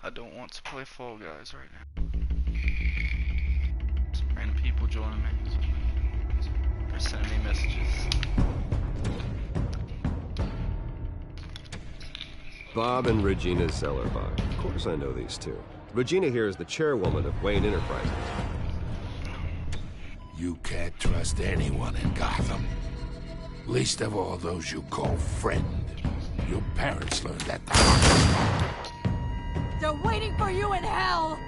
I don't want to play Fall Guys right now. Some random people joining me. They're sending me messages. Bob and Regina Zellerbach. Of course I know these two. Regina here is the chairwoman of Wayne Enterprises. You can't trust anyone in Gotham. Least of all those you call friend. Your parents learned that the hard way. They're waiting for you in hell!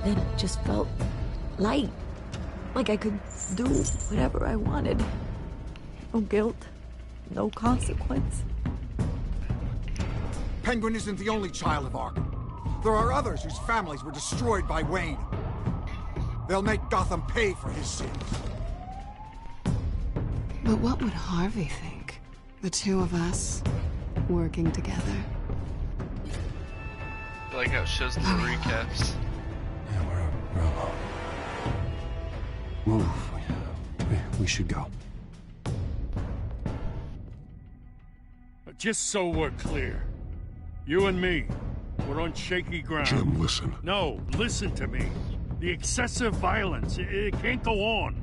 It just felt light. Like I could do whatever I wanted. No guilt, no consequence. Penguin isn't the only child of Arkham. There are others whose families were destroyed by Wayne. They'll make Gotham pay for his sins. But what would Harvey think? The two of us, working together. I like how it shows the recaps. Yeah, we're alone. Move. We should go. Just so we're clear. You and me, we're on shaky ground. Jim, listen. No, listen to me. The excessive violence, it can't go on.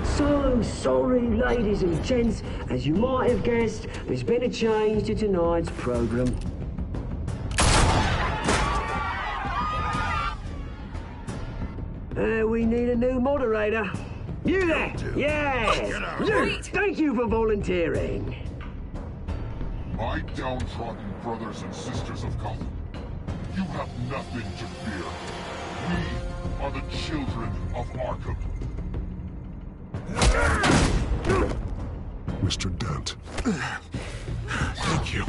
So sorry, ladies and gents. As you might have guessed, there's been a change to tonight's program. We need a new moderator. You there? Yeah! Luke, thank you for volunteering. My downtrodden brothers and sisters of Gotham, you have nothing to fear. We are the children of Arkham. Mr. Dent. Thank you.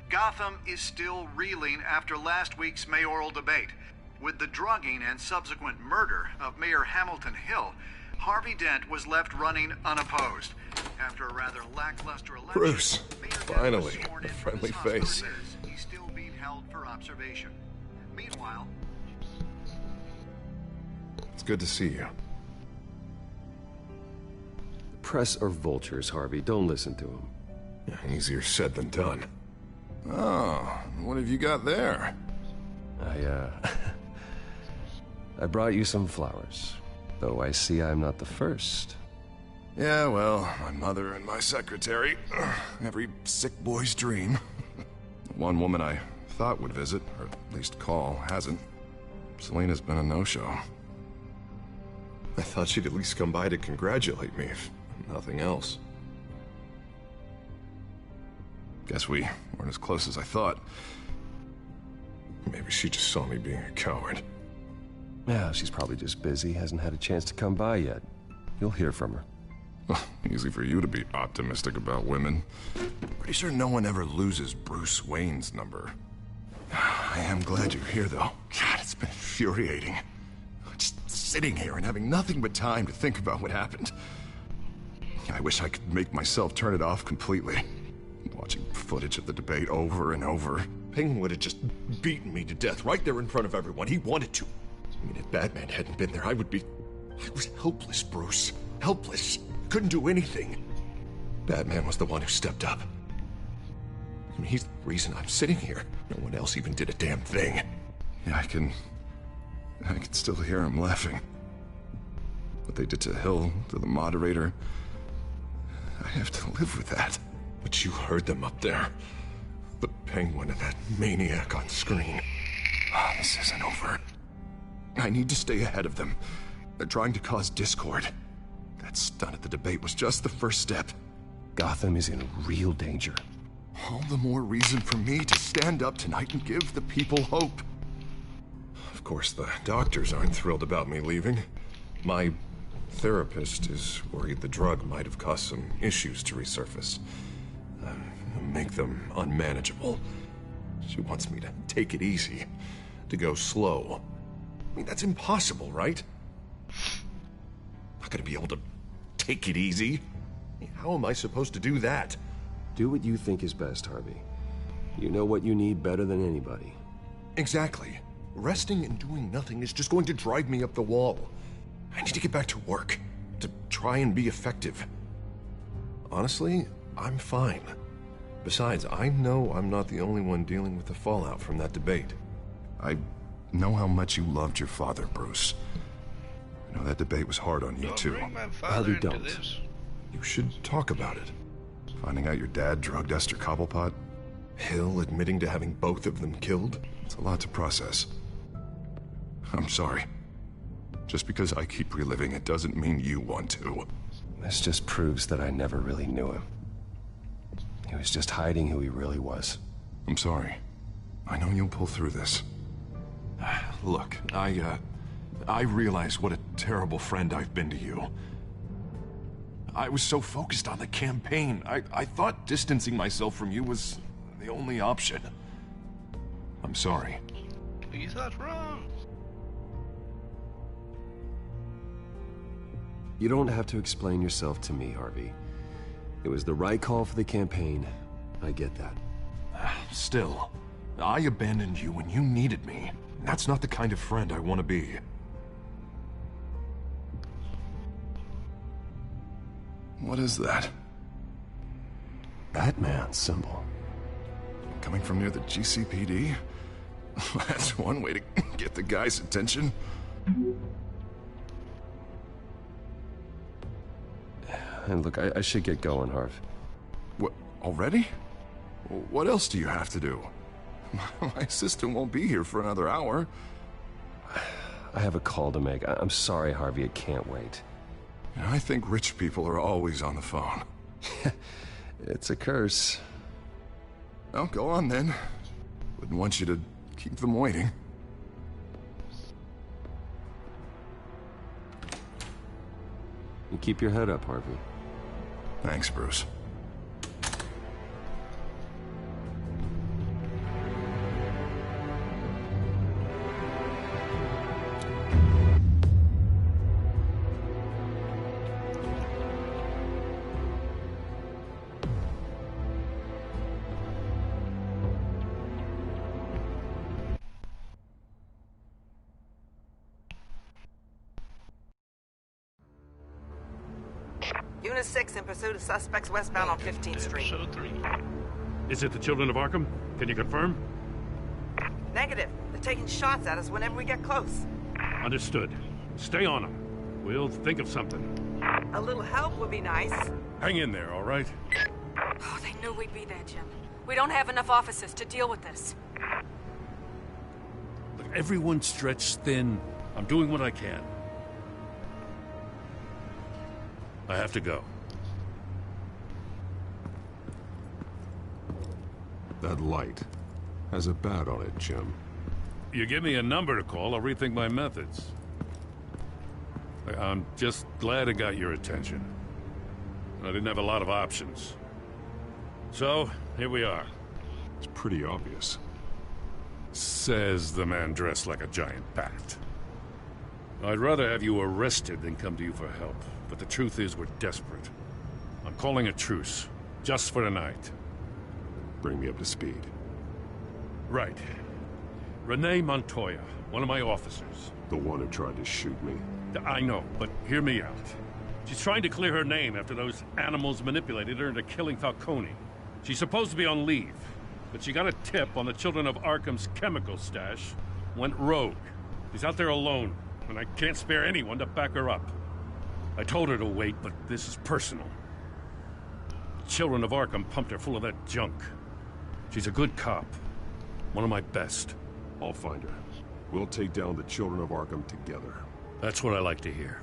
Gotham is still reeling after last week's mayoral debate. With the drugging and subsequent murder of Mayor Hamilton Hill, Harvey Dent was left running unopposed. After a rather lackluster election, Bruce, Mayor Dent was finally, sworn a in friendly for this face. hospital visit. He's still being held for observation. Meanwhile, It's good to see you. Press are vultures, Harvey. Don't listen to them. Yeah, easier said than done. Oh, what have you got there? I brought you some flowers. Though I see I'm not the first. Yeah, well, my mother and my secretary. Every sick boy's dream. One woman I thought would visit, or at least call, hasn't. Selina's been a no-show. I thought she'd at least come by to congratulate me, if nothing else. Guess we weren't as close as I thought. Maybe she just saw me being a coward. Yeah, she's probably just busy, hasn't had a chance to come by yet. You'll hear from her. Well, easy for you to be optimistic about women. Pretty sure no one ever loses Bruce Wayne's number. I am glad you're here, though. God, it's been infuriating. Just sitting here and having nothing but time to think about what happened. I wish I could make myself turn it off completely. Watching footage of the debate over and over. Penguin would have just beaten me to death right there in front of everyone. He wanted to. I mean, if Batman hadn't been there, I was helpless, Bruce. Helpless. Couldn't do anything. Batman was the one who stepped up. I mean, he's the reason I'm sitting here. No one else even did a damn thing. Yeah, I can still hear him laughing. What they did to Hill, to the moderator. I have to live with that. But you heard them up there. The Penguin and that maniac on screen. Oh, this isn't over. I need to stay ahead of them. They're trying to cause discord. That stunt at the debate was just the first step. Gotham is in real danger. All the more reason for me to stand up tonight and give the people hope. Of course, the doctors aren't thrilled about me leaving. My therapist is worried the drug might have caused some issues to resurface. Make them unmanageable. She wants me to take it easy, to go slow. I mean, that's impossible, right? I'm not gonna be able to take it easy. How am I supposed to do that? Do what you think is best, Harvey. You know what you need better than anybody. Exactly. Resting and doing nothing is just going to drive me up the wall. I need to get back to work, to try and be effective. Honestly, I'm fine. Besides, I know I'm not the only one dealing with the fallout from that debate. I know how much you loved your father, Bruce. I know that debate was hard on you, too. Harvey, don't. You should talk about it. Finding out your dad drugged Esther Cobblepot, Hill admitting to having both of them killed. It's a lot to process. I'm sorry. Just because I keep reliving it doesn't mean you want to. This just proves that I never really knew him. He was just hiding who he really was. I'm sorry. I know you'll pull through this. Look, I realize what a terrible friend I've been to you. I was so focused on the campaign. I thought distancing myself from you was the only option. I'm sorry. You thought wrong. You don't have to explain yourself to me, Harvey. It was the right call for the campaign. I get that. Still, I abandoned you when you needed me. That's not the kind of friend I want to be. What is that? Batman's symbol. Coming from near the GCPD? That's one way to get the guy's attention. And look, I should get going, Harv. What, already? What else do you have to do? My assistant won't be here for another hour. I have a call to make. I'm sorry, Harvey, it can't wait. You know, I think rich people are always on the phone. It's a curse. Well, go on then. Wouldn't want you to keep them waiting. You keep your head up, Harvey. Thanks, Bruce. Unit 6 in pursuit of suspects westbound on 15th Street. Episode 3. Is it the Children of Arkham? Can you confirm? Negative. They're taking shots at us whenever we get close. Understood. Stay on them. We'll think of something. A little help would be nice. Hang in there, all right? Oh, they knew we'd be there, Jim. We don't have enough officers to deal with this. Look, everyone's stretched thin. I'm doing what I can. I have to go. That light has a bat on it, Jim. You give me a number to call, I'll rethink my methods. I'm just glad it got your attention. I didn't have a lot of options. So, here we are. It's pretty obvious. Says the man dressed like a giant bat. I'd rather have you arrested than come to you for help. But the truth is, we're desperate. I'm calling a truce, just for tonight. Bring me up to speed. Right. Renee Montoya, one of my officers. The one who tried to shoot me. I know, but hear me out. She's trying to clear her name after those animals manipulated her into killing Falcone. She's supposed to be on leave, but she got a tip on the Children of Arkham's chemical stash, went rogue. She's out there alone, and I can't spare anyone to back her up. I told her to wait, but this is personal. The Children of Arkham pumped her full of that junk. She's a good cop. One of my best. I'll find her. We'll take down the Children of Arkham together. That's what I like to hear.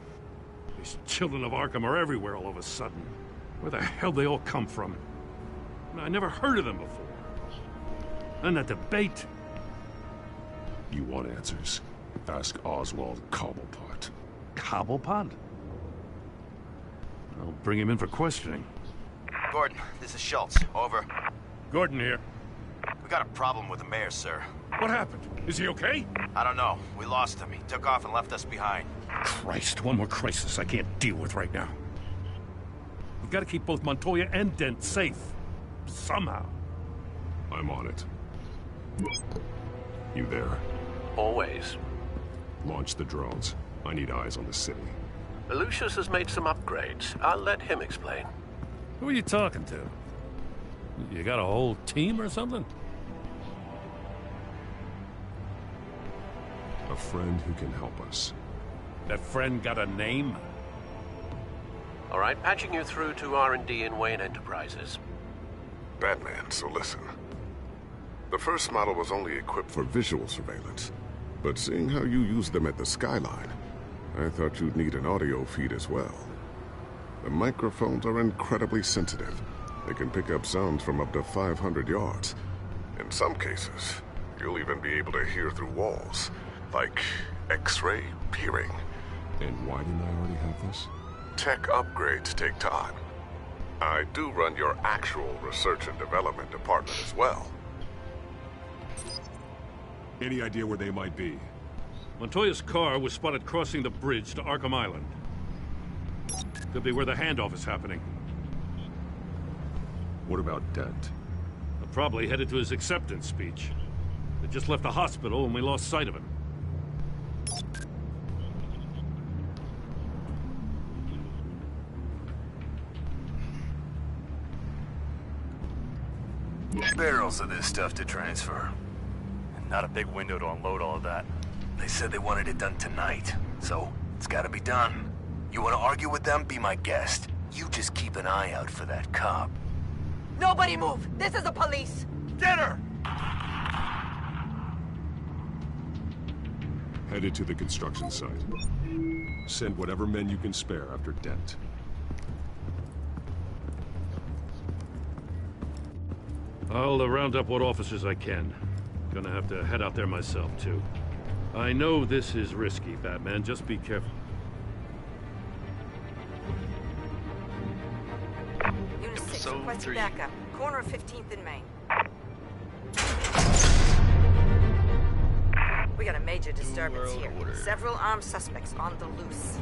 These Children of Arkham are everywhere all of a sudden. Where the hell they all come from? I never heard of them before. And that debate. You want answers? Ask Oswald Cobblepot. Cobblepot? I'll bring him in for questioning. Gordon, this is Schultz. Over. Gordon here. We got a problem with the mayor, sir. What happened? Is he okay? I don't know. We lost him. He took off and left us behind. Christ, one more crisis I can't deal with right now. We've got to keep both Montoya and Dent safe. Somehow. I'm on it. You there? Always. Launch the drones. I need eyes on the city. Lucius has made some upgrades. I'll let him explain. Who are you talking to? You got a whole team or something? A friend who can help us. That friend got a name? All right, patching you through to R&D in Wayne Enterprises. Batman, so listen. The first model was only equipped for visual surveillance, but seeing how you use them at the Skyline, I thought you'd need an audio feed as well. The microphones are incredibly sensitive. They can pick up sounds from up to 500 yards. In some cases, you'll even be able to hear through walls, like X-ray peering. And why didn't I already have this? Tech upgrades take time. I do run your actual research and development department as well. Any idea where they might be? Montoya's car was spotted crossing the bridge to Arkham Island. Could be where the handoff is happening. What about Dent? Probably headed to his acceptance speech. They just left the hospital and we lost sight of him. Barrels of this stuff to transfer. And not a big window to unload all of that. They said they wanted it done tonight, so it's gotta be done. You wanna argue with them? Be my guest. You just keep an eye out for that cop. Nobody move! This is the police! Get her! Headed to the construction site. Send whatever men you can spare after Dent. I'll round up what officers I can. Gonna have to head out there myself, too. I know this is risky, Batman. Just be careful. Unit 6, requesting backup. Corner of 15th and Main. We got a major disturbance here. Several armed suspects on the loose.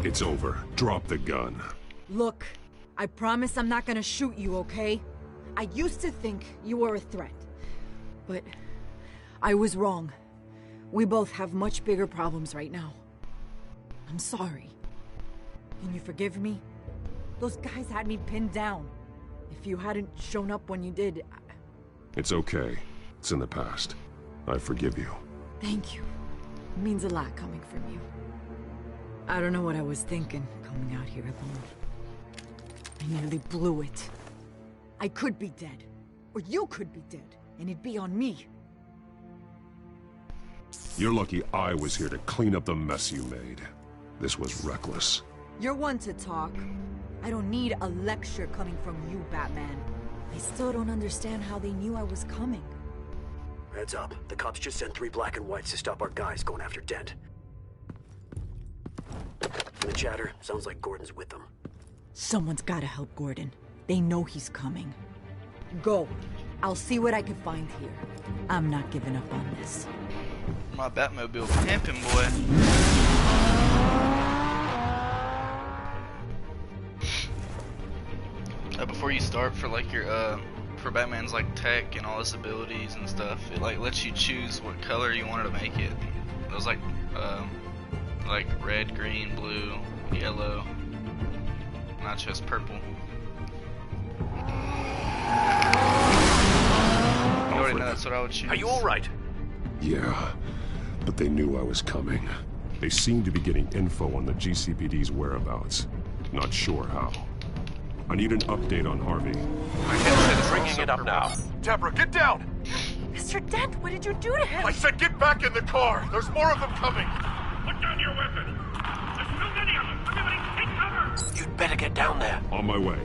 It's over. Drop the gun. Look, I promise I'm not gonna shoot you, okay? I used to think you were a threat. But I was wrong. We both have much bigger problems right now. I'm sorry. Can you forgive me? Those guys had me pinned down. If you hadn't shown up when you did... It's okay. It's in the past. I forgive you. Thank you. It means a lot coming from you. I don't know what I was thinking, coming out here alone. I nearly blew it. I could be dead. Or you could be dead. And it'd be on me. You're lucky I was here to clean up the mess you made. This was reckless. You're one to talk. I don't need a lecture coming from you, Batman. I still don't understand how they knew I was coming. Heads up. The cops just sent 3 black and whites to stop our guys going after Dent. From the chatter, sounds like Gordon's with them. Someone's gotta help Gordon. They know he's coming. Go. I'll see what I can find here. I'm not giving up on this. My Batmobile pimping, boy. Before you start, for like your for Batman's like tech and all his abilities and stuff, it like lets you choose what color you wanted to make it. It was like red, green, blue, yellow, not just purple. You already know that's what I would choose. Are you all right? Yeah, but they knew I was coming. They seem to be getting info on the GCPD's whereabouts. Not sure how. I need an update on Harvey. Bringing it up now. Deborah, get down! Mr. Dent, what did you do to him? I said get back in the car! There's more of them coming! Put down your weapon! There's too many of them! Everybody take cover! You'd better get down there. On my way.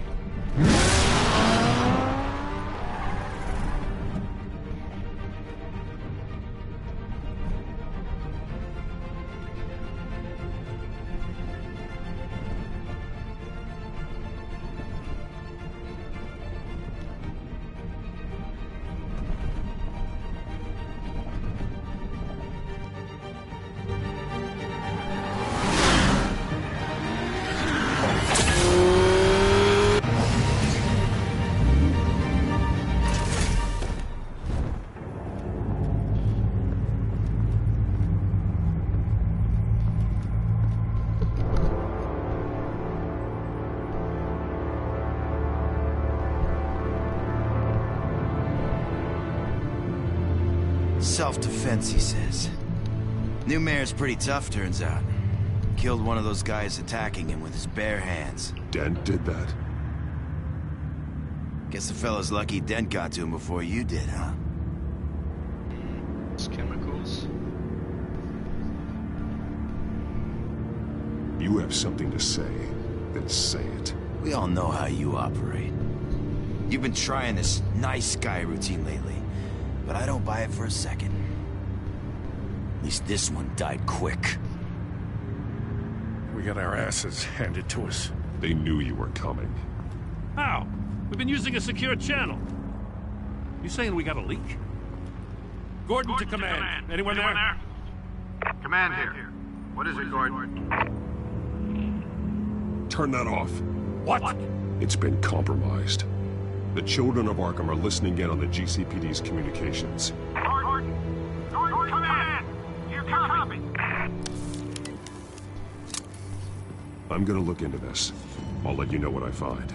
Self-defense, he says. New mayor's pretty tough, turns out. Killed one of those guys attacking him with his bare hands. Dent did that? Guess the fella's lucky Dent got to him before you did, huh? It's chemicals. You have something to say, then say it. We all know how you operate. You've been trying this nice guy routine lately, but I don't buy it for a second. At least this one died quick. We got our asses handed to us. They knew you were coming. How? We've been using a secure channel. You saying we got a leak? Gordon to command. Anyone there? Command here. What is it, Gordon? Turn that off. What? It's been compromised. The children of Arkham are listening in on the GCPD's communications. Gordon, command! You copy? I'm gonna look into this. I'll let you know what I find.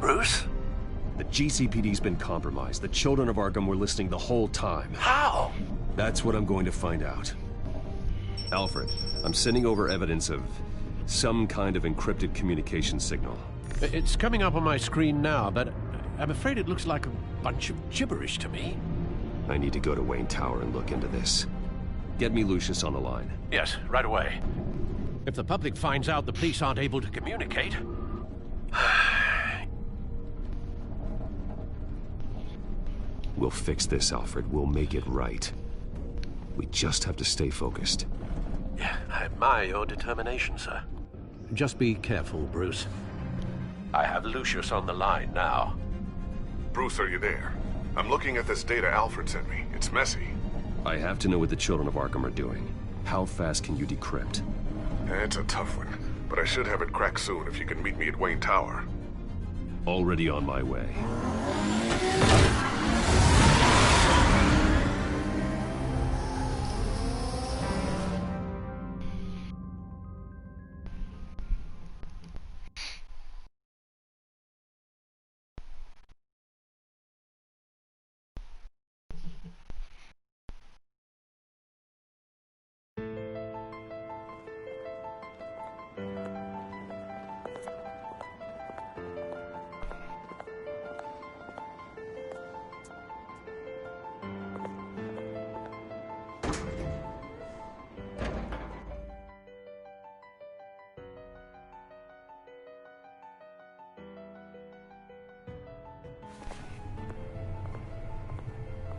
Bruce? The GCPD's been compromised. The children of Arkham were listening the whole time. How? That's what I'm going to find out. Alfred, I'm sending over evidence of some kind of encrypted communication signal. It's coming up on my screen now, but I'm afraid it looks like a bunch of gibberish to me. I need to go to Wayne Tower and look into this. Get me Lucius on the line. Yes, right away. If the public finds out the police aren't able to communicate... We'll fix this, Alfred. We'll make it right. We just have to stay focused. Yeah, I admire your determination, sir. Just be careful, Bruce. I have Lucius on the line now. Bruce, are you there? I'm looking at this data Alfred sent me. It's messy. I have to know what the children of Arkham are doing. How fast can you decrypt? It's a tough one, but I should have it cracked soon if you can meet me at Wayne Tower. Already on my way.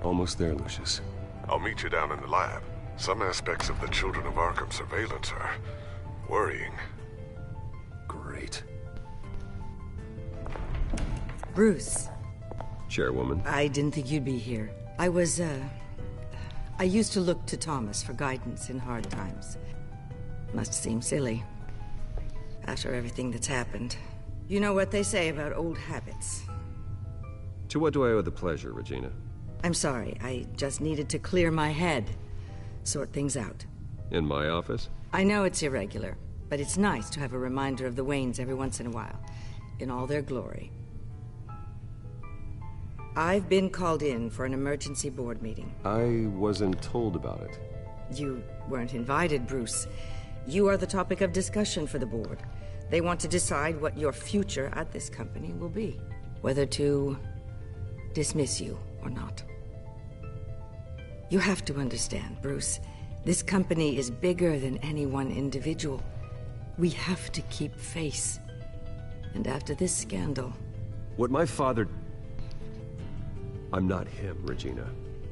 Almost there, Lucius. I'll meet you down in the lab. Some aspects of the Children of Arkham surveillance are worrying. Great. Bruce. Chairwoman. I didn't think you'd be here. I used to look to Thomas for guidance in hard times. Must seem silly. After everything that's happened. You know what they say about old habits. To what do I owe the pleasure, Regina? I'm sorry, I just needed to clear my head. Sort things out. In my office? I know it's irregular, but it's nice to have a reminder of the Waynes every once in a while. In all their glory. I've been called in for an emergency board meeting. I wasn't told about it. You weren't invited, Bruce. You are the topic of discussion for the board. They want to decide what your future at this company will be. Whether to dismiss you or not. You have to understand, Bruce. This company is bigger than any one individual. We have to keep face. And after this scandal... What my father... I'm not him, Regina.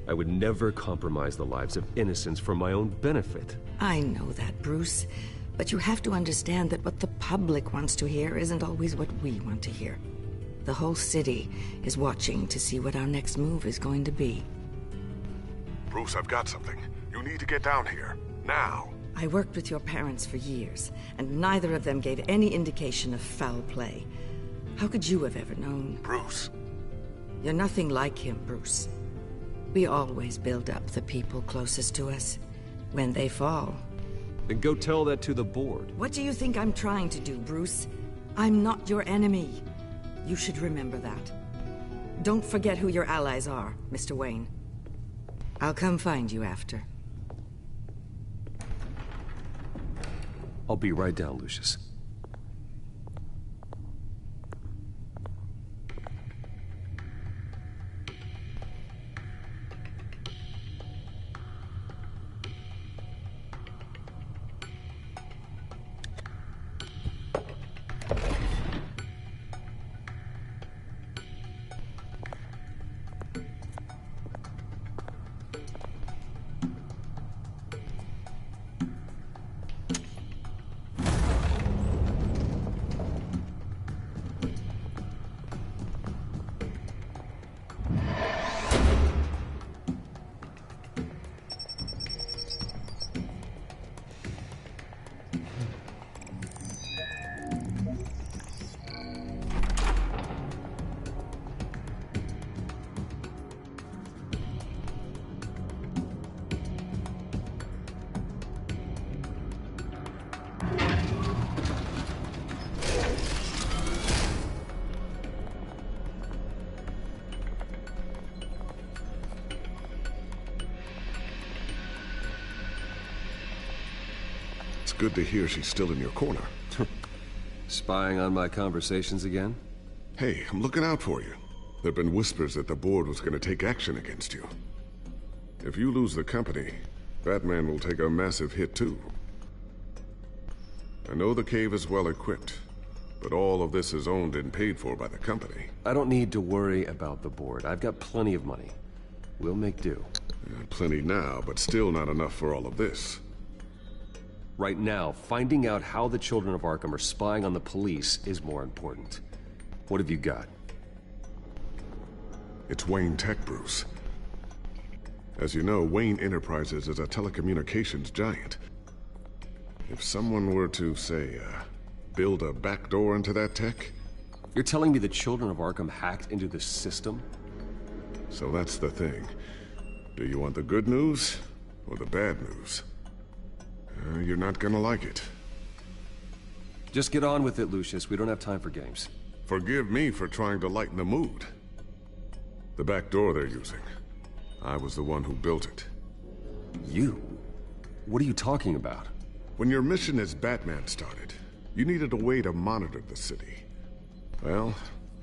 I would never compromise the lives of innocents for my own benefit. I know that, Bruce. But you have to understand that what the public wants to hear isn't always what we want to hear. The whole city is watching to see what our next move is going to be. Bruce, I've got something. You need to get down here. Now. I worked with your parents for years, and neither of them gave any indication of foul play. How could you have ever known? Bruce. You're nothing like him, Bruce. We always build up the people closest to us. When they fall... Then go tell that to the board. What do you think I'm trying to do, Bruce? I'm not your enemy. You should remember that. Don't forget who your allies are, Mr. Wayne. I'll come find you after. I'll be right down, Lucius. Good to hear she's still in your corner. Spying on my conversations again? Hey, I'm looking out for you. There've been whispers that the board was going to take action against you. If you lose the company, Batman will take a massive hit too. I know the cave is well equipped, but all of this is owned and paid for by the company. I don't need to worry about the board. I've got plenty of money. We'll make do. Plenty now, but still not enough for all of this. Right now, finding out how the Children of Arkham are spying on the police is more important. What have you got? It's Wayne Tech, Bruce. As you know, Wayne Enterprises is a telecommunications giant. If someone were to, say, build a backdoor into that tech... You're telling me the Children of Arkham hacked into this system? So that's the thing. Do you want the good news or the bad news? You're not gonna like it. Just get on with it, Lucius. We don't have time for games. Forgive me for trying to lighten the mood. The back door they're using. I was the one who built it. You? What are you talking about? When your mission as Batman started, you needed a way to monitor the city. Well,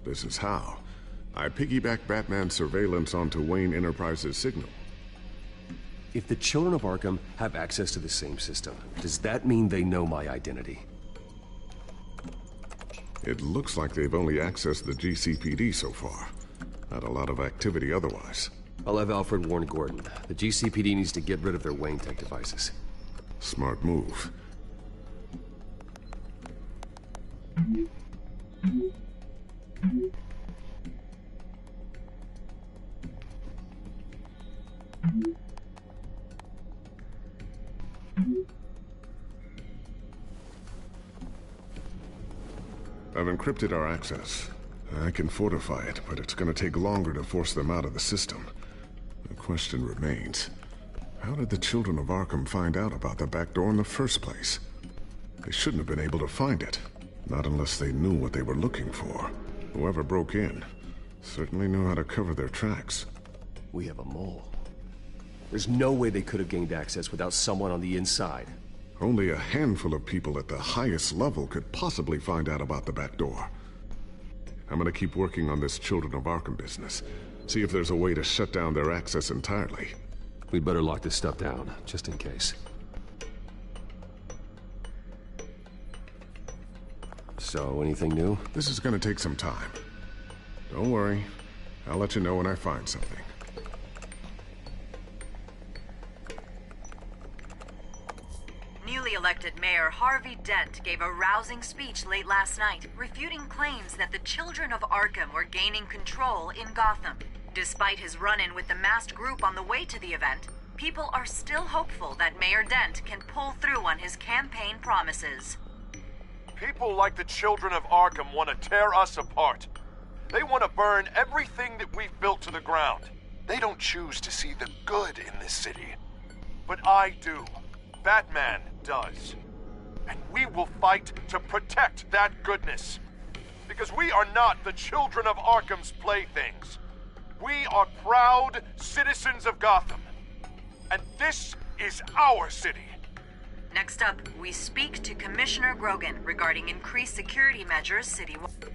this is how. I piggybacked Batman's surveillance onto Wayne Enterprises' signal. If the Children of Arkham have access to the same system, does that mean they know my identity? It looks like they've only accessed the GCPD so far. Not a lot of activity otherwise. I'll have Alfred warn Gordon. The GCPD needs to get rid of their Wayne Tech devices. Smart move. I've encrypted our access. I can fortify it, but it's gonna take longer to force them out of the system. The question remains, how did the children of Arkham find out about the back door in the first place? They shouldn't have been able to find it. Not unless they knew what they were looking for. Whoever broke in certainly knew how to cover their tracks. We have a mole. There's no way they could have gained access without someone on the inside. Only a handful of people at the highest level could possibly find out about the back door. I'm gonna keep working on this Children of Arkham business. See if there's a way to shut down their access entirely. We'd better lock this stuff down, just in case. So, anything new? This is gonna take some time. Don't worry. I'll let you know when I find something. Newly elected Mayor Harvey Dent gave a rousing speech late last night, refuting claims that the children of Arkham were gaining control in Gotham. Despite his run-in with the masked group on the way to the event, people are still hopeful that Mayor Dent can pull through on his campaign promises. People like the children of Arkham want to tear us apart. They want to burn everything that we've built to the ground. They don't choose to see the good in this city. But I do. Batman does. And we will fight to protect that goodness. Because we are not the children of Arkham's playthings. We are proud citizens of Gotham. And this is our city. Next up, we speak to Commissioner Grogan regarding increased security measures citywide.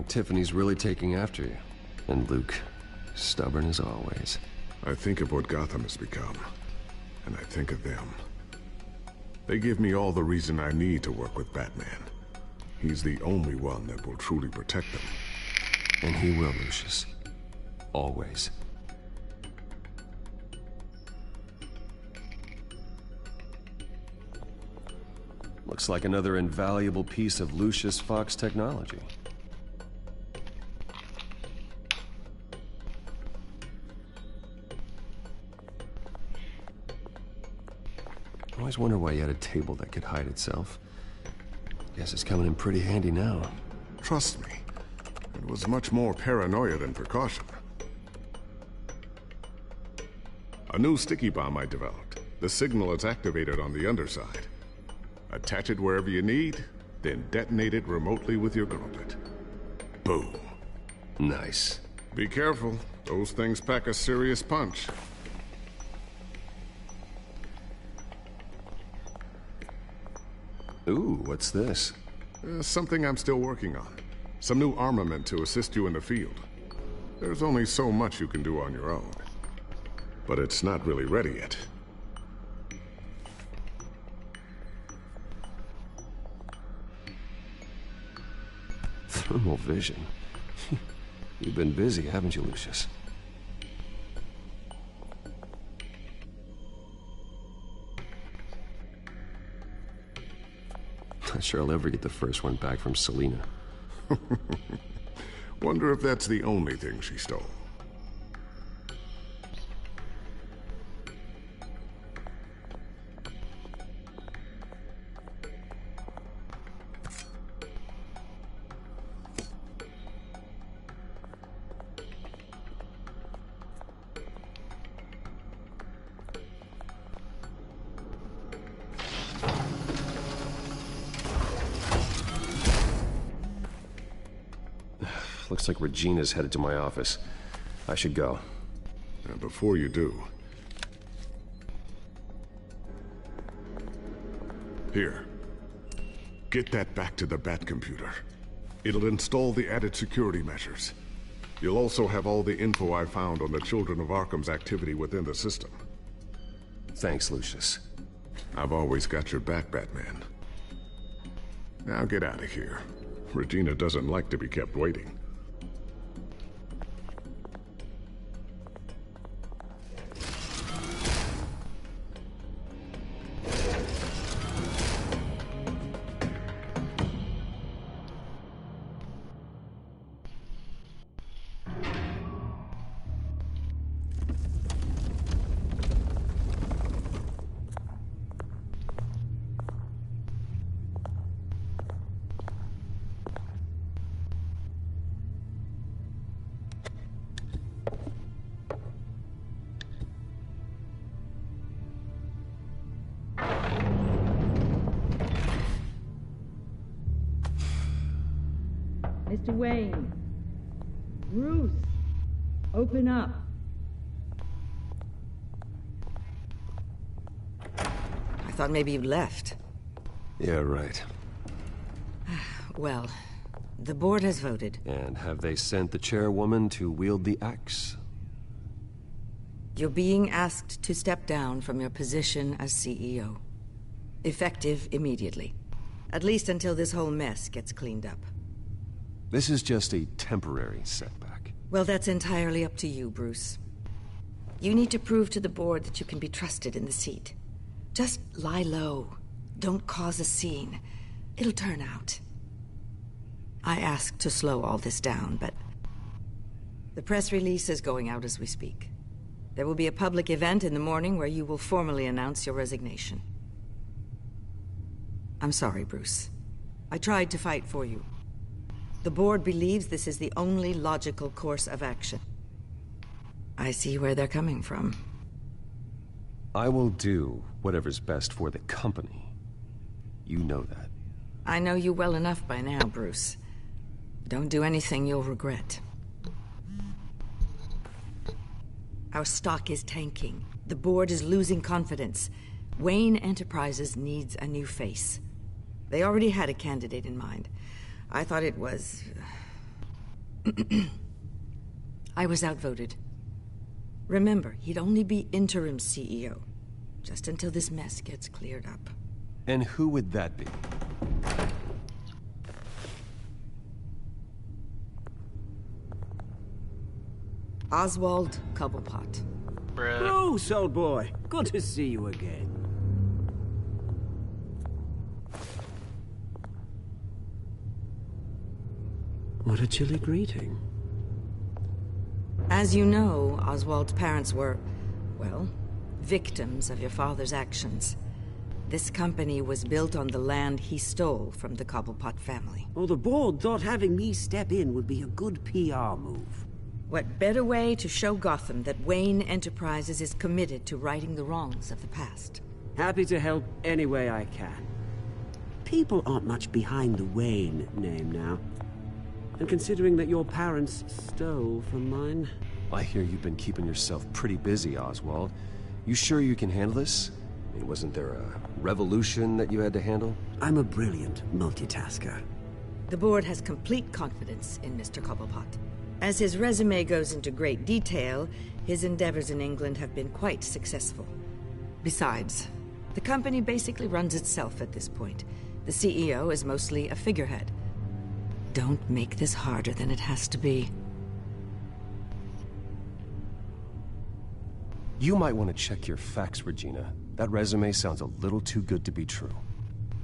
Tiffany's really taking after you. And Luke, stubborn as always. I think of what Gotham has become, and I think of them. They give me all the reason I need to work with Batman. He's the only one that will truly protect them. And he will, Lucius. Always. Looks like another invaluable piece of Lucius Fox technology. I always wonder why you had a table that could hide itself. Guess it's coming in pretty handy now. Trust me, it was much more paranoia than precaution. A new sticky bomb I developed. The signal is activated on the underside. Attach it wherever you need, then detonate it remotely with your gauntlet. Boom. Nice. Be careful. Those things pack a serious punch. Ooh, what's this? Something I'm still working on. Some new armament to assist you in the field. There's only so much you can do on your own. But it's not really ready yet. Thermal vision. You've been busy, haven't you, Lucius? Not sure I'll ever get the first one back from Selina. Wonder if that's the only thing she stole. Looks like Regina's headed to my office. I should go. And before you do... Here. Get that back to the Batcomputer. It'll install the added security measures. You'll also have all the info I found on the Children of Arkham's activity within the system. Thanks, Lucius. I've always got your back, Batman. Now get out of here. Regina doesn't like to be kept waiting. Mr. Wayne. Bruce. Open up. I thought maybe you left. Yeah, right. Well, the board has voted. And have they sent the chairwoman to wield the axe? You're being asked to step down from your position as CEO. Effective immediately. At least until this whole mess gets cleaned up. This is just a temporary setback. Well, that's entirely up to you, Bruce. You need to prove to the board that you can be trusted in the seat. Just lie low. Don't cause a scene. It'll turn out. I asked to slow all this down, but the press release is going out as we speak. There will be a public event in the morning where you will formally announce your resignation. I'm sorry, Bruce. I tried to fight for you. The board believes this is the only logical course of action. I see where they're coming from. I will do whatever's best for the company. You know that. I know you well enough by now, Bruce. Don't do anything you'll regret. Our stock is tanking. The board is losing confidence. Wayne Enterprises needs a new face. They already had a candidate in mind. I thought it was... I was outvoted. Remember, he'd only be interim CEO, just until this mess gets cleared up. And who would that be? Oswald Cobblepot. Bruce, old boy. Good to see you again. What a chilly greeting. As you know, Oswald's parents were, well, victims of your father's actions. This company was built on the land he stole from the Cobblepot family. Oh, the board thought having me step in would be a good PR move. What better way to show Gotham that Wayne Enterprises is committed to righting the wrongs of the past? Happy to help any way I can. People aren't much behind the Wayne name now. And considering that your parents stole from mine... I hear you've been keeping yourself pretty busy, Oswald. You sure you can handle this? I mean, wasn't there a revolution that you had to handle? I'm a brilliant multitasker. The board has complete confidence in Mr. Cobblepot. As his resume goes into great detail, his endeavors in England have been quite successful. Besides, the company basically runs itself at this point. The CEO is mostly a figurehead. Don't make this harder than it has to be. You might want to check your facts, Regina. That resume sounds a little too good to be true.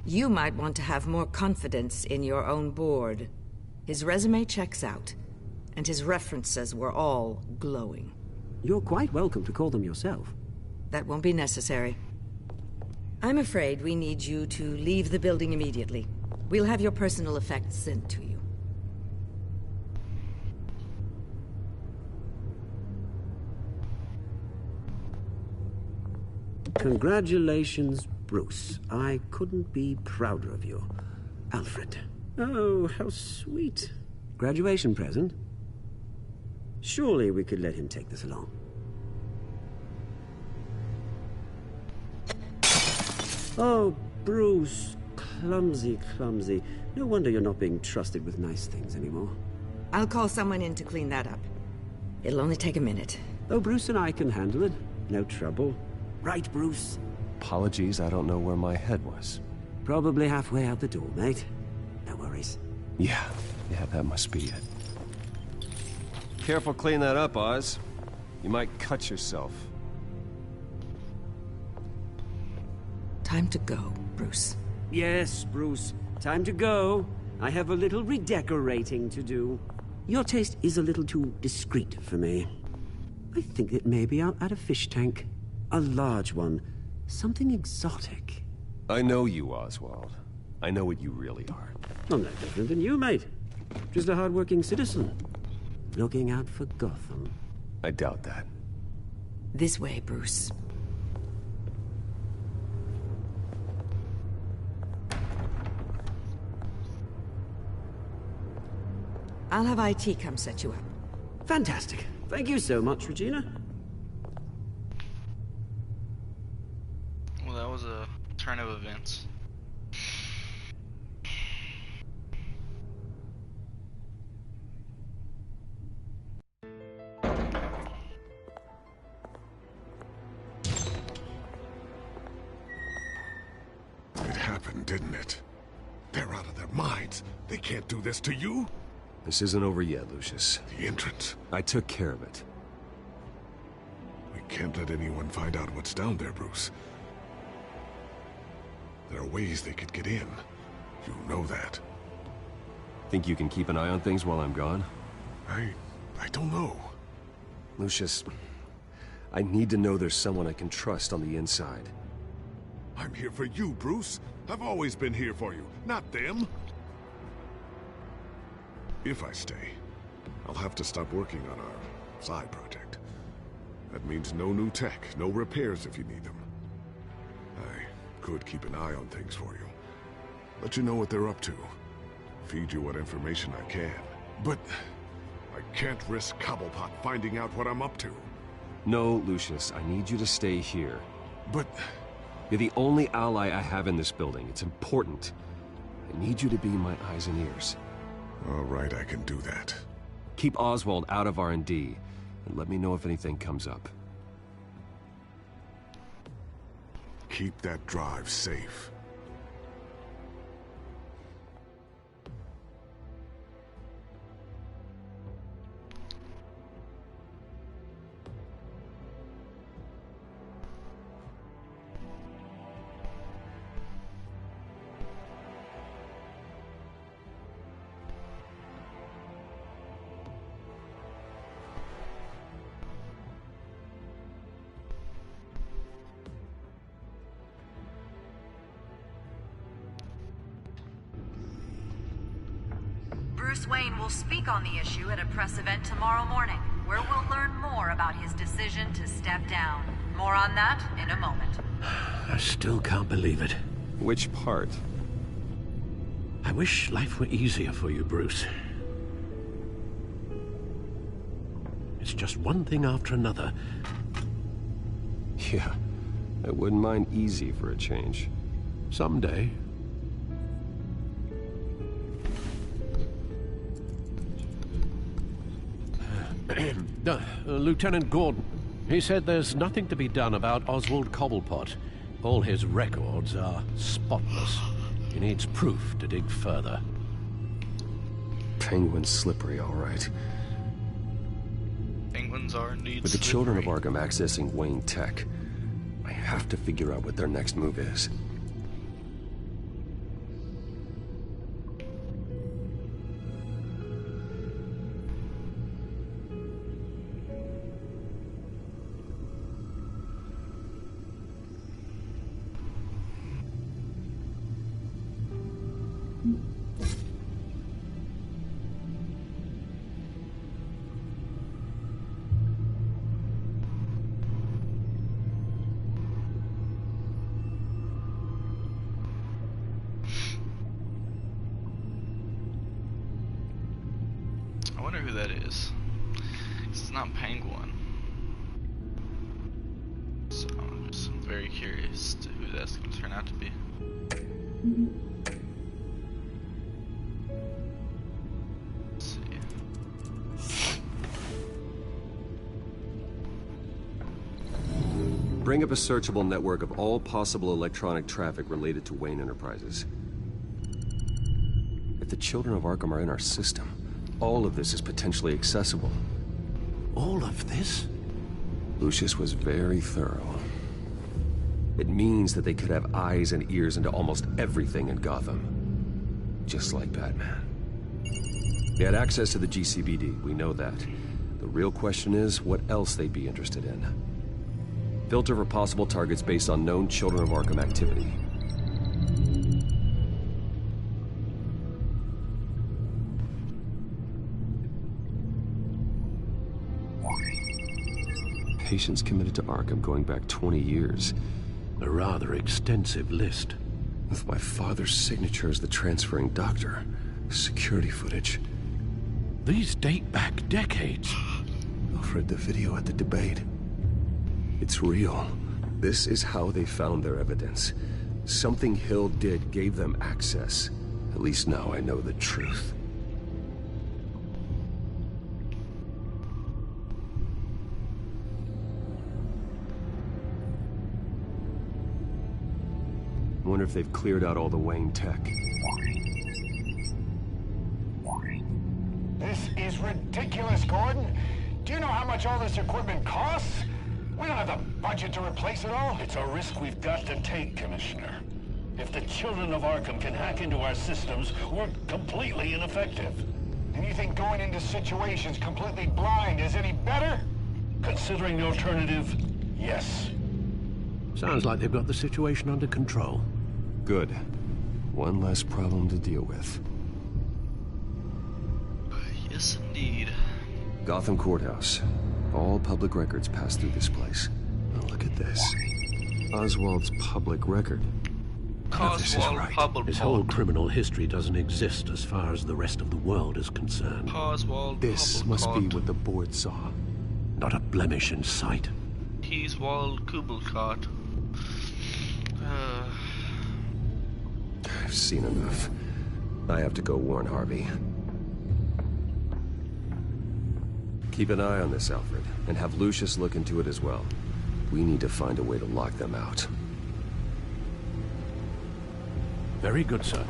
You might want to have more confidence in your own board. His resume checks out, and his references were all glowing. You're quite welcome to call them yourself. That won't be necessary. I'm afraid we need you to leave the building immediately. We'll have your personal effects sent to you. Congratulations, Bruce. I couldn't be prouder of you. Alfred. Oh, how sweet. Graduation present? Surely we could let him take this along. Oh, Bruce. clumsy, clumsy. No wonder you're not being trusted with nice things anymore. I'll call someone in to clean that up. It'll only take a minute. Oh, Bruce and I can handle it. No trouble. Right, Bruce? Apologies, I don't know where my head was. Probably halfway out the door, mate. No worries. Yeah, that must be it. Careful cleaning that up, Oz. You might cut yourself. Time to go, Bruce. Yes, Bruce. Time to go. I have a little redecorating to do. Your taste is a little too discreet for me. I think that maybe I'll add a fish tank. A large one. Something exotic. I know you, Oswald. I know what you really are. I'm no different than you, mate. Just a hard-working citizen. Looking out for Gotham. I doubt that. This way, Bruce. I'll have IT come set you up. Fantastic. Thank you so much, Regina. Well, that was a turn of events. It happened, didn't it? They're out of their minds. They can't do this to you. This isn't over yet, Lucius. The entrance. I took care of it. We can't let anyone find out what's down there, Bruce. There are ways they could get in. You know that. Think you can keep an eye on things while I'm gone? I don't know. Lucius, I need to know there's someone I can trust on the inside. I'm here for you, Bruce. I've always been here for you, not them. If I stay, I'll have to stop working on our side project. That means no new tech, no repairs if you need them. I could keep an eye on things for you. Let you know what they're up to. Feed you what information I can. But I can't risk Cobblepot finding out what I'm up to. No, Lucius, I need you to stay here. But... You're the only ally I have in this building. It's important. I need you to be my eyes and ears. All right, I can do that. Keep Oswald out of R&D, and let me know if anything comes up. Keep that drive safe. Bruce Wayne will speak on the issue at a press event tomorrow morning, where we'll learn more about his decision to step down. More on that in a moment. I still can't believe it. Which part? I wish life were easier for you, Bruce. It's just one thing after another. Yeah, I wouldn't mind easy for a change. Someday. Lieutenant Gordon, he said there's nothing to be done about Oswald Cobblepot. All his records are spotless. He needs proof to dig further. Penguin's slippery, all right. Penguins are indeed With the children of Arkham accessing Wayne Tech, I have to figure out what their next move is. I wonder who that is. 'Cause it's not Penguin. So I'm very curious to who that's going to turn out to be. Bring up a searchable network of all possible electronic traffic related to Wayne Enterprises. If the children of Arkham are in our system, all of this is potentially accessible. All of this? Lucius was very thorough. It means that they could have eyes and ears into almost everything in Gotham. Just like Batman. They had access to the GCPD, we know that. The real question is, what else they'd be interested in. Filter for possible targets based on known Children of Arkham activity. Patients committed to Arkham going back 20 years. A rather extensive list. With my father's signature as the transferring doctor. Security footage. These date back decades. Alfred, the video at the debate. It's real. This is how they found their evidence. Something Hill did gave them access. At least now I know the truth. I wonder if they've cleared out all the Wayne tech. This is ridiculous, Gordon. Do you know how much all this equipment costs? We don't have the budget to replace it all. It's a risk we've got to take, Commissioner. If the Children of Arkham can hack into our systems, we're completely ineffective. And you think going into situations completely blind is any better? Considering the alternative, yes. Sounds like they've got the situation under control. Good. One less problem to deal with. Yes, indeed. Gotham Courthouse. All public records pass through this place. Now look at this. Oswald's public record. Oswald Public. His whole criminal history doesn't exist as far as the rest of the world is concerned. Oswald This must be what the board saw. Not a blemish in sight. Oswald Kubelkart. I've seen enough. I have to go warn Harvey. Keep an eye on this, Alfred, and have Lucius look into it as well. We need to find a way to lock them out. Very good, sir.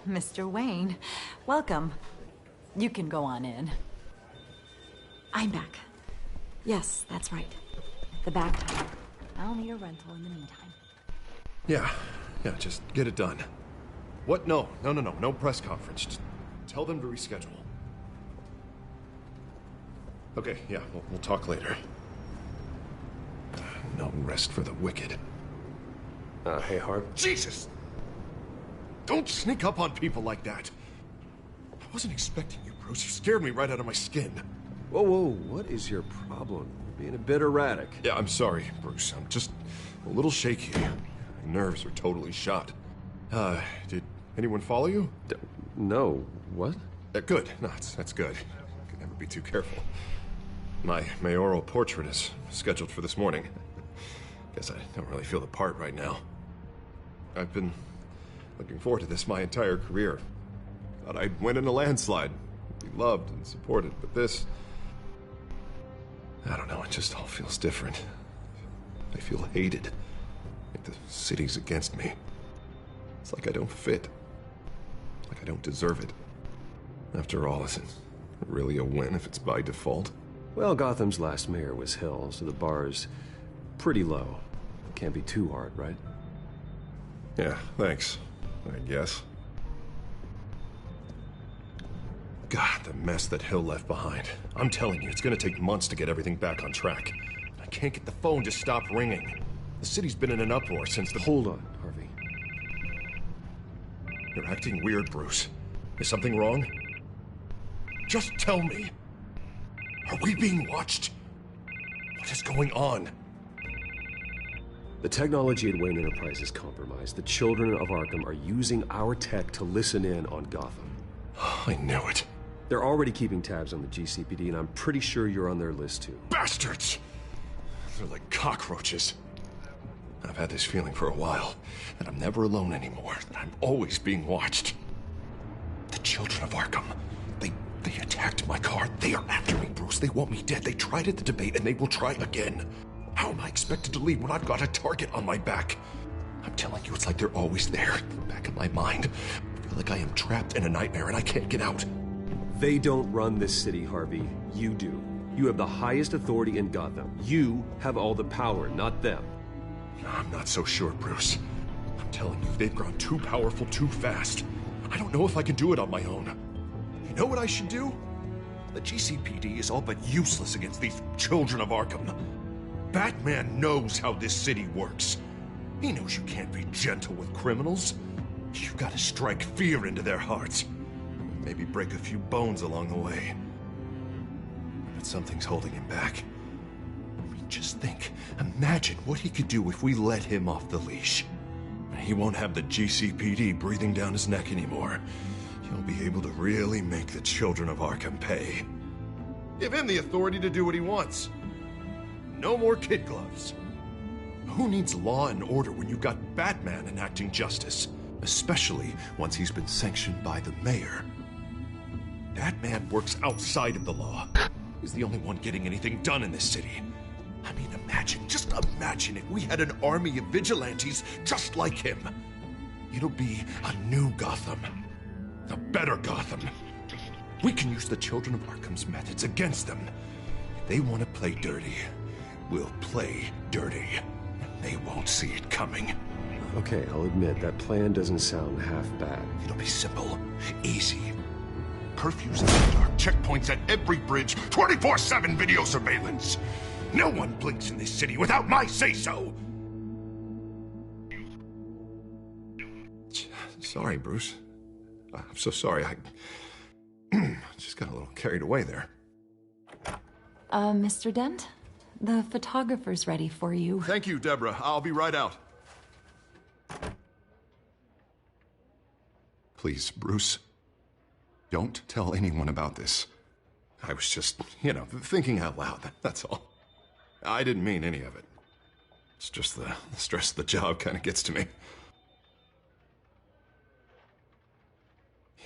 Mr. Wayne, welcome. You can go on in. I'm back. Yes, that's right. The back tire. I'll need a rental in the meantime. Yeah, just get it done. What? No press conference. Just tell them to reschedule. Okay, yeah, we'll talk later. No rest for the wicked. Hey, Harv. Jesus! Don't sneak up on people like that. I wasn't expecting you, Bruce. You scared me right out of my skin. Whoa, what is your problem? You're being a bit erratic. Yeah, I'm sorry, Bruce. I'm just a little shaky. My nerves are totally shot. Did anyone follow you? No. What? Good. No, that's good. Could never be too careful. My mayoral portrait is scheduled for this morning. Guess I don't really feel the part right now. I've been looking forward to this my entire career. Thought I'd win in a landslide. Be loved and supported, but this... I don't know, it just all feels different. I feel hated. Like the city's against me. It's like I don't fit. Like I don't deserve it. After all, is it really a win if it's by default? Well, Gotham's last mayor was Hill, so the bar's pretty low. Can't be too hard, right? Yeah, thanks. I guess. God, the mess that Hill left behind. I'm telling you, it's gonna take months to get everything back on track. I can't get the phone to stop ringing. The city's been in an uproar since the... Hold on, Harvey. You're acting weird, Bruce. Is something wrong? Just tell me. Are we being watched? What is going on? The technology at Wayne Enterprise is compromised. The children of Arkham are using our tech to listen in on Gotham. I knew it. They're already keeping tabs on the GCPD, and I'm pretty sure you're on their list too. Bastards! They're like cockroaches. I've had this feeling for a while, that I'm never alone anymore, that I'm always being watched. The children of Arkham, they attacked my car. They are after me, Bruce. They want me dead. They tried at the debate, and they will try again. How am I expected to leave when I've got a target on my back? I'm telling you, it's like they're always there, in the back of my mind. I feel like I am trapped in a nightmare and I can't get out. They don't run this city, Harvey. You do. You have the highest authority in Gotham. You have all the power, not them. I'm not so sure, Bruce. I'm telling you, they've grown too powerful too fast. I don't know if I can do it on my own. You know what I should do? The GCPD is all but useless against these children of Arkham. Batman knows how this city works. He knows you can't be gentle with criminals. You've got to strike fear into their hearts. Maybe break a few bones along the way. But something's holding him back. I mean, just think. Imagine what he could do if we let him off the leash. He won't have the GCPD breathing down his neck anymore. He'll be able to really make the children of Arkham pay. Give him the authority to do what he wants. No more kid gloves. Who needs law and order when you've got Batman enacting justice? Especially once he's been sanctioned by the mayor. Batman works outside of the law. He's the only one getting anything done in this city. I mean, imagine, just imagine if we had an army of vigilantes just like him. It'll be a new Gotham. A better Gotham. We can use the children of Arkham's methods against them. If they want to play dirty, we'll play dirty. They won't see it coming. Okay, I'll admit, that plan doesn't sound half bad. It'll be simple, easy. Curfews in the dark, checkpoints at every bridge, 24/7 video surveillance. No one blinks in this city without my say-so. Sorry, Bruce. I'm so sorry. I just got a little carried away there. Mr. Dent? The photographer's ready for you. Thank you, Deborah. I'll be right out. Please, Bruce, don't tell anyone about this. I was just, thinking out loud, that's all. I didn't mean any of it. It's just the stress of the job kind of gets to me.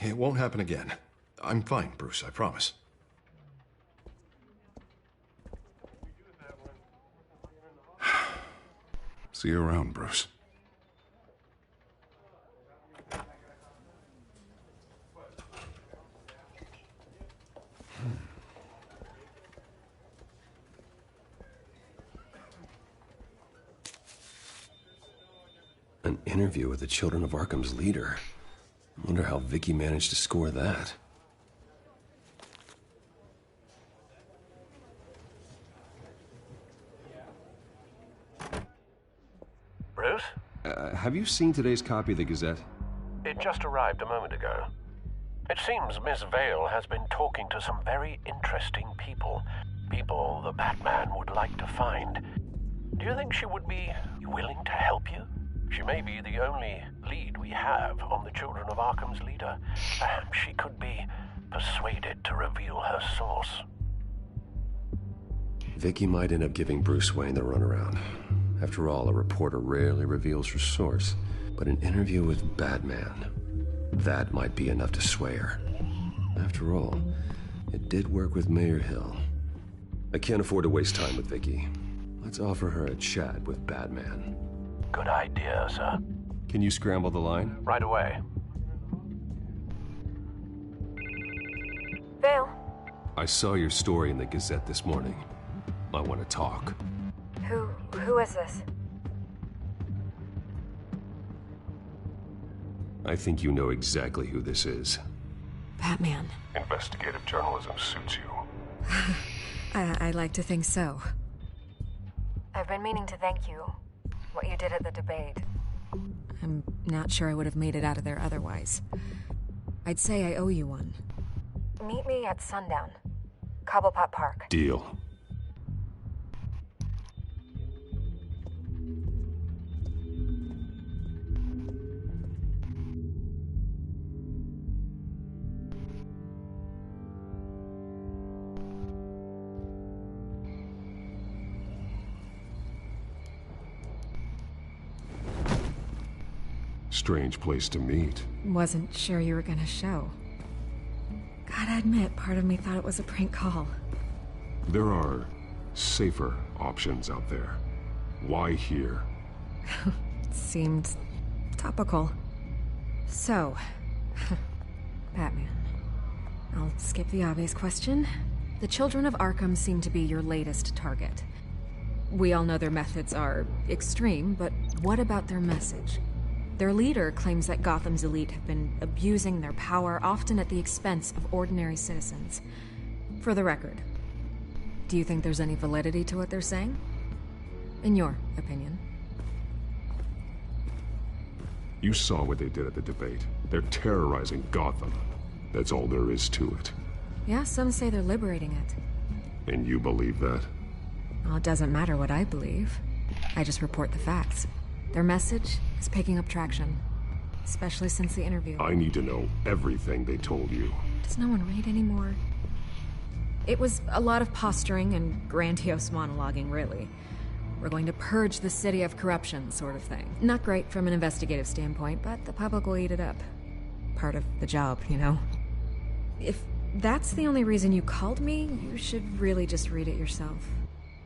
It won't happen again. I'm fine, Bruce, I promise. See you around, Bruce. An interview with the Children of Arkham's leader. I wonder how Vicky managed to score that. Bruce? Have you seen today's copy of the Gazette? It just arrived a moment ago. It seems Miss Vale has been talking to some very interesting people. People the Batman would like to find. Do you think she would be willing to help you? She may be the only lead we have on the Children of Arkham's leader. Perhaps she could be persuaded to reveal her source. Vicky might end up giving Bruce Wayne the runaround. After all, a reporter rarely reveals her source. But an interview with Batman, that might be enough to sway her. After all, it did work with Mayor Hill. I can't afford to waste time with Vicky. Let's offer her a chat with Batman. Good idea, sir. Can you scramble the line? Right away. Vale. I saw your story in the Gazette this morning. I want to talk. Who is this? I think you know exactly who this is. Batman. Investigative journalism suits you. I like to think so. I've been meaning to thank you. What you did at the debate. I'm not sure I would have made it out of there otherwise. I'd say I owe you one. Meet me at sundown. Cobblepot Park. Deal. Strange place to meet. Wasn't sure you were gonna show. Gotta admit, part of me thought it was a prank call. There are safer options out there. Why here? Seemed topical. So, Batman. I'll skip the obvious question. The Children of Arkham seem to be your latest target. We all know their methods are extreme, but what about their message? Their leader claims that Gotham's elite have been abusing their power, often at the expense of ordinary citizens. For the record, do you think there's any validity to what they're saying? In your opinion? You saw what they did at the debate. They're terrorizing Gotham. That's all there is to it. Yeah, some say they're liberating it. And you believe that? Well, it doesn't matter what I believe. I just report the facts. Their message is picking up traction, especially since the interview. I need to know everything they told you. Does no one read anymore? It was a lot of posturing and grandiose monologuing, really. We're going to purge the city of corruption, sort of thing. Not great from an investigative standpoint, but the public will eat it up. Part of the job, you know? If that's the only reason you called me, you should really just read it yourself.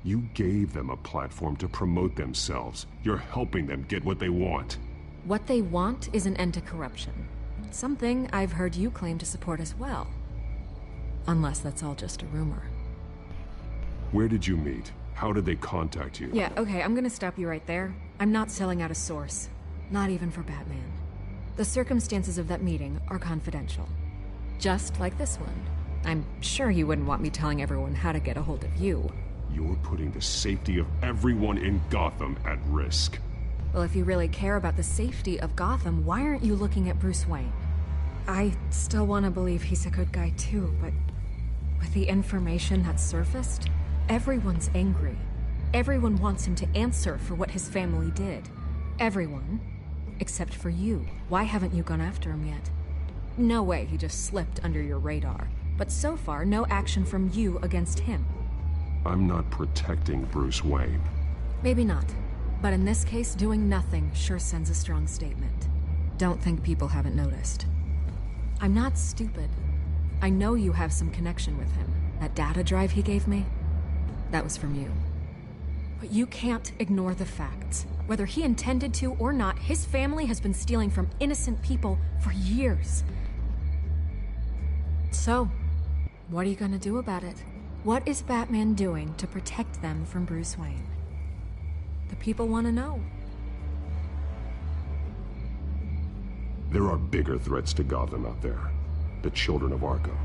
You gave them a platform to promote themselves. You're helping them get what they want. What they want is an end to corruption. Something I've heard you claim to support as well. Unless that's all just a rumor. Where did you meet? How did they contact you? Yeah, okay, I'm gonna stop you right there. I'm not selling out a source. Not even for Batman. The circumstances of that meeting are confidential. Just like this one. I'm sure you wouldn't want me telling everyone how to get a hold of you. You're putting the safety of everyone in Gotham at risk. Well, if you really care about the safety of Gotham, why aren't you looking at Bruce Wayne? I still want to believe he's a good guy too, but with the information that's surfaced, everyone's angry. Everyone wants him to answer for what his family did. Everyone, except for you. Why haven't you gone after him yet? No way he just slipped under your radar. But so far, no action from you against him. I'm not protecting Bruce Wayne. Maybe not. But in this case, doing nothing sure sends a strong statement. Don't think people haven't noticed. I'm not stupid. I know you have some connection with him. That data drive he gave me, that was from you. But you can't ignore the facts. Whether he intended to or not, his family has been stealing from innocent people for years. So, what are you gonna do about it? What is Batman doing to protect them from Bruce Wayne? The people want to know. There are bigger threats to Gotham out there. The Children of Arkham.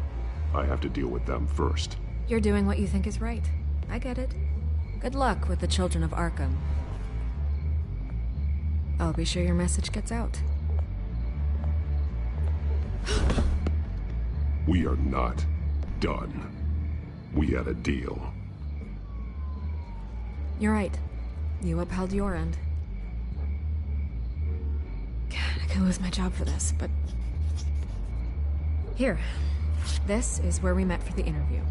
I have to deal with them first. You're doing what you think is right. I get it. Good luck with the Children of Arkham. I'll be sure your message gets out. We are not done. We had a deal. You're right. You upheld your end. God, I could lose my job for this, but... Here. This is where we met for the interview.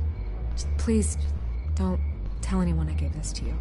Just please, don't tell anyone I gave this to you.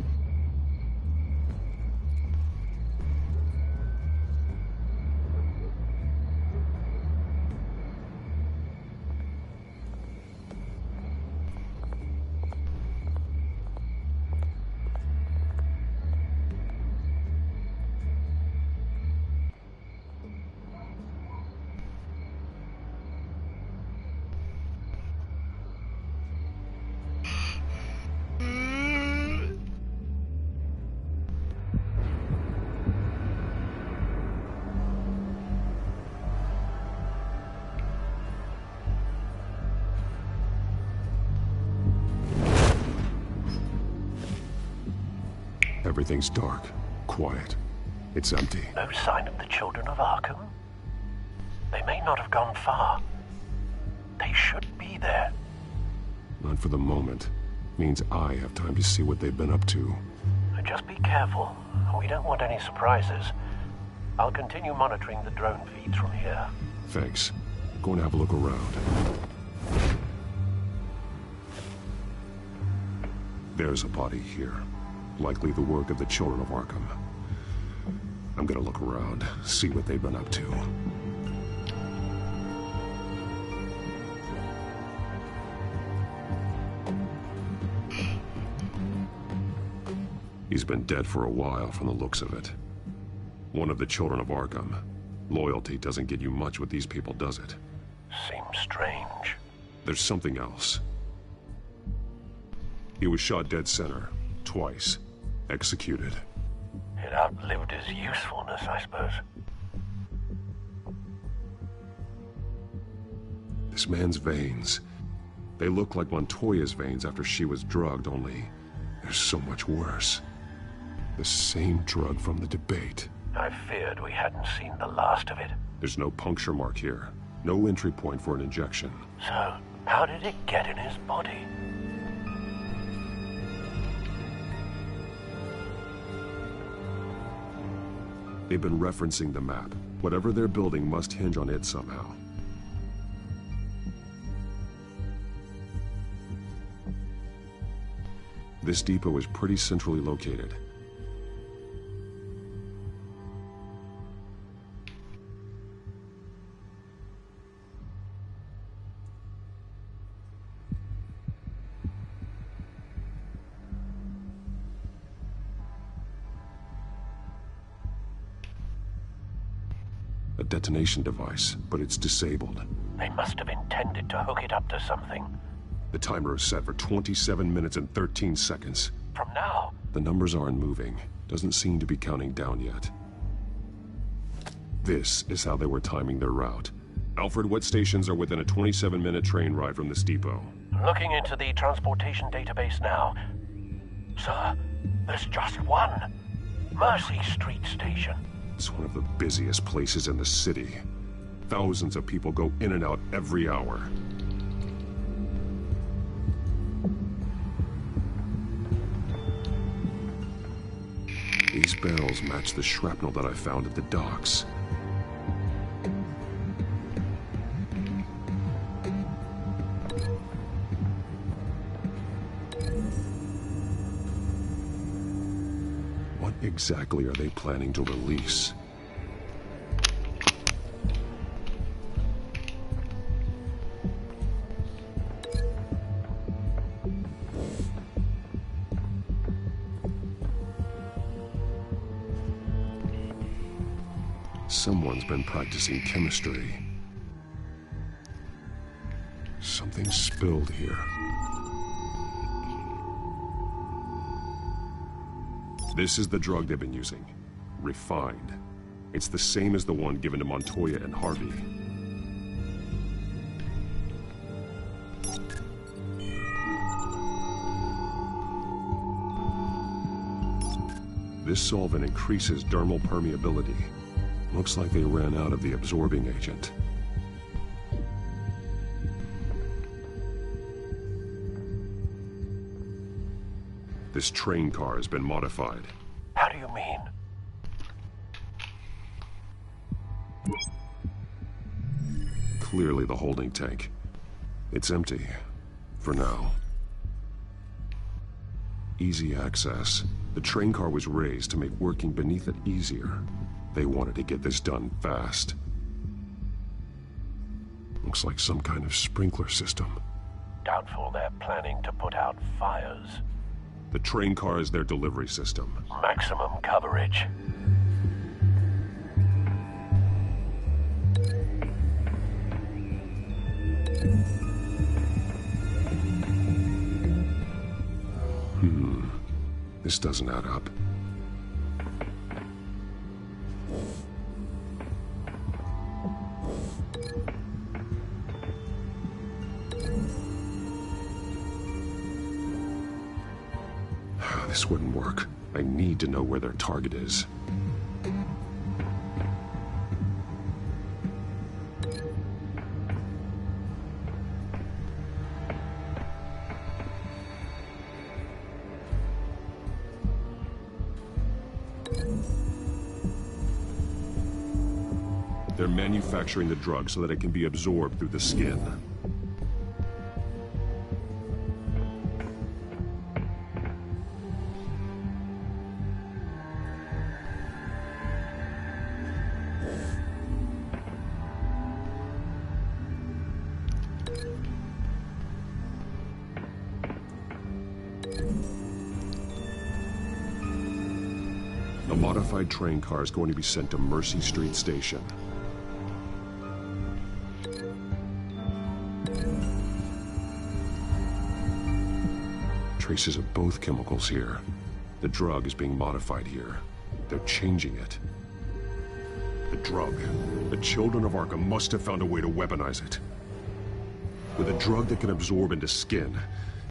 Everything's dark, quiet. It's empty. No sign of the Children of Arkham? They may not have gone far. They should be there. Not for the moment. Means I have time to see what they've been up to. Just be careful. We don't want any surprises. I'll continue monitoring the drone feeds from here. Thanks. Going to have a look around. There's a body here. Likely the work of the Children of Arkham. I'm gonna look around, see what they've been up to. He's been dead for a while from the looks of it. One of the children of Arkham. Loyalty doesn't get you much with these people, does it? Seems strange. There's something else. He was shot dead center, twice. Executed. It outlived his usefulness, I suppose. This man's veins. They look like Montoya's veins after she was drugged, only they're so much worse. The same drug from the debate. I feared we hadn't seen the last of it. There's no puncture mark here. No entry point for an injection. So, how did it get in his body? They've been referencing the map. Whatever they're building must hinge on it somehow. This depot is pretty centrally located. A detonation device, but it's disabled. They must have intended to hook it up to something. The timer is set for 27 minutes and 13 seconds. From now? The numbers aren't moving. Doesn't seem to be counting down yet. This is how they were timing their route. Alfred, what stations are within a 27-minute train ride from this depot? Looking into the transportation database now. Sir, there's just one. Mercy Street Station. It's one of the busiest places in the city. Thousands of people go in and out every hour. These barrels match the shrapnel that I found at the docks. What exactly are they planning to release? Someone's been practicing chemistry. Something spilled here. This is the drug they've been using. Refined. It's the same as the one given to Montoya and Harvey. This solvent increases dermal permeability. Looks like they ran out of the absorbing agent. This train car has been modified. How do you mean? Clearly the holding tank. It's empty. For now. Easy access. The train car was raised to make working beneath it easier. They wanted to get this done fast. Looks like some kind of sprinkler system. Doubtful they're planning to put out fires. The train car is their delivery system. Maximum coverage. This doesn't add up. This wouldn't work. I need to know where their target is. They're manufacturing the drug so that it can be absorbed through the skin. modified train car is going to be sent to Mercy Street Station. Traces of both chemicals here. The drug is being modified here. They're changing it. The drug. The children of Arkham must have found a way to weaponize it. With a drug that can absorb into skin,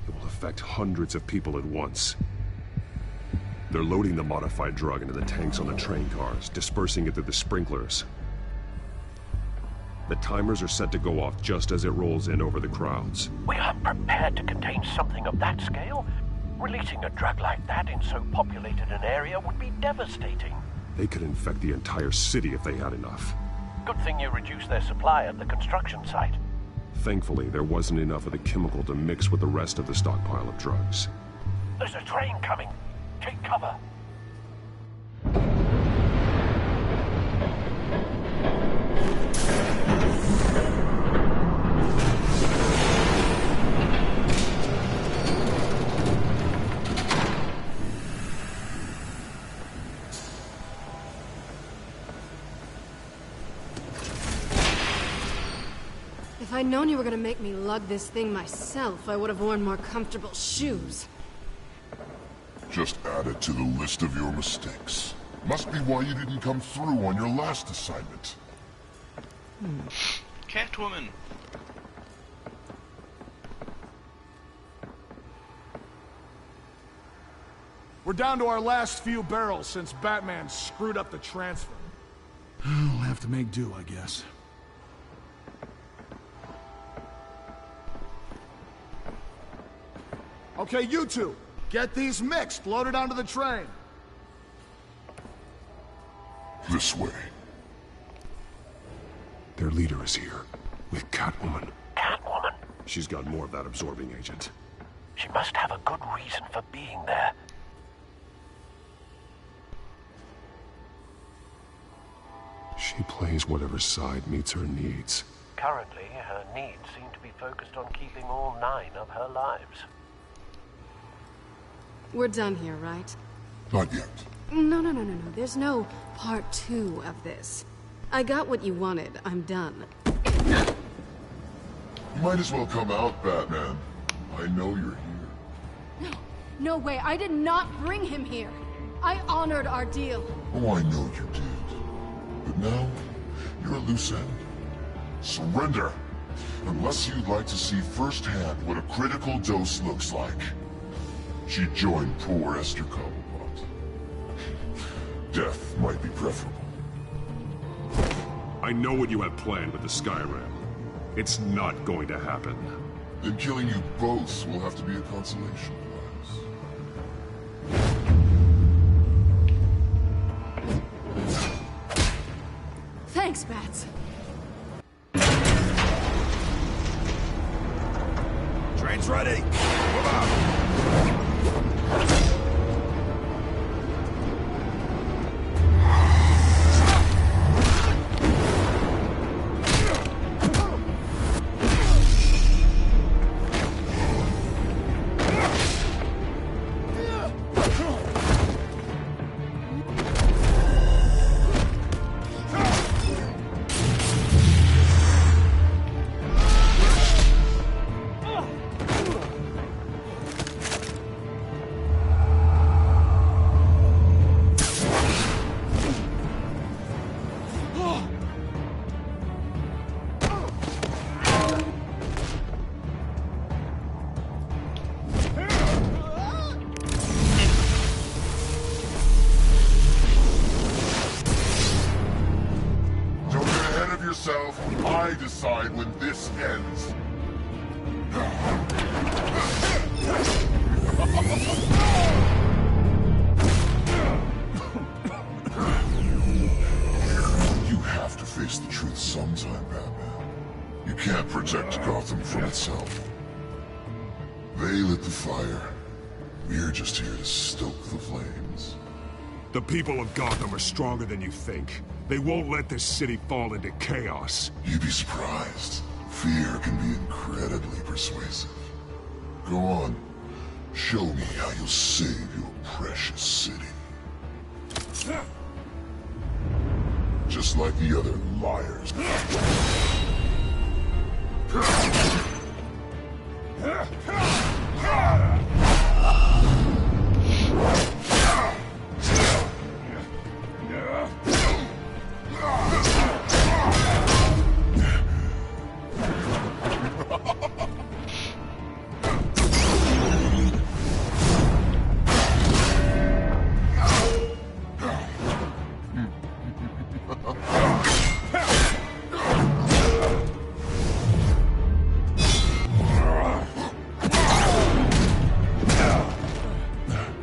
it will affect hundreds of people at once. They're loading the modified drug into the tanks on the train cars, dispersing it through the sprinklers. The timers are set to go off just as it rolls in over the crowds. We aren't prepared to contain something of that scale. Releasing a drug like that in so populated an area would be devastating. They could infect the entire city if they had enough. Good thing you reduced their supply at the construction site. Thankfully, there wasn't enough of the chemical to mix with the rest of the stockpile of drugs. There's a train coming. Take cover. If I'd known you were gonna make me lug this thing myself, I would have worn more comfortable shoes. Just add it to the list of your mistakes. Must be why you didn't come through on your last assignment. Catwoman. We're down to our last few barrels since Batman screwed up the transfer. We'll have to make do, I guess. Okay, you two, get these mixed, loaded onto the train. This way. Their leader is here, with Catwoman. Catwoman? She's got more of that absorbing agent. She must have a good reason for being there. She plays whatever side meets her needs. Currently, her needs seem to be focused on keeping all 9 of her lives. We're done here, right? Not yet. No. There's no part 2 of this. I got what you wanted. I'm done. You might as well come out, Batman. I know you're here. No way. I did not bring him here. I honored our deal. Oh, I know you did. But now, you're a loose end. Surrender! Unless you'd like to see firsthand what a critical dose looks like. She joined poor Esther Cobblepot. Death might be preferable. I know what you have planned with the Skyrim. It's not going to happen. Then killing you both will have to be a consolation prize. Thanks, Bats. Train's ready. Move out. I decide when this ends. You have to face the truth sometime, Batman. You can't protect Gotham from itself. They lit the fire. We're just here to stoke the flames. The people of Gotham are stronger than you think. They won't let this city fall into chaos. You'd be surprised. Fear can be incredibly persuasive. Go on. Show me how you'll save your precious city. Just like the other liars.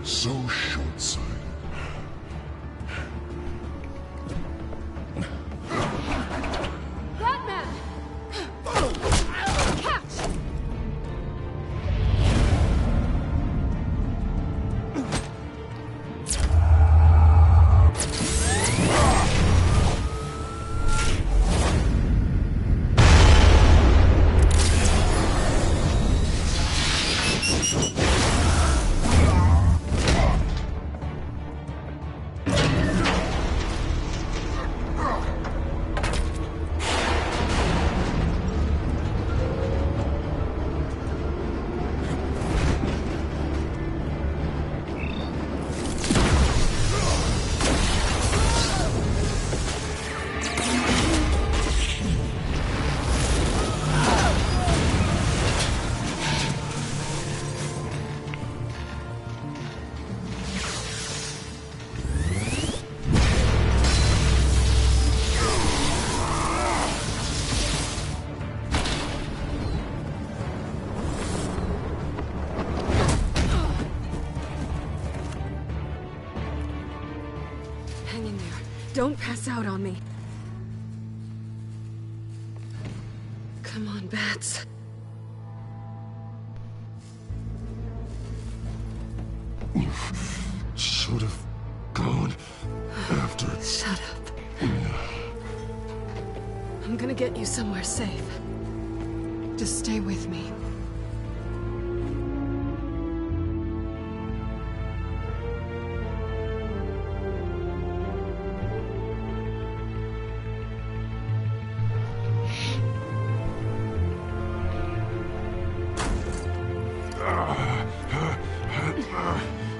So short-sighted. Batman! Catch! Hang in there. Don't pass out on me. Come on, Bats. You should have gone after it. Shut up. I'm gonna get you somewhere safe. Just stay with me.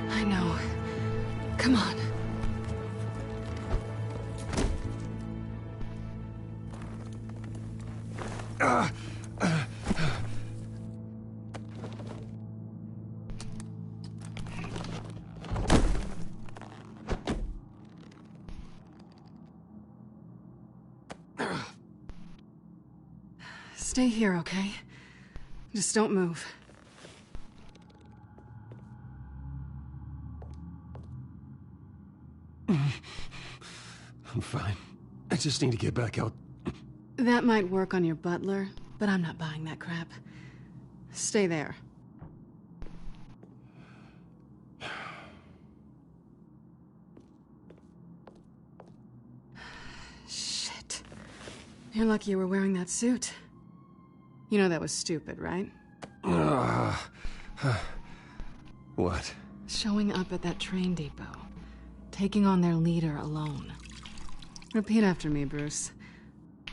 I know. Come on. Stay here, okay? Just don't move. I'm fine. I just need to get back out. That might work on your butler, but I'm not buying that crap. Stay there. Shit. You're lucky you were wearing that suit. You know that was stupid, right? What? Showing up at that train depot. Taking on their leader alone. Repeat after me, Bruce.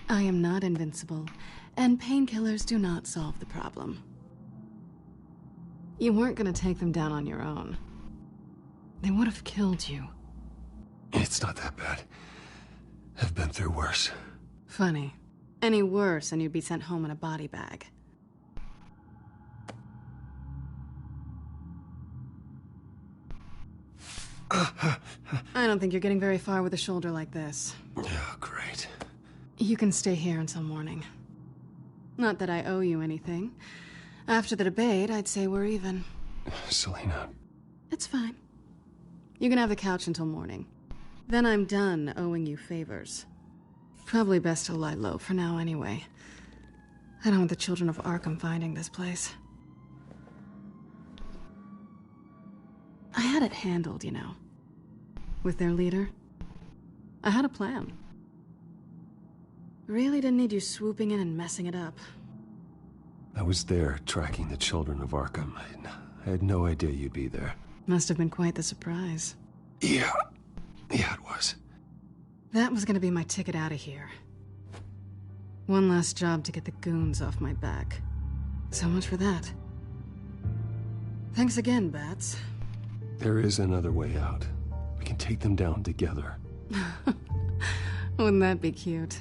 I am not invincible, and painkillers do not solve the problem. You weren't gonna take them down on your own. They would have killed you. It's not that bad. I've been through worse. Funny. Any worse and you'd be sent home in a body bag. I don't think you're getting very far with a shoulder like this. Oh, great. You can stay here until morning. Not that I owe you anything. After the debate, I'd say we're even. Selina. It's fine. You can have the couch until morning. Then I'm done owing you favors. Probably best to lie low for now anyway. I don't want the children of Arkham finding this place. I had it handled, you know. With their leader. I had a plan. Really didn't need you swooping in and messing it up. I was there tracking the children of Arkham. I had no idea you'd be there. Must have been quite the surprise. Yeah. Yeah, it was. That was gonna be my ticket out of here. One last job to get the goons off my back. So much for that. Thanks again, Bats. There is another way out. We can take them down together. Wouldn't that be cute?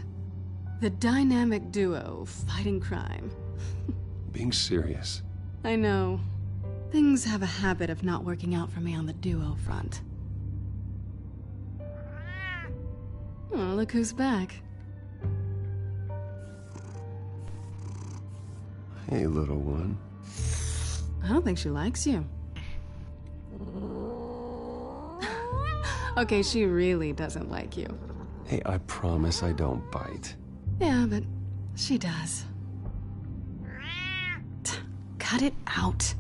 The dynamic duo fighting crime. Being serious. I know. Things have a habit of not working out for me on the duo front. Oh, look who's back. Hey, little one. I don't think she likes you. Okay, she really doesn't like you. Hey, I promise I don't bite. Yeah, but she does. Cut it out.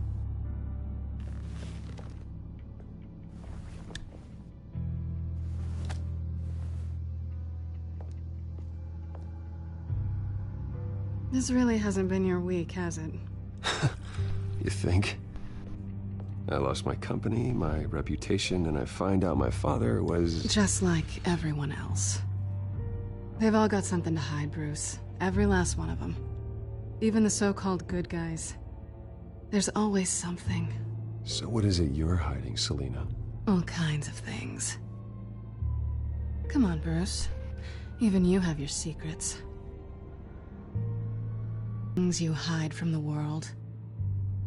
This really hasn't been your week, has it? You think? I lost my company, my reputation, and I find out my father was... Just like everyone else. They've all got something to hide, Bruce. Every last one of them. Even the so-called good guys. There's always something. So what is it you're hiding, Selina? All kinds of things. Come on, Bruce. Even you have your secrets. Things you hide from the world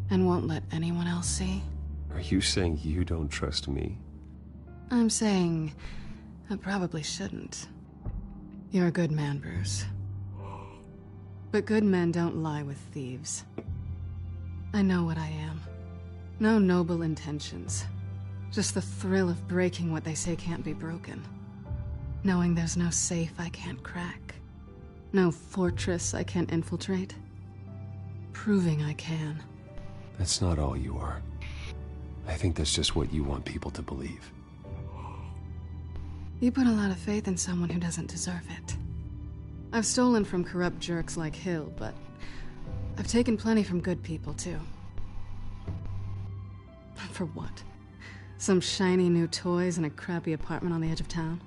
and won't let anyone else see. Are you saying you don't trust me? I'm saying I probably shouldn't. You're a good man, Bruce. But good men don't lie with thieves. I know what I am. No noble intentions. Just the thrill of breaking what they say can't be broken. Knowing there's no safe I can't crack. No fortress I can't infiltrate. Proving I can. That's not all you are. I think that's just what you want people to believe. You put a lot of faith in someone who doesn't deserve it. I've stolen from corrupt jerks like Hill, but I've taken plenty from good people, too. For what? Some shiny new toys and a crappy apartment on the edge of town?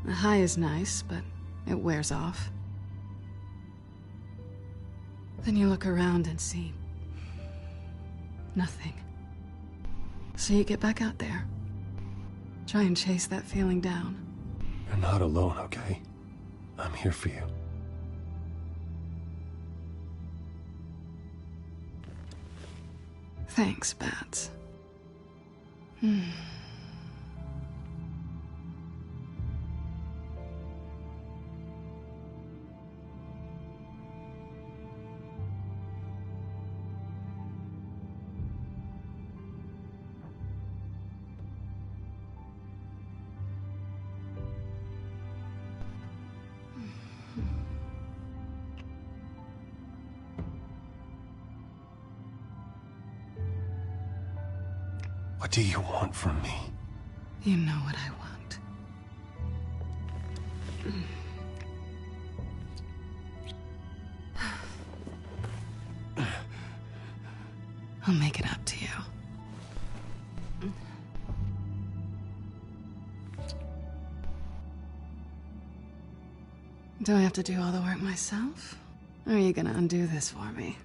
The high is nice, but it wears off. Then you look around and see nothing. So you get back out there. Try and chase that feeling down. You're not alone, okay? I'm here for you. Thanks, Bats. What do you want from me? You know what I want. I'll make it up to you. Do I have to do all the work myself? Or are you gonna undo this for me?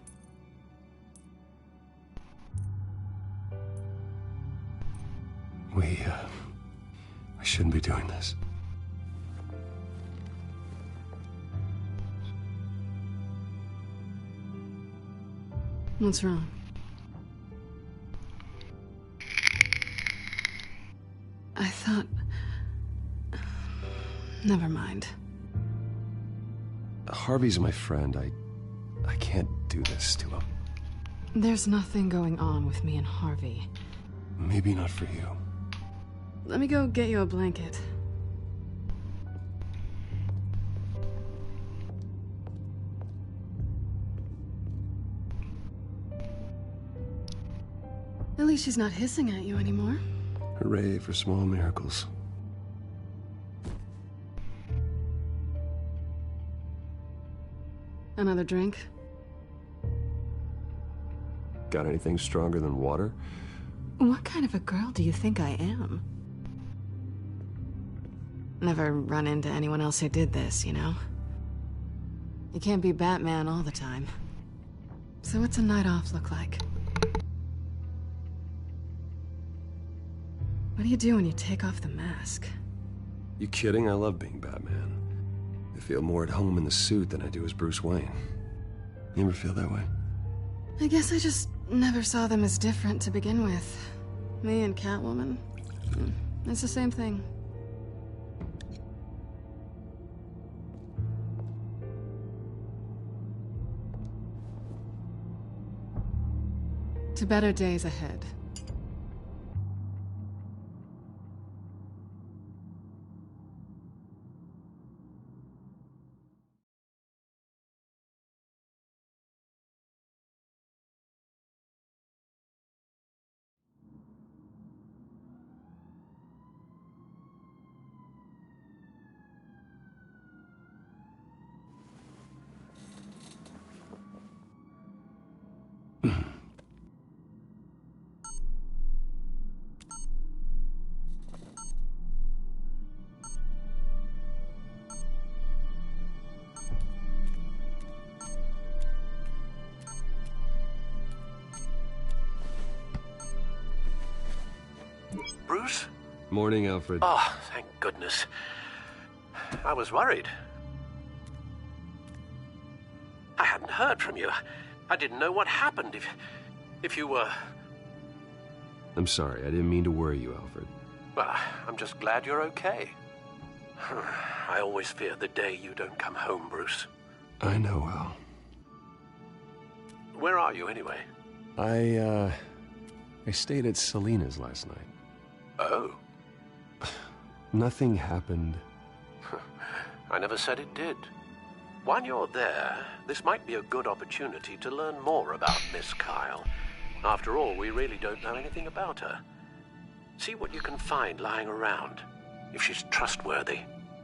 We shouldn't be doing this. What's wrong? I thought... Never mind. Harvey's my friend. I can't do this to him. There's nothing going on with me and Harvey. Maybe not for you. Let me go get you a blanket. At least she's not hissing at you anymore. Hooray for small miracles. Another drink? Got anything stronger than water? What kind of a girl do you think I am? never run into anyone else who did this, you know? You can't be Batman all the time. So what's a night off look like? What do you do when you take off the mask? You kidding? I love being Batman. I feel more at home in the suit than I do as Bruce Wayne. You ever feel that way? I guess I just never saw them as different to begin with. Me and Catwoman, it's the same thing. To better days ahead. Bruce? Morning, Alfred. Oh, thank goodness. I was worried. I hadn't heard from you. I didn't know what happened if you were... I'm sorry, I didn't mean to worry you, Alfred. Well, I'm just glad you're okay. I always fear the day you don't come home, Bruce. I know, Al. Where are you, anyway? I stayed at Selina's last night. Oh. Nothing happened. I never said it did. While you're there, this might be a good opportunity to learn more about Miss Kyle. After all, we really don't know anything about her. See what you can find lying around. If she's trustworthy,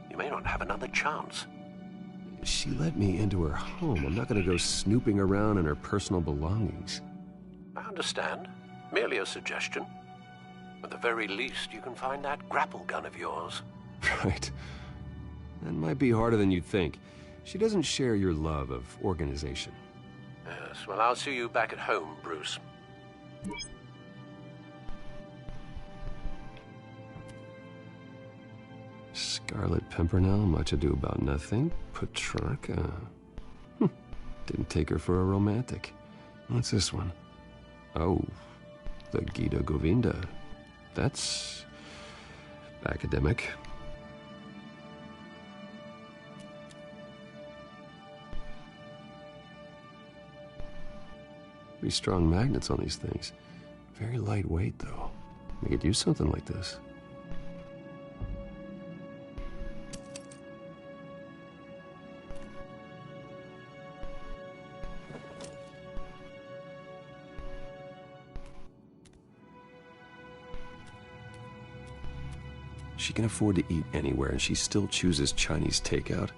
you may not have another chance. She let me into her home. I'm not going to go snooping around in her personal belongings. I understand. Merely a suggestion. At the very least, you can find that grapple gun of yours. Right. That might be harder than you'd think. She doesn't share your love of organization. Yes, well, I'll see you back at home, Bruce. Scarlet Pimpernel, Much Ado About Nothing, Petrarca. Didn't take her for a romantic. What's this one? Oh, the Gita Govinda. That's academic. Pretty strong magnets on these things. Very lightweight, though. We could use something like this. She can afford to eat anywhere, and she still chooses Chinese takeout.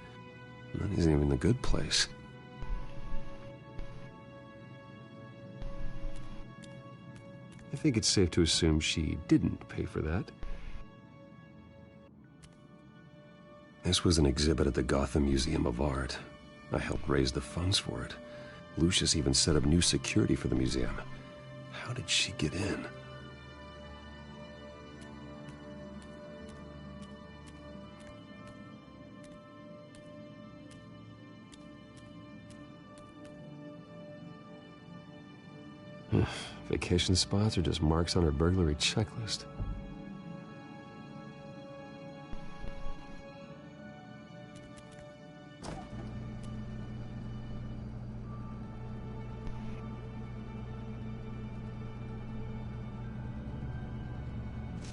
That isn't even the good place. I think it's safe to assume she didn't pay for that. This was an exhibit at the Gotham Museum of Art. I helped raise the funds for it. Lucius even set up new security for the museum. How did she get in? Vacation spots are just marks on her burglary checklist.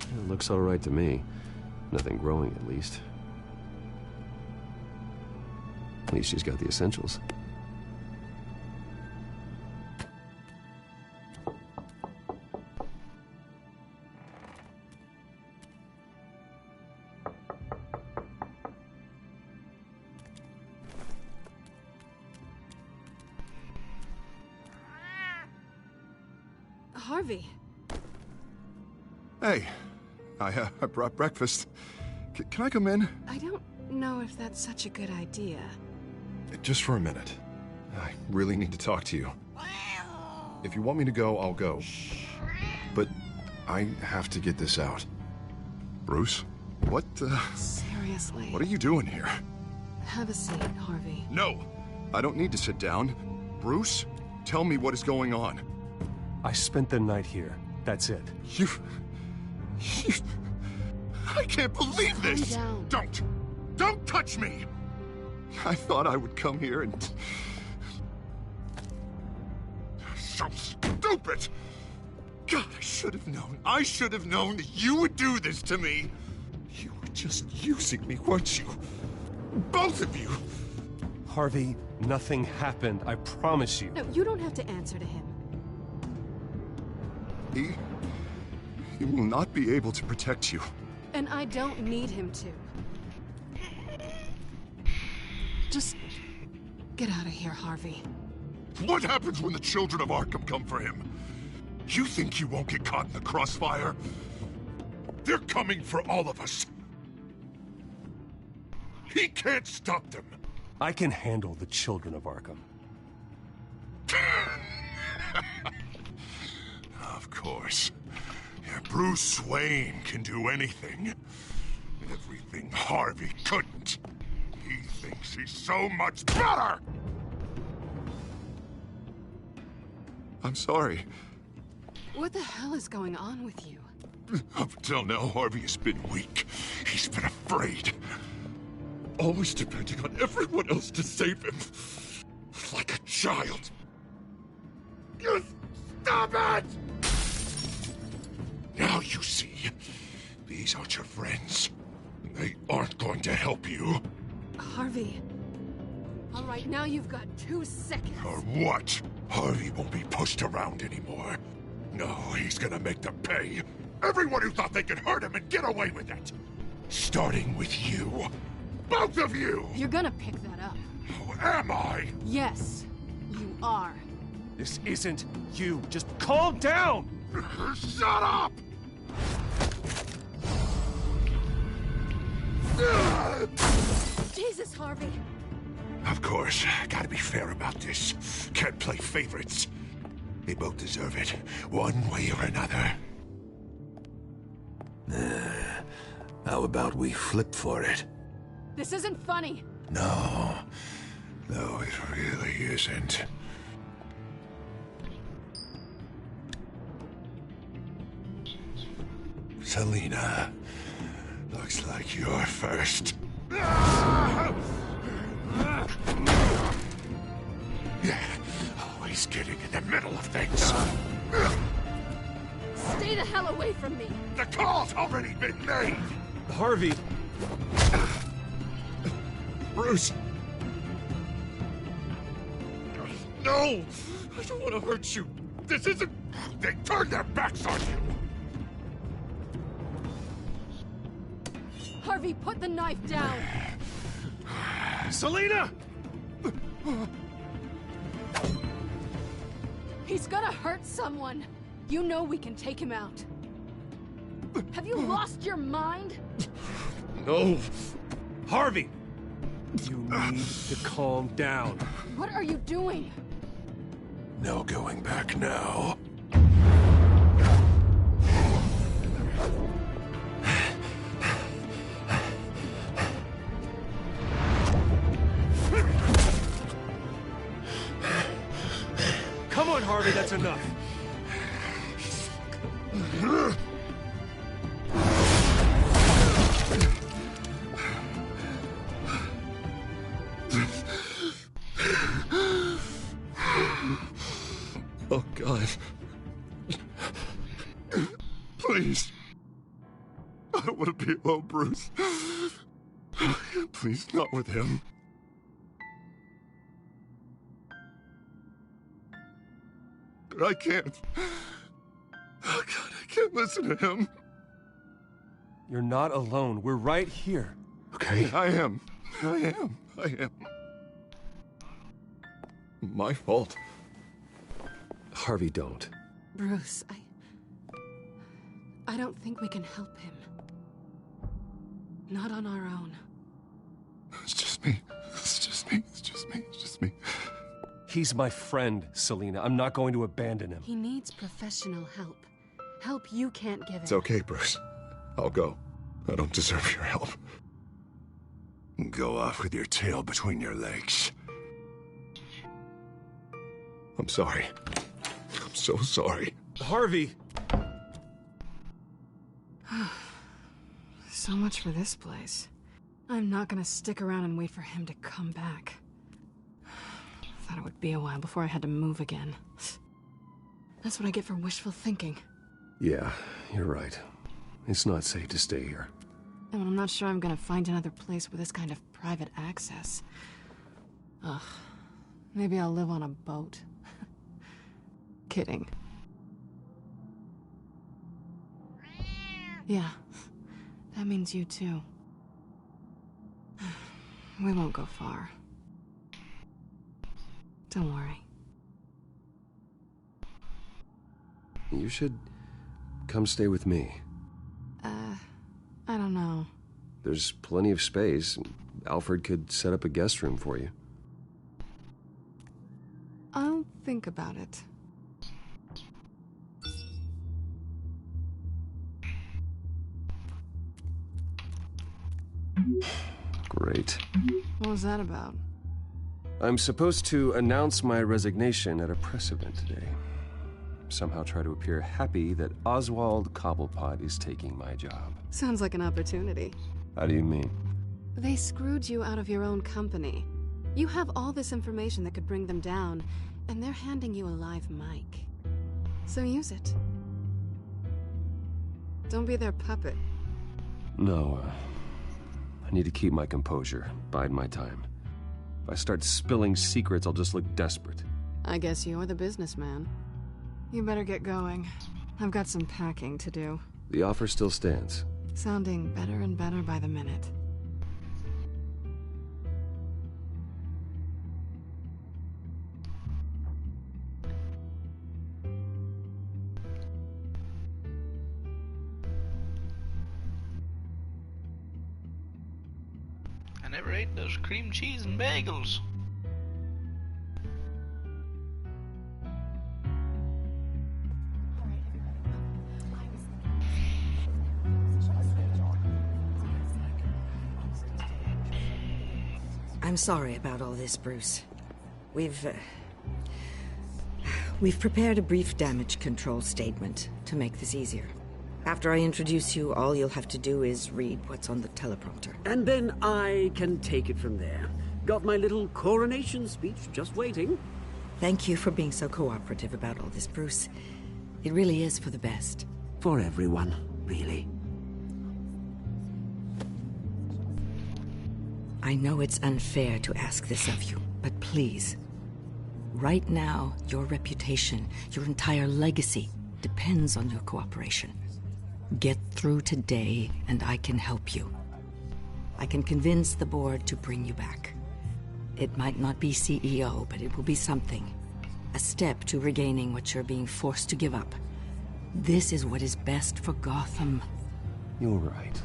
It looks all right to me. Nothing growing, at least. At least she's got the essentials. Harvey. Hey, I brought breakfast. Can I come in? I don't know if that's such a good idea. Just for a minute. I really need to talk to you. If you want me to go, I'll go. But I have to get this out. Bruce? What the... Seriously. What are you doing here? Have a seat, Harvey. No! I don't need to sit down. Bruce, tell me what is going on. I spent the night here. That's it. You... I can't believe this! Calm down. Don't touch me! I thought I would come here and... So stupid! God, I should have known. I should have known that you would do this to me. You were just using me, weren't you? Both of you! Harvey, nothing happened. I promise you. No, you don't have to answer to him. He will not be able to protect you. And I don't need him to. Just get out of here, Harvey. What happens when the children of Arkham come for him? You think you won't get caught in the crossfire? They're coming for all of us. He can't stop them. I can handle the children of Arkham. Of course. Yeah, Bruce Wayne can do anything. Everything Harvey couldn't. He thinks he's so much better! I'm sorry. What the hell is going on with you? Up until now, Harvey has been weak. He's been afraid. Always depending on everyone else to save him. Like a child. You stop it! Now you see. These aren't your friends. They aren't going to help you. Harvey. All right, now you've got 2 seconds. Or what? Harvey won't be pushed around anymore. No, he's gonna make them pay. Everyone who thought they could hurt him and get away with it. Starting with you. Both of you! You're gonna pick that up. Oh, am I? Yes, you are. This isn't you. Just calm down! Shut up! Jesus, Harvey. Of course, gotta be fair about this. Can't play favorites. They both deserve it, one way or another. How about we flip for it? This isn't funny. No, it really isn't. Selina, looks like you're first. Yeah, always getting in the middle of things. Stay the hell away from me. The call's already been made. Harvey. Bruce. No! I don't want to hurt you. This isn't... They turned their backs on you. Harvey, put the knife down. Selina! He's gonna hurt someone. You know we can take him out. Have you lost your mind? No. Harvey! You need to calm down. What are you doing? No going back now. Come on, Harvey, that's enough. Oh, God. Please. I don't want to be alone, Bruce. Please, not with him. But I can't. Oh, God, I can't listen to him. You're not alone. We're right here. Okay, I am. My fault. Harvey, don't. Bruce, I don't think we can help him. Not on our own. It's just me. It's just me. It's just me. It's just me. He's my friend, Selina. I'm not going to abandon him. He needs professional help. Help you can't give him. It's okay, Bruce. I'll go. I don't deserve your help. Go off with your tail between your legs. I'm sorry. I'm so sorry. Harvey! So much for this place. I'm not gonna stick around and wait for him to come back. Thought it would be a while before I had to move again. That's what I get for wishful thinking. Yeah, you're right. It's not safe to stay here. And I'm not sure I'm gonna find another place with this kind of private access. Ugh. Maybe I'll live on a boat. Kidding. Yeah. That means you too. We won't go far. Don't worry. You should come stay with me. I don't know. There's plenty of space. Alfred could set up a guest room for you. I'll think about it. Great. What was that about? I'm supposed to announce my resignation at a press event today. Somehow try to appear happy that Oswald Cobblepot is taking my job. Sounds like an opportunity. How do you mean? They screwed you out of your own company. You have all this information that could bring them down, and they're handing you a live mic. So use it. Don't be their puppet. No, I need to keep my composure, bide my time. If I start spilling secrets, I'll just look desperate. I guess you're the businessman. You better get going. I've got some packing to do. The offer still stands. Sounding better and better by the minute. I never ate those cream cheese and bagels. I'm sorry about all this, Bruce. We've prepared a brief damage control statement to make this easier. After I introduce you, all you'll have to do is read what's on the teleprompter. And then I can take it from there. Got my little coronation speech just waiting. Thank you for being so cooperative about all this, Bruce. It really is for the best. For everyone, really. I know it's unfair to ask this of you, but please. Right now, your reputation, your entire legacy, depends on your cooperation. Get through today, and I can help you. I can convince the board to bring you back. It might not be CEO, but it will be something. A step to regaining what you're being forced to give up. This is what is best for Gotham. You're right.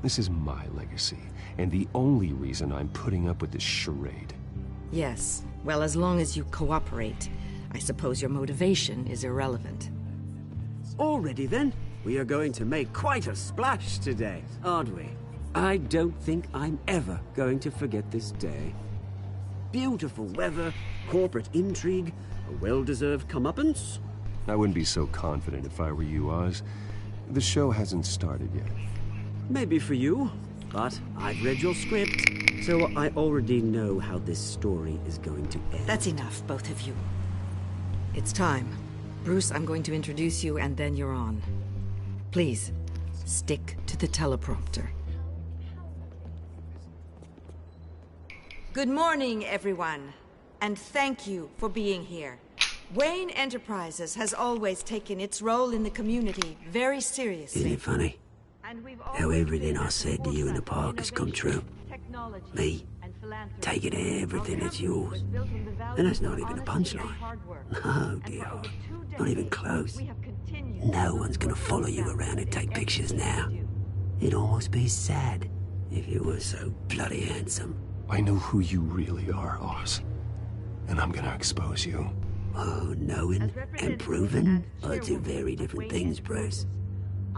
This is my legacy, and the only reason I'm putting up with this charade. Yes. Well, as long as you cooperate, I suppose your motivation is irrelevant. Already then? We are going to make quite a splash today, aren't we? I don't think I'm ever going to forget this day. Beautiful weather, corporate intrigue, a well-deserved comeuppance. I wouldn't be so confident if I were you, Oz. The show hasn't started yet. Maybe for you, but I've read your script, so I already know how this story is going to end. That's enough, both of you. It's time. Bruce, I'm going to introduce you, and then you're on. Please, stick to the teleprompter. Good morning, everyone, and thank you for being here. Wayne Enterprises has always taken its role in the community very seriously. Isn't it funny how everything I said to you in the park has come true? Me, taking everything that's yours. And that's not even a punchline. No, dear, not even close. No one's gonna follow you around and take pictures now. It'd almost be sad If you were so bloody handsome. I know who you really are, Oz. And I'm gonna expose you. Oh, knowing and proving are two very different things, Bruce.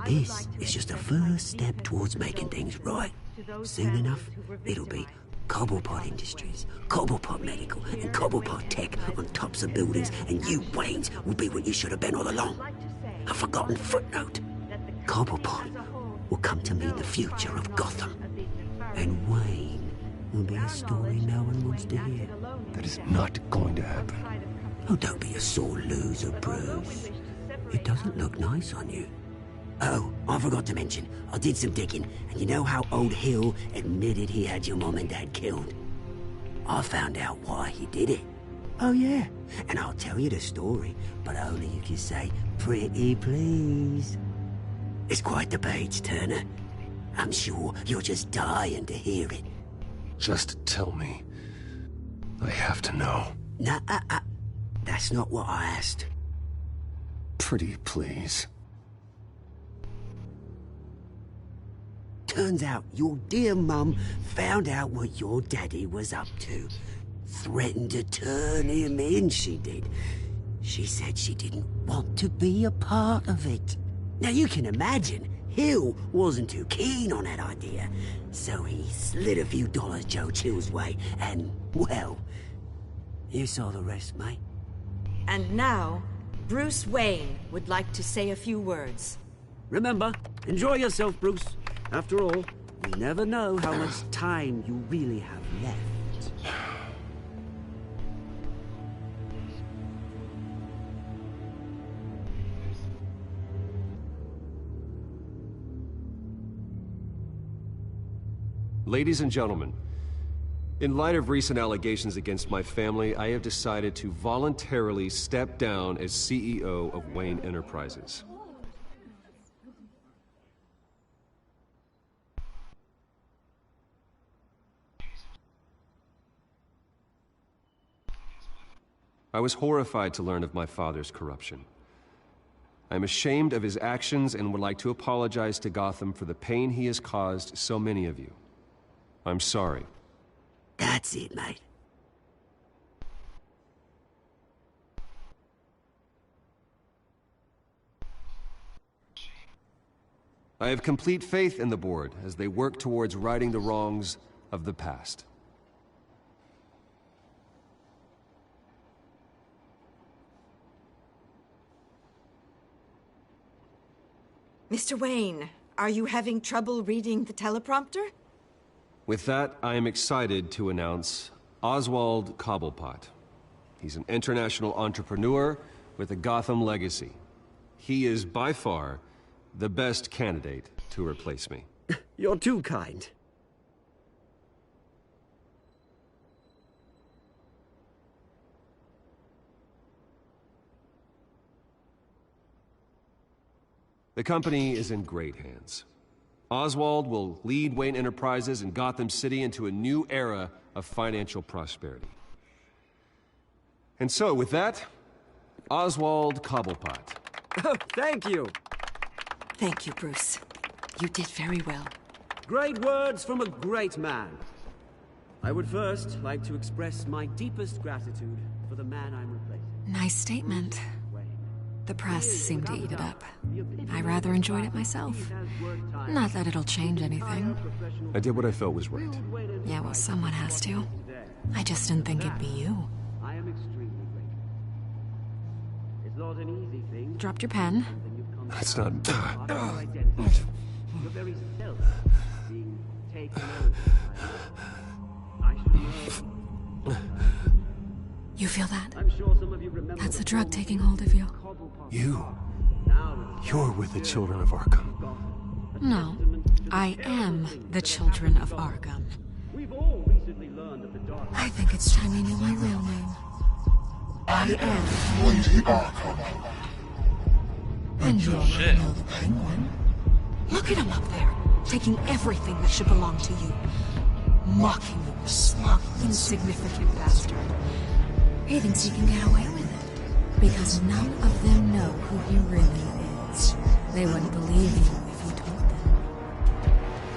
This is just a first step towards making things right. Soon enough, it'll be Cobblepot Industries, Cobblepot Medical, and Cobblepot Tech on tops of buildings, and you, Waynes, will be what you should have been all along. A forgotten footnote. Cobblepot will come to mean the future of Gotham. And Wayne will be a story no one wants to hear. That is not going to happen. Oh, don't be a sore loser, Bruce. It doesn't look nice on you. Oh, I forgot to mention, I did some digging, and you know how old Hill admitted he had your mom and dad killed? I found out why he did it. Oh yeah, and I'll tell you the story, but only if you say, pretty please. It's quite the page, Turner. I'm sure you're just dying to hear it. Just tell me. I have to know. Nah, that's not what I asked. Pretty please. Turns out your dear mum found out what your daddy was up to. Threatened to turn him in, she did. She said she didn't want to be a part of it. Now you can imagine, Hill wasn't too keen on that idea. So he slid a few dollars Joe Chill's way, and, well, you saw the rest, mate. And now, Bruce Wayne would like to say a few words. Remember, enjoy yourself, Bruce. After all, you never know how much time you really have left. Ladies and gentlemen, in light of recent allegations against my family, I have decided to voluntarily step down as CEO of Wayne Enterprises. I was horrified to learn of my father's corruption. I am ashamed of his actions and would like to apologize to Gotham for the pain he has caused so many of you. I'm sorry. That's it, mate. I have complete faith in the board as they work towards righting the wrongs of the past. Mr. Wayne, are you having trouble reading the teleprompter? With that, I am excited to announce Oswald Cobblepot. He's an international entrepreneur with a Gotham legacy. He is by far the best candidate to replace me. You're too kind. The company is in great hands. Oswald will lead Wayne Enterprises and Gotham City into a new era of financial prosperity. And so, with that, Oswald Cobblepot. Oh, thank you. Thank you, Bruce. You did very well. Great words from a great man. I would first like to express my deepest gratitude for the man I'm replacing. Nice statement. The press seemed to eat it up. I rather enjoyed it myself. Not that it'll change anything. I did what I felt was right. Yeah, well, someone has to. I just didn't think it'd be you. I am extremely grateful. It's not an easy thing. Dropped your pen. That's not... Your very self being taken over. I should know. You feel that? I'm sure some of you remember. That's the drug taking hold of you. You're with the Children of Arkham. No, I am the Children of Arkham. I think it's time you knew my real name. I am Lady Arkham. And you'll know the Penguin. Look at him up there, taking everything that should belong to you. Mocking you, smug, insignificant bastard. He thinks he can get away with it, because none of them know who he really is. They wouldn't believe you if you told them.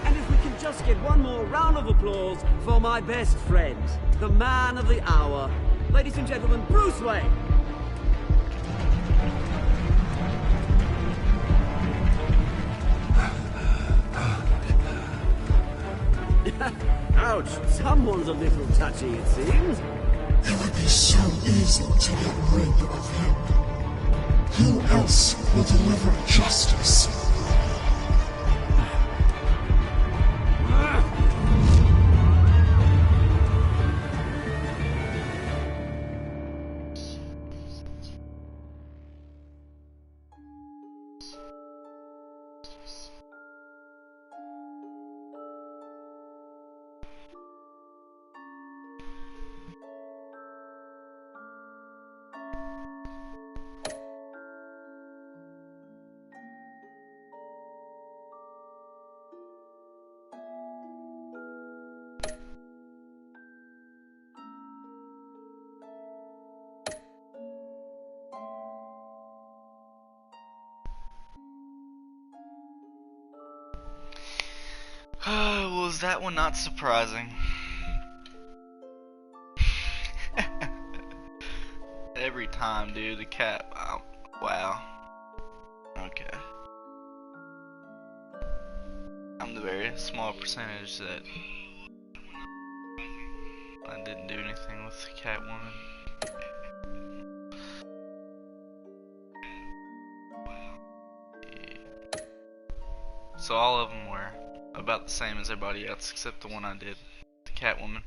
And if we can just just get one more round of applause for my best friend, the man of the hour. Ladies and gentlemen, Bruce Wayne. Ouch, someone's a little touchy, it seems. It would be so easy to get rid of him. Who else will deliver justice? Was that one not surprising? Every time, dude, the cat. Oh, wow. Okay. I'm the very small percentage that I didn't do anything with the Catwoman. Yeah. So all of them were about the same as everybody else except the one I did, the Catwoman.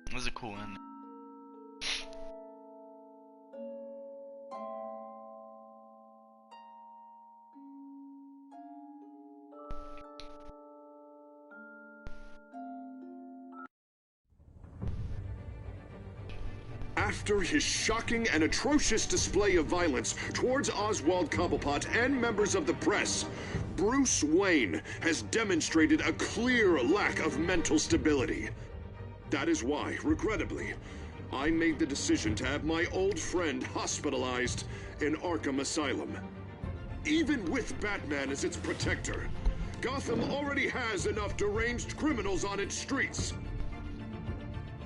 It was a cool ending. After his shocking and atrocious display of violence towards Oswald Cobblepot and members of the press, Bruce Wayne has demonstrated a clear lack of mental stability. That is why, regrettably, I made the decision to have my old friend hospitalized in Arkham Asylum. Even with Batman as its protector, Gotham already has enough deranged criminals on its streets.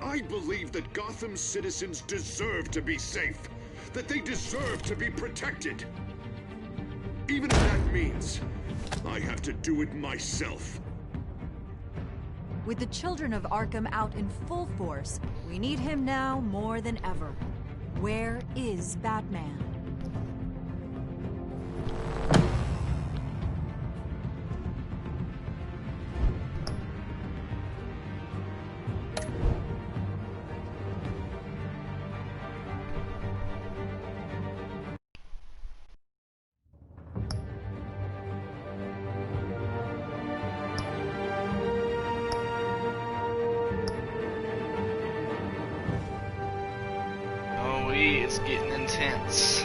I believe that Gotham's citizens deserve to be safe, that they deserve to be protected. Even if that means I have to do it myself. With the children of Arkham out in full force, we need him now more than ever. Where is Batman? It's getting intense.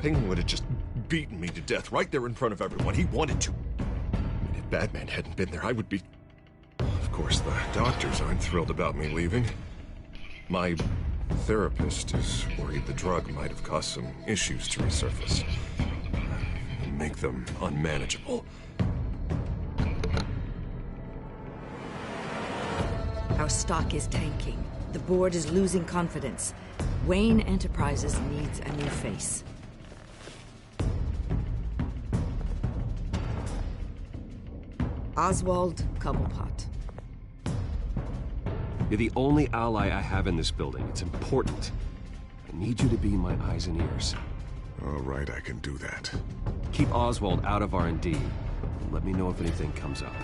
Penguin would have just beaten me to death right there in front of everyone. He wanted to. And if Batman hadn't been there, I would be... Of course, the doctors aren't thrilled about me leaving. My therapist is worried the drug might have caused some issues to resurface. And make them unmanageable. Our stock is tanking. The board is losing confidence. Wayne Enterprises needs a new face. Oswald Cobblepot. You're the only ally I have in this building. It's important. I need you to be my eyes and ears. All right, I can do that. Keep Oswald out of R&D. And let me know if anything comes up.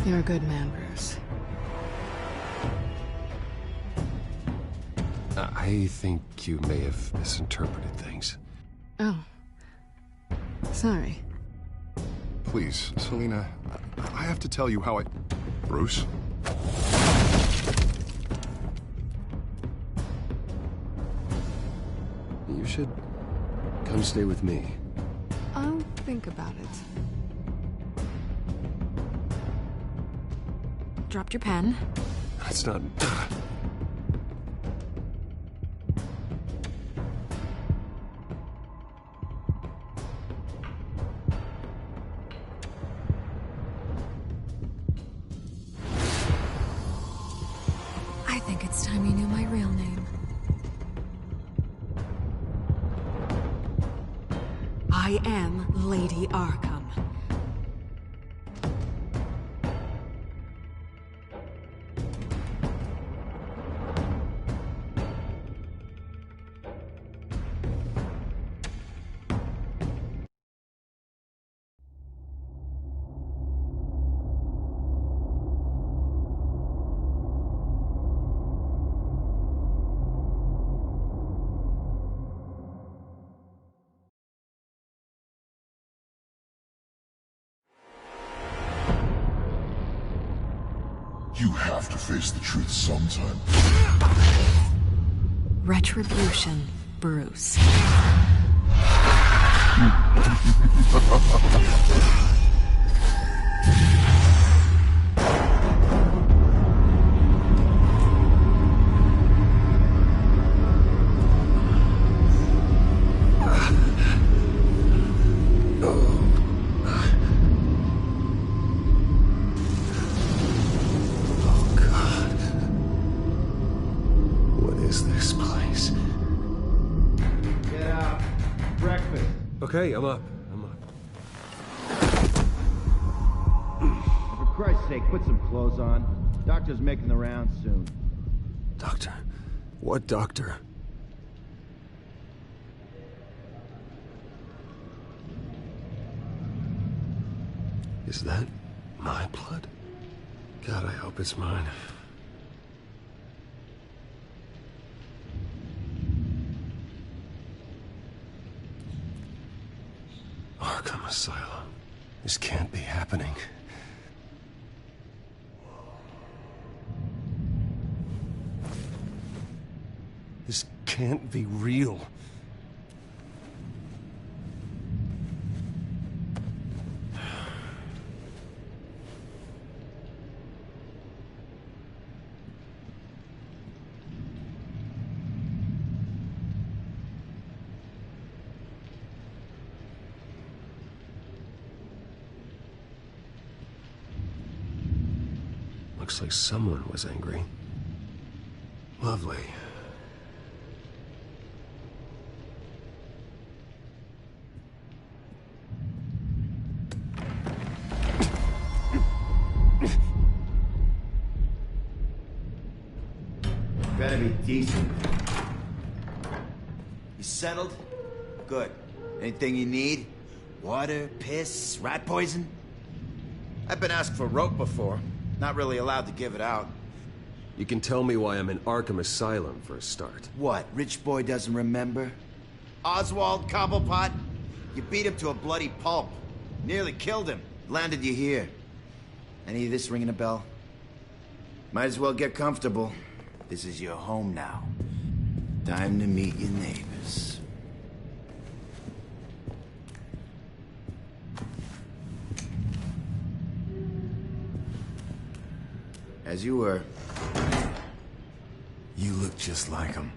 You're a good man, Bruce. I think you may have misinterpreted things. Oh. Sorry. Please, Selina, I have to tell you how I... Bruce? You should come stay with me. I'll think about it. Dropped your pen. That's not... I think it's time you knew my real name. I am Lady Arkham. You have to face the truth sometime. Retribution, Bruce. Okay, I'm up. For Christ's sake, put some clothes on. Doctor's making the rounds soon. Doctor? What doctor? Is that my blood? God, I hope it's mine. Arkham Asylum. This can't be happening. This can't be real. Looks like someone was angry. Lovely. Better be decent. You settled? Good. Anything you need? Water, piss, rat poison? I've been asked for rope before. Not really allowed to give it out. You can tell me why I'm in Arkham Asylum for a start. What, rich boy doesn't remember? Oswald Cobblepot? You beat him to a bloody pulp. Nearly killed him. Landed you here. Any of this ringing a bell? Might as well get comfortable. This is your home now. Time to meet your neighbors. As you were. You look just like him.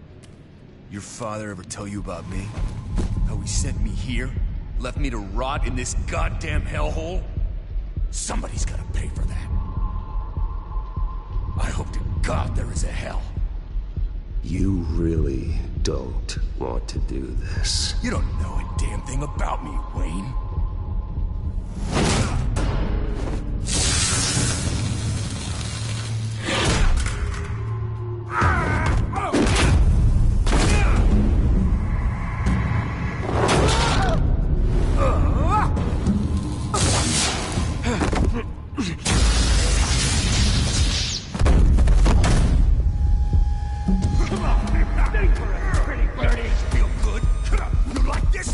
Your father ever tell you about me? How he sent me here? Left me to rot in this goddamn hellhole? Somebody's gotta pay for that. I hope to God there is a hell. You really don't want to do this. You don't know a damn thing about me, Wayne.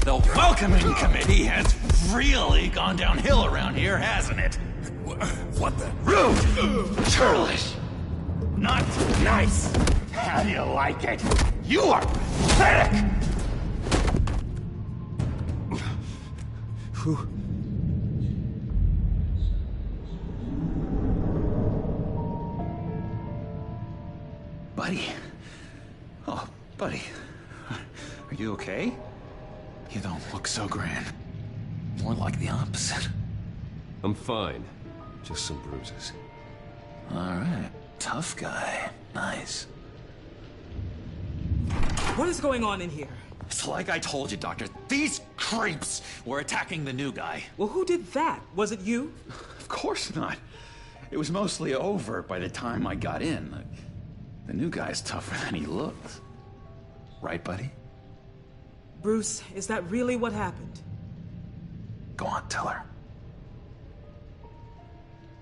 The welcoming committee has really gone downhill around here, hasn't it? What the? Rude! Churlish! Not nice! How do you like it? You are pathetic! Buddy? Oh, buddy. Are you okay? You don't look so grand. More like the opposite. I'm fine. Just some bruises. Alright. Tough guy. Nice. What is going on in here? It's like I told you, Doctor. These creeps were attacking the new guy. Well, who did that? Was it you? Of course not. It was mostly over by the time I got in. The new guy's tougher than he looked. Right, buddy? Bruce, is that really what happened? Go on, tell her.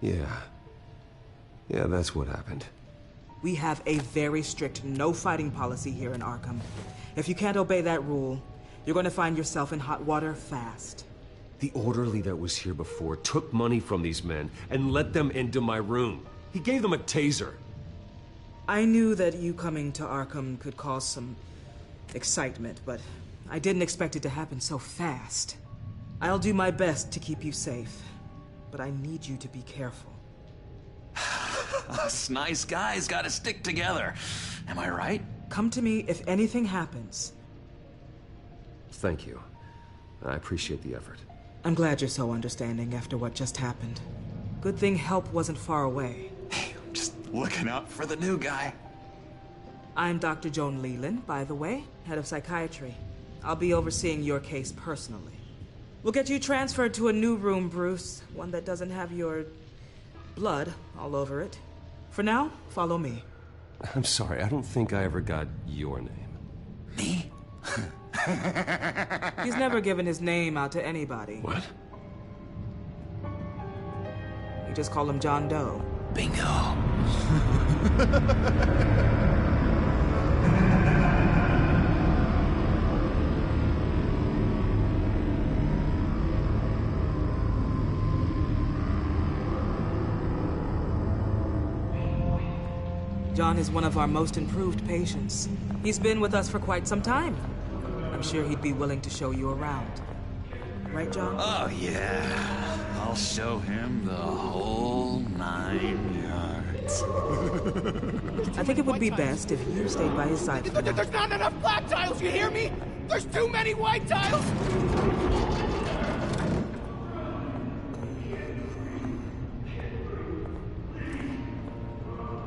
Yeah, that's what happened. We have a very strict no fighting policy here in Arkham. If you can't obey that rule, you're going to find yourself in hot water fast. The orderly that was here before took money from these men and let them into my room. He gave them a taser. I knew that you coming to Arkham could cause some excitement, but I didn't expect it to happen so fast. I'll do my best to keep you safe, but I need you to be careful. Us nice guys gotta stick together. Am I right? Come to me if anything happens. Thank you. I appreciate the effort. I'm glad you're so understanding after what just happened. Good thing help wasn't far away. Hey, I'm just looking out for the new guy. I'm Dr. Joan Leland, by the way, head of psychiatry. I'll be overseeing your case personally. We'll get you transferred to a new room, Bruce. One that doesn't have your blood all over it. For now, follow me. I'm sorry, I don't think I ever got your name. Me? He's never given his name out to anybody. What? You just call him John Doe. Bingo. John is one of our most improved patients. He's been with us for quite some time. I'm sure he'd be willing to show you around. Right, John? Oh, yeah. I'll show him the whole 9 yards. I think it would be best if you stayed by his side for now. There's not enough black tiles, you hear me? There's too many white tiles!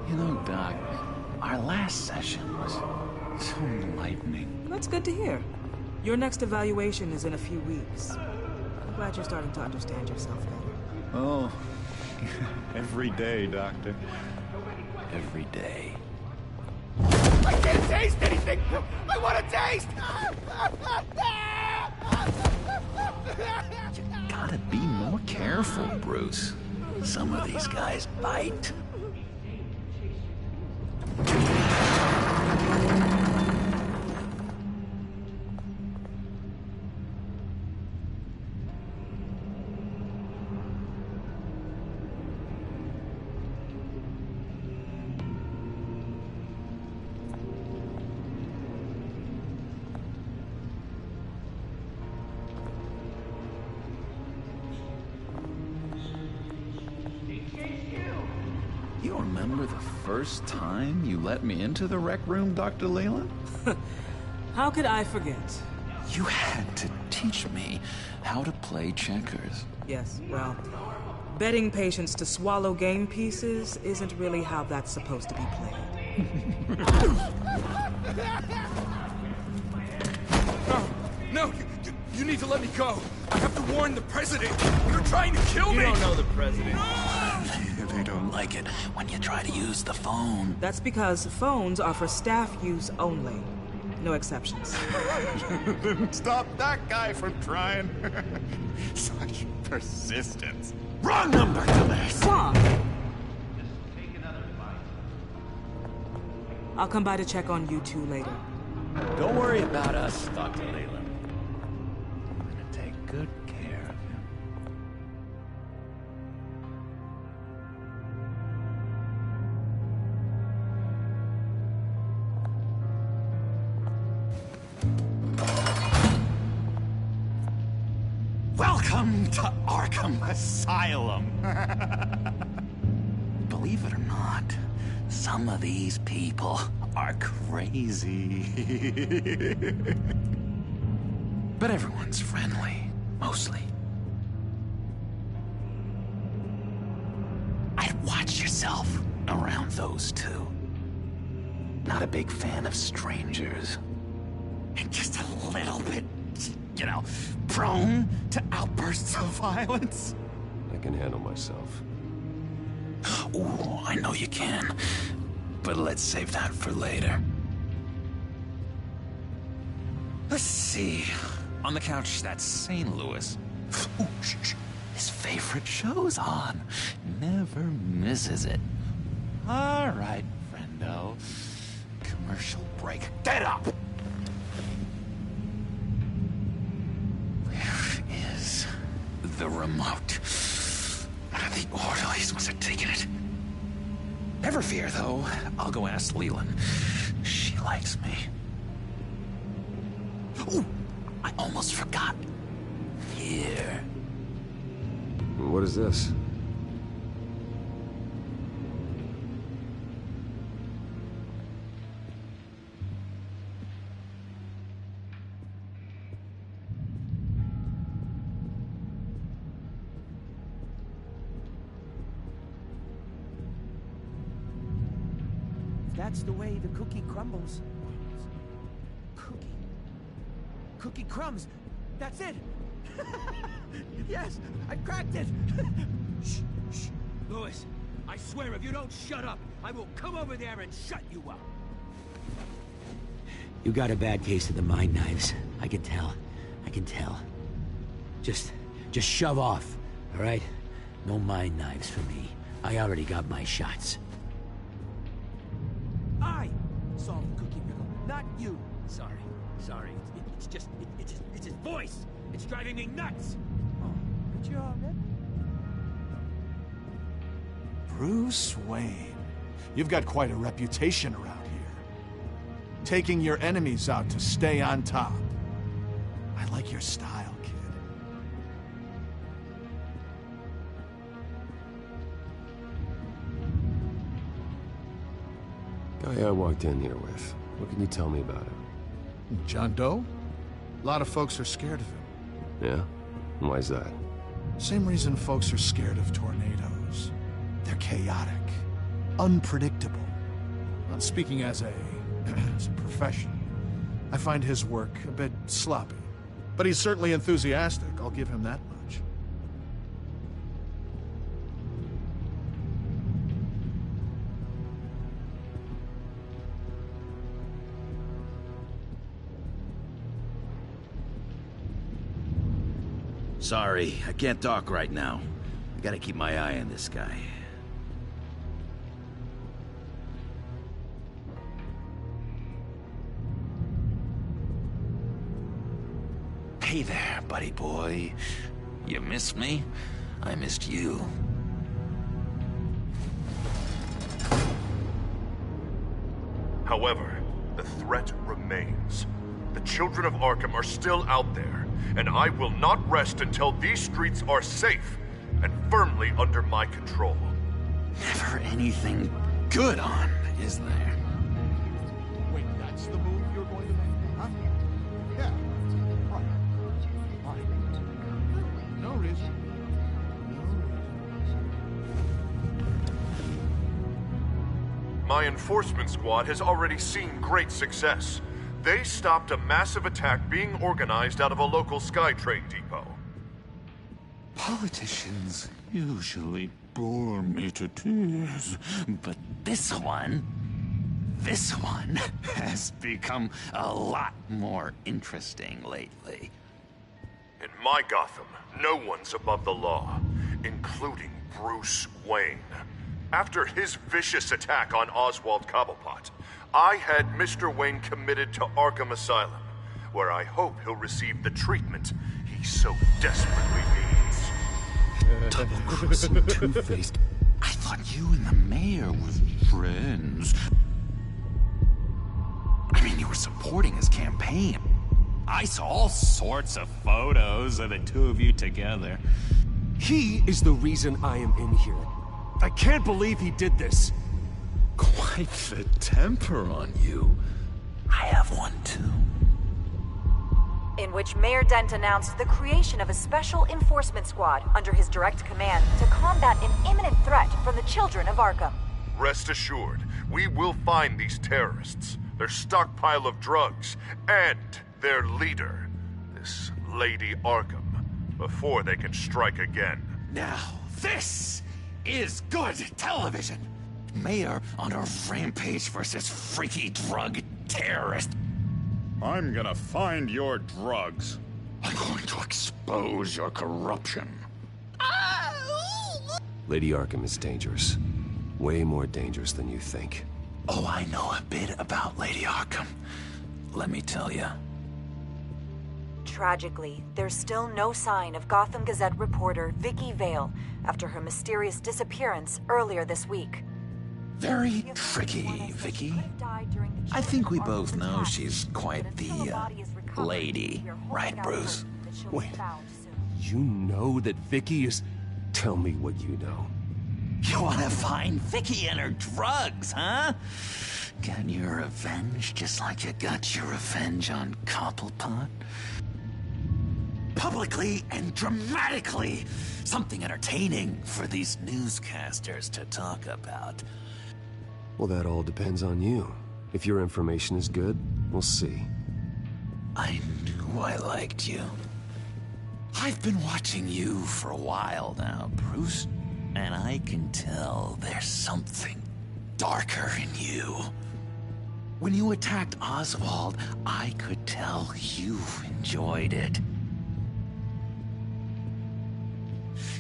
You know, Doc, our last session was so enlightening. That's good to hear. Your next evaluation is in a few weeks. I'm glad you're starting to understand yourself better. Oh, every day, Doctor. Every day. I can't taste anything! I want to taste! You gotta be more careful, Bruce. Some of these guys bite. You remember the first time you let me into the rec room, Dr. Leland? How could I forget? You had to teach me how to play checkers. Yes, well, betting patients to swallow game pieces isn't really how that's supposed to be played. No, you need to let me go. I have to warn the president. You're trying to kill me. You don't know the president. They don't like it when you try to use the phone. That's because phones are for staff use only. No exceptions. Stop that guy from trying. Such persistence. Wrong number, dumbass. Stop! I'll come by to check on you two later. Don't worry about us, Dr. Leland. I'm gonna take good care of you. Welcome to Arkham Asylum. Believe it or not, some of these people are crazy. But everyone's friendly, mostly. I'd watch yourself around those two. Not a big fan of strangers. And just a little bit, you know, prone to outbursts of violence. I can handle myself. Ooh, I know you can. But let's save that for later. Let's see. On the couch, that's St. Louis. Ooh, shh. His favorite show's on. Never misses it. All right, friendo. Commercial break. Get up! Where is the remote? The orderlies must have taken it. Never fear, though. I'll go ask Leland. She likes me. Ooh, I almost forgot. Here. What is this? That's the way the cookie crumbles. Cookie crumbs. That's it. Yes, I cracked it. Shh, shh. Louis, I swear if you don't shut up, I will come over there and shut you up. You got a bad case of the mind knives. I can tell. I can tell. Just shove off, all right? No mind knives for me. I already got my shots. I solved the cookie riddle, not you. Sorry. It's his voice. It's driving me nuts. Oh, aren't you all right? Bruce Wayne. You've got quite a reputation around here. Taking your enemies out to stay on top. I like your style, kid. Guy I walked in here with. What can you tell me about him? John Doe? A lot of folks are scared of him. Yeah? And why's that? Same reason folks are scared of tornadoes. They're chaotic, unpredictable. Well, speaking as a professional, I find his work a bit sloppy. But he's certainly enthusiastic, I'll give him that much. Sorry, I can't talk right now. I gotta keep my eye on this guy. Hey there, buddy boy. You miss me? I missed you. However, the threat remains. The children of Arkham are still out there, and I will not rest until these streets are safe and firmly under my control. Never never anything good on, is there? Wait, that's the move you're going to make? Huh? Yeah. Right. Right. No reason. My enforcement squad has already seen great success. They stopped a massive attack being organized out of a local SkyTrade depot. Politicians usually bore me to tears, but this one has become a lot more interesting lately. In my Gotham, no one's above the law, including Bruce Wayne. After his vicious attack on Oswald Cobblepot, I had Mr. Wayne committed to Arkham Asylum, where I hope he'll receive the treatment he so desperately needs. Double-crossing Two-Faced. I thought you and the mayor were friends. I mean, you were supporting his campaign. I saw all sorts of photos of the two of you together. He is the reason I am in here. I can't believe he did this. Quite the temper on you. I have one too. In which Mayor Dent announced the creation of a special enforcement squad under his direct command to combat an imminent threat from the children of Arkham. Rest assured, we will find these terrorists, their stockpile of drugs, and their leader, this Lady Arkham, before they can strike again. Now, this is good television. Mayor on a rampage versus freaky drug terrorist. I'm gonna find your drugs. I'm going to expose your corruption. Lady Arkham is dangerous. Way more dangerous than you think. Oh, I know a bit about Lady Arkham. Let me tell you. Tragically, there's still no sign of Gotham Gazette reporter Vicky Vale after her mysterious disappearance earlier this week. Very tricky, Vicky. I think we both know she's quite the, lady, right, Bruce? Wait, you know that Vicky is... Tell me what you know. You want to find Vicky and her drugs, huh? Get your revenge just like you got your revenge on Cobblepot? Publicly and dramatically! Something entertaining for these newscasters to talk about. Well, that all depends on you. If your information is good, we'll see. I knew I liked you. I've been watching you for a while now, Bruce, and I can tell there's something darker in you. When you attacked Oswald, I could tell you enjoyed it.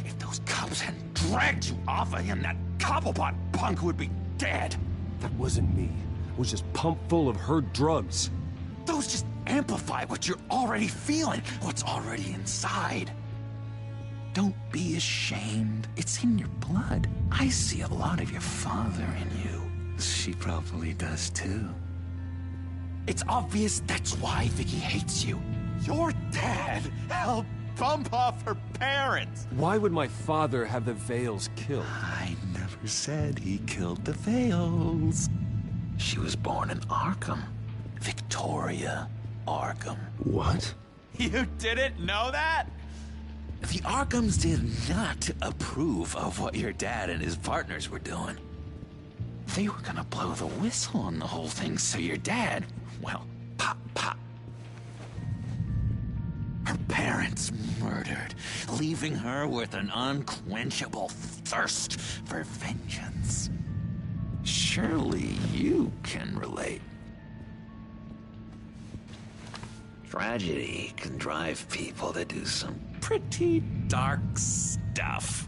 If those cops hadn't dragged you off of him, that Cobblepot punk would be dead. That wasn't me. It was just pumped full of her drugs. Those just amplify what you're already feeling, what's already inside. Don't be ashamed. It's in your blood. I see a lot of your father in you. She probably does too. It's obvious that's why Vicky hates you. Your dad helped bump off her parents. Why would my father have the Vales killed? I never said he killed the Vales. She was born in Arkham. Victoria Arkham. What? You didn't know that? The Arkhams did not approve of what your dad and his partners were doing. They were gonna blow the whistle on the whole thing, so your dad, well, pop. Her parents murdered, leaving her with an unquenchable thirst for vengeance. Surely you can relate. Tragedy can drive people to do some pretty dark stuff.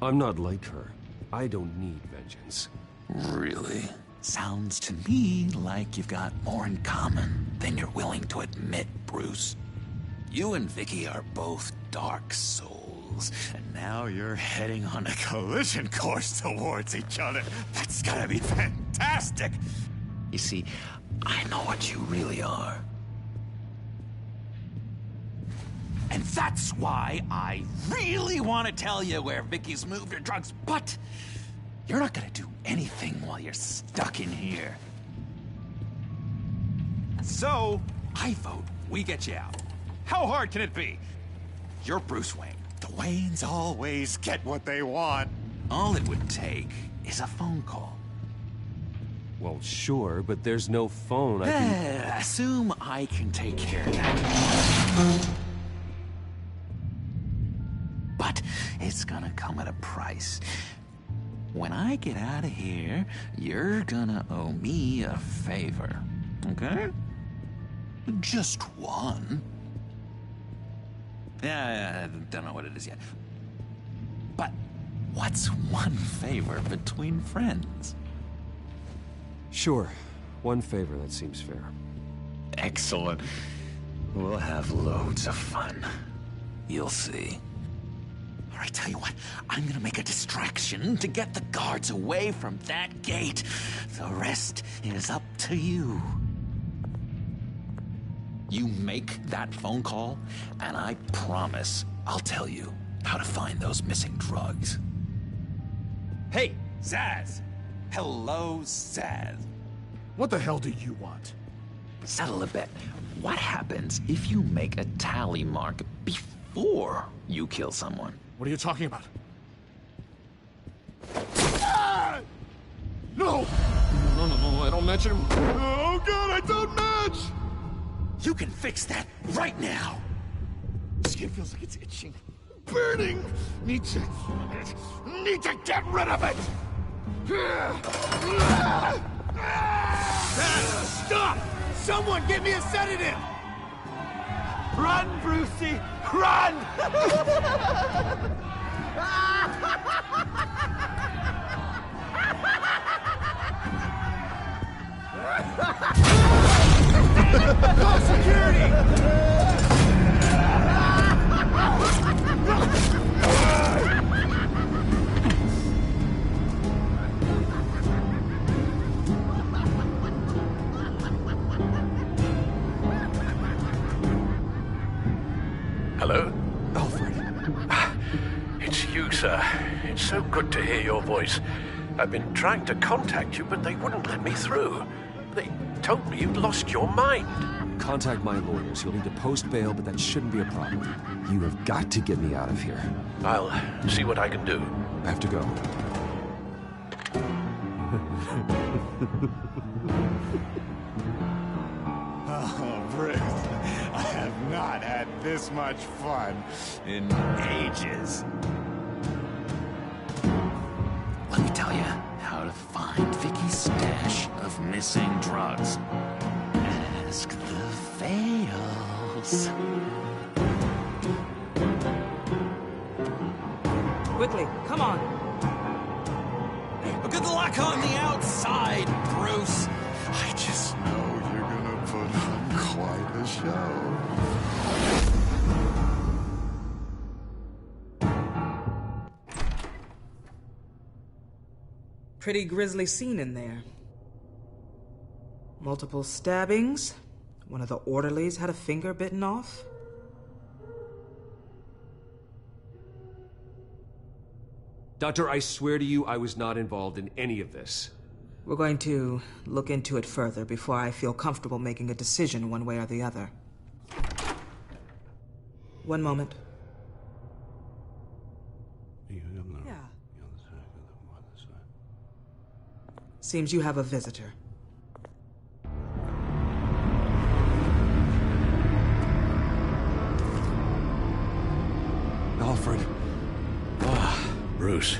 I'm not like her. I don't need vengeance. Really? Sounds to me like you've got more in common than you're willing to admit, Bruce. You and Vicky are both dark souls, and now you're heading on a collision course towards each other. That's gotta be fantastic! You see, I know what you really are. And that's why I really want to tell you where Vicky's moved her drugs, but You're not gonna do anything while you're stuck in here. So, I vote we get you out. How hard can it be? You're Bruce Wayne. The Waynes always get what they want. All it would take is a phone call. Well, sure, but there's no phone. I can... Assume I can take care of that. But it's gonna come at a price. When I get out of here, you're gonna owe me a favor. Okay? Just one. Yeah, I don't know what it is yet. But what's one favor between friends? Sure. One favor, that seems fair. Excellent. We'll have loads of fun. You'll see. All right, tell you what. I'm gonna make a distraction to get the guards away from that gate. The rest is up to you. You make that phone call, and I promise I'll tell you how to find those missing drugs. Hey, Zsasz! Hello, Zsasz. What the hell do you want? Settle a bet. What happens if you make a tally mark before you kill someone? What are you talking about? Ah! No! No, I don't match him. Oh, God, I don't match! You can fix that right now! Skin feels like it's itching. Burning! Need to get rid of it! Stop! Someone give me a sedative! Run, Brucey! Run! Call security! Hello? Alfred. It's you, sir. It's so good to hear your voice. I've been trying to contact you, but they wouldn't let me through. They told me you'd lost your mind. Contact my lawyers. You'll need to post bail, but that shouldn't be a problem. You have got to get me out of here. I'll see what I can do. I have to go. Oh, Bruce, I have not had this much fun in ages. Let me tell you how to find Vicky's stash of missing drugs. Ask the Vales. Quickly, come on. Good luck on the outside, Bruce. I just know you're gonna put on quite a show. Pretty grisly scene in there. Multiple stabbings. One of the orderlies had a finger bitten off. Doctor, I swear to you, I was not involved in any of this. We're going to look into it further before I feel comfortable making a decision one way or the other. One moment. Yeah. Seems you have a visitor. Alfred. Bruce,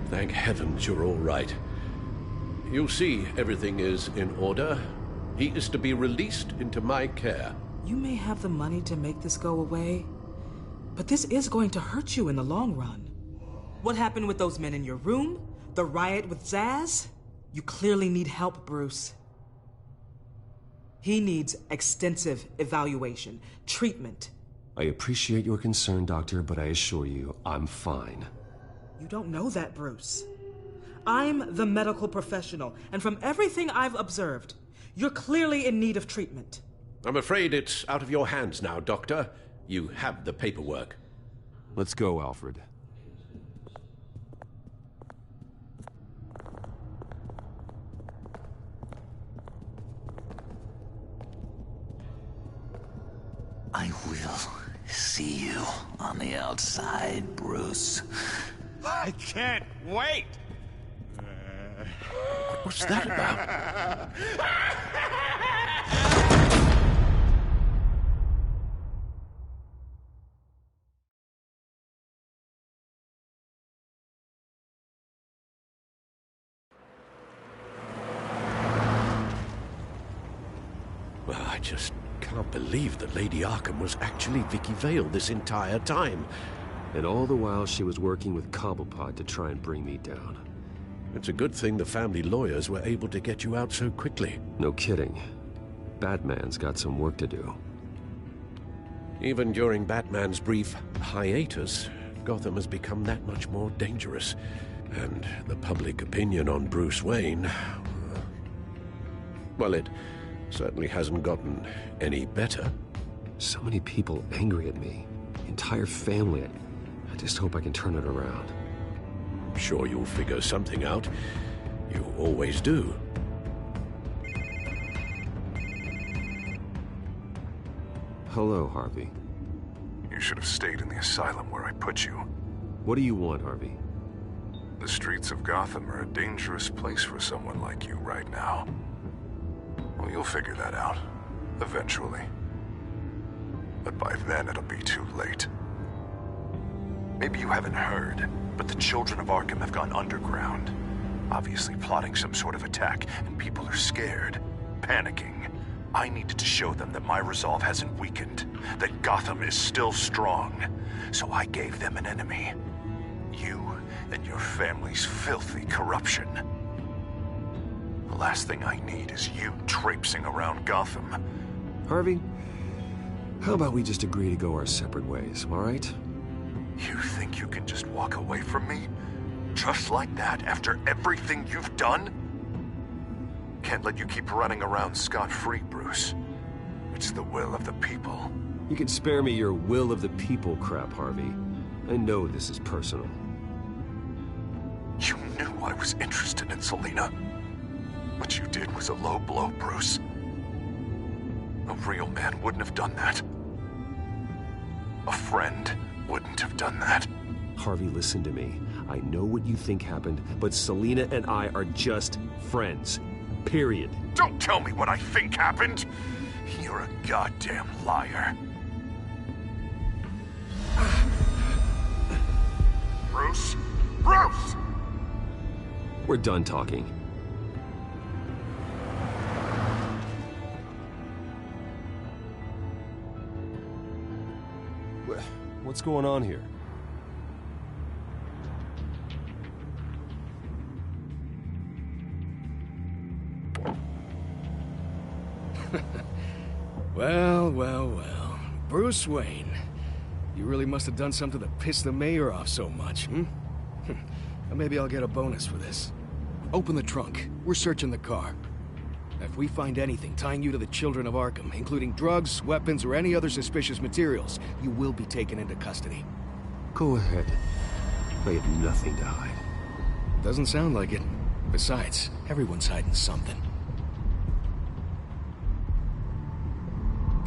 thank heavens you're all right. You see, everything is in order. He is to be released into my care. You may have the money to make this go away, but this is going to hurt you in the long run. What happened with those men in your room? The riot with Zsasz? You clearly need help, Bruce. He needs extensive evaluation, treatment. I appreciate your concern, Doctor, but I assure you, I'm fine. You don't know that, Bruce. I'm the medical professional, and from everything I've observed, you're clearly in need of treatment. I'm afraid it's out of your hands now, Doctor. You have the paperwork. Let's go, Alfred. I will see you on the outside, Bruce. I can't wait! What's that about? Well, I just can't believe that Lady Arkham was actually Vicky Vale this entire time. And all the while she was working with Cobblepot to try and bring me down. It's a good thing the family lawyers were able to get you out so quickly. No kidding. Batman's got some work to do. Even during Batman's brief hiatus, Gotham has become that much more dangerous. And the public opinion on Bruce Wayne... well, it certainly hasn't gotten any better. So many people angry at me. Entire family. I just hope I can turn it around. I'm sure you'll figure something out. You always do. Hello, Harvey. You should have stayed in the asylum where I put you. What do you want, Harvey? The streets of Gotham are a dangerous place for someone like you right now. Well, you'll figure that out. Eventually. But by then it'll be too late. Maybe you haven't heard, but the children of Arkham have gone underground. Obviously plotting some sort of attack, and people are scared, panicking. I needed to show them that my resolve hasn't weakened, that Gotham is still strong. So I gave them an enemy. You and your family's filthy corruption. The last thing I need is you traipsing around Gotham. Harvey, how about we just agree to go our separate ways, all right? You think you can just walk away from me? Just like that, after everything you've done? Can't let you keep running around scot-free, Bruce. It's the will of the people. You can spare me your will of the people crap, Harvey. I know this is personal. You knew I was interested in Selina. What you did was a low blow, Bruce. A real man wouldn't have done that. A friend wouldn't have done that. Harvey, listen to me. I know what you think happened, but Selina and I are just friends. Period. Don't tell me what I think happened! You're a goddamn liar. Bruce? Bruce! We're done talking. What's going on here? Well, well, well. Bruce Wayne. You really must have done something to piss the mayor off so much, hmm? Maybe I'll get a bonus for this. Open the trunk. We're searching the car. If we find anything tying you to the children of Arkham, including drugs, weapons, or any other suspicious materials, you will be taken into custody. Go ahead. I have nothing to hide. Doesn't sound like it. Besides, everyone's hiding something.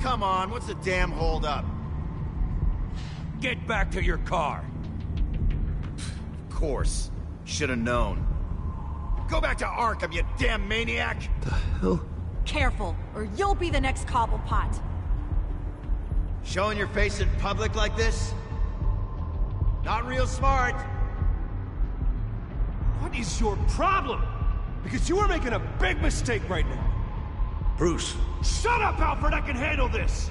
Come on, what's the damn holdup? Get back to your car. Of course. Should have known. Go back to Arkham, you damn maniac! The hell? Careful, or you'll be the next Cobblepot. Showing your face in public like this? Not real smart. What is your problem? Because you are making a big mistake right now. Bruce. Shut up, Alfred! I can handle this!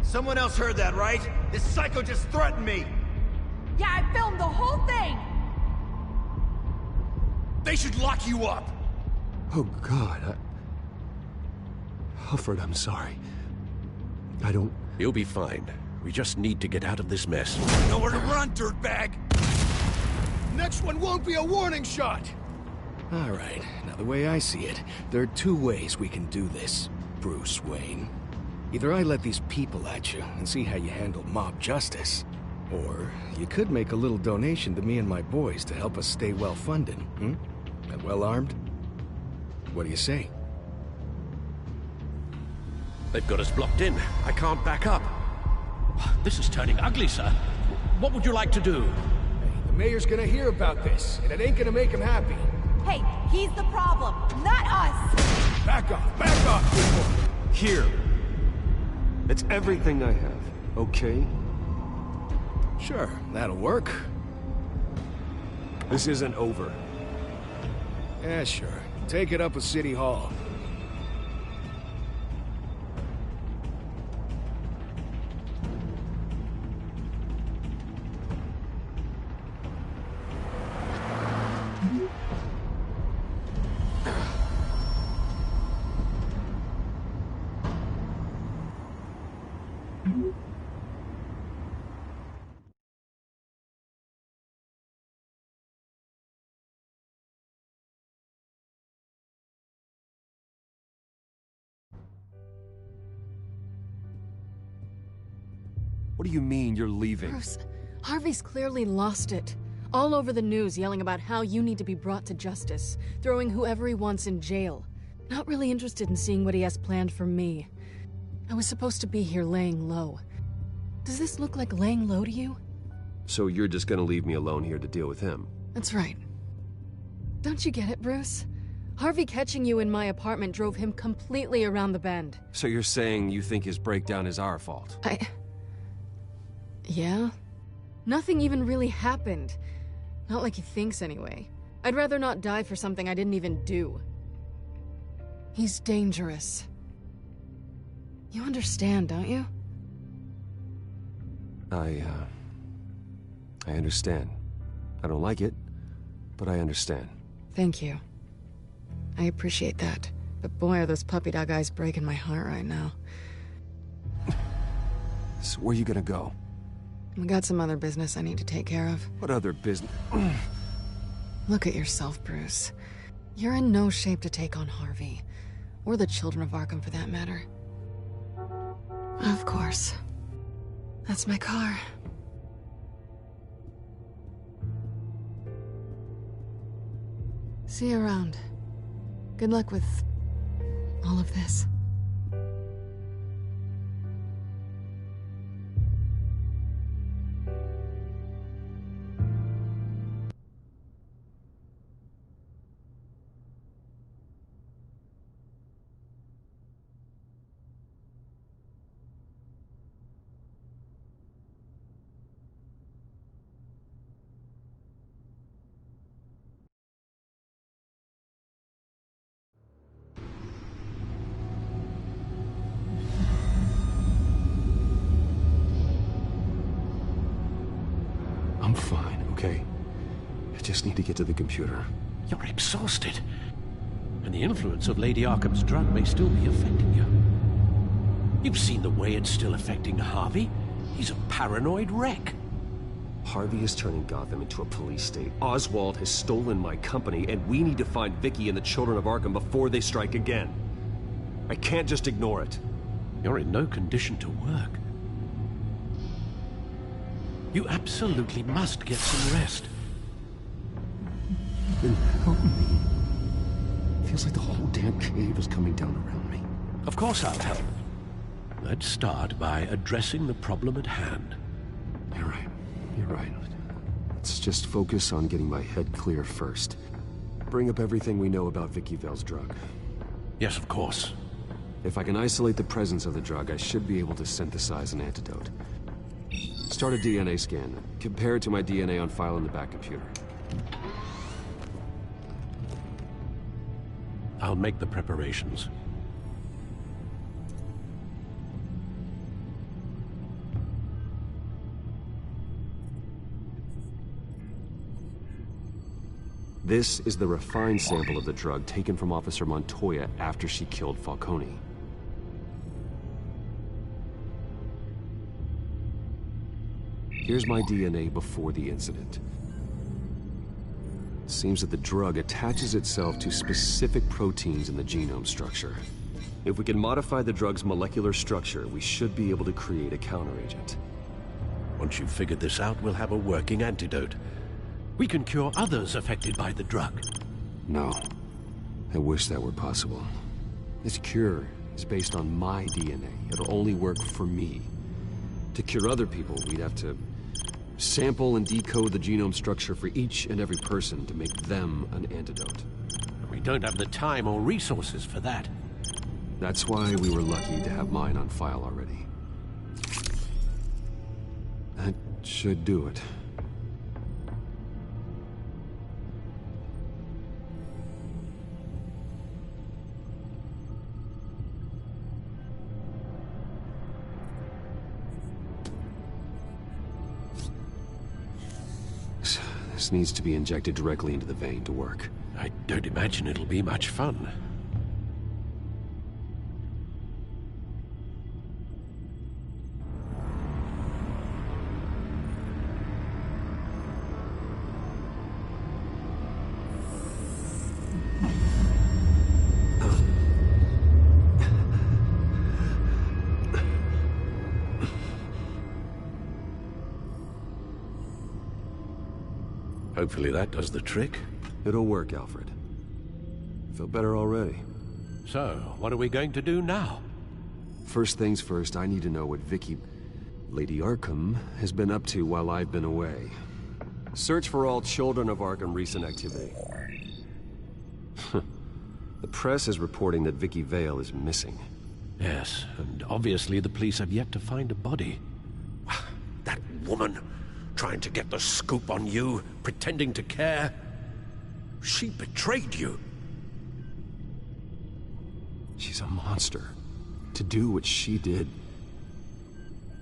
Someone else heard that, right? This psycho just threatened me! Yeah, I filmed the whole thing! They should lock you up! Oh, God, Alfred, I'm sorry. I don't... You'll be fine. We just need to get out of this mess. Nowhere to run, dirtbag! Next one won't be a warning shot! All right, now the way I see it, there are two ways we can do this, Bruce Wayne. Either I let these people at you and see how you handle mob justice, or you could make a little donation to me and my boys to help us stay well-funded, hmm? And well-armed? What do you say? They've got us blocked in. I can't back up. This is turning ugly, sir. What would you like to do? The mayor's gonna hear about this, and it ain't gonna make him happy. Hey, he's the problem, not us! Back off, people! Here. It's everything I have, okay? Sure, that'll work. This isn't over. Yeah, sure. Take it up with City Hall. What do you mean you're leaving? Bruce, Harvey's clearly lost it. All over the news yelling about how you need to be brought to justice, throwing whoever he wants in jail. Not really interested in seeing what he has planned for me. I was supposed to be here laying low. Does this look like laying low to you? So you're just gonna leave me alone here to deal with him? That's right. Don't you get it, Bruce? Harvey catching you in my apartment drove him completely around the bend. So you're saying you think his breakdown is our fault? Yeah? Nothing even really happened. Not like he thinks, anyway. I'd rather not die for something I didn't even do. He's dangerous. You understand, don't you? I understand. I don't like it, but I understand. Thank you. I appreciate that. But boy, are those puppy dog eyes breaking my heart right now. So where are you gonna go? I got some other business I need to take care of. What other business? Look at yourself, Bruce. You're in no shape to take on Harvey. Or the children of Arkham, for that matter. Of course. That's my car. See you around. Good luck with all of this. I'm fine, okay? I just need to get to the computer. You're exhausted. And the influence of Lady Arkham's drug may still be affecting you. You've seen the way it's still affecting Harvey. He's a paranoid wreck. Harvey is turning Gotham into a police state. Oswald has stolen my company, and we need to find Vicky and the children of Arkham before they strike again. I can't just ignore it. You're in no condition to work. You absolutely must get some rest. Then help me. Feels like the whole damn cave is coming down around me. Of course I'll help. Let's start by addressing the problem at hand. You're right. You're right. Let's just focus on getting my head clear first. Bring up everything we know about Vicky Vale's drug. Yes, of course. If I can isolate the presence of the drug, I should be able to synthesize an antidote. Start a DNA scan. Compare it to my DNA on file in the back computer. I'll make the preparations. This is the refined sample of the drug taken from Officer Montoya after she killed Falcone. Here's my DNA before the incident. It seems that the drug attaches itself to specific proteins in the genome structure. If we can modify the drug's molecular structure, we should be able to create a counteragent. Once you've figured this out, we'll have a working antidote. We can cure others affected by the drug. No. I wish that were possible. This cure is based on my DNA. It'll only work for me. To cure other people, we'd have to sample and decode the genome structure for each and every person to make them an antidote. We don't have the time or resources for that. That's why we were lucky to have mine on file already. That should do it. This needs to be injected directly into the vein to work. I don't imagine it'll be much fun. Hopefully that does the trick. It'll work, Alfred. Feel better already. So, what are we going to do now? First things first, I need to know what Lady Arkham, has been up to while I've been away. Search for all Children of Arkham recent activity. The press is reporting that Vicky Vale is missing. Yes, and obviously the police have yet to find a body. That woman, trying to get the scoop on you, pretending to care. She betrayed you. She's a monster. To do what she did.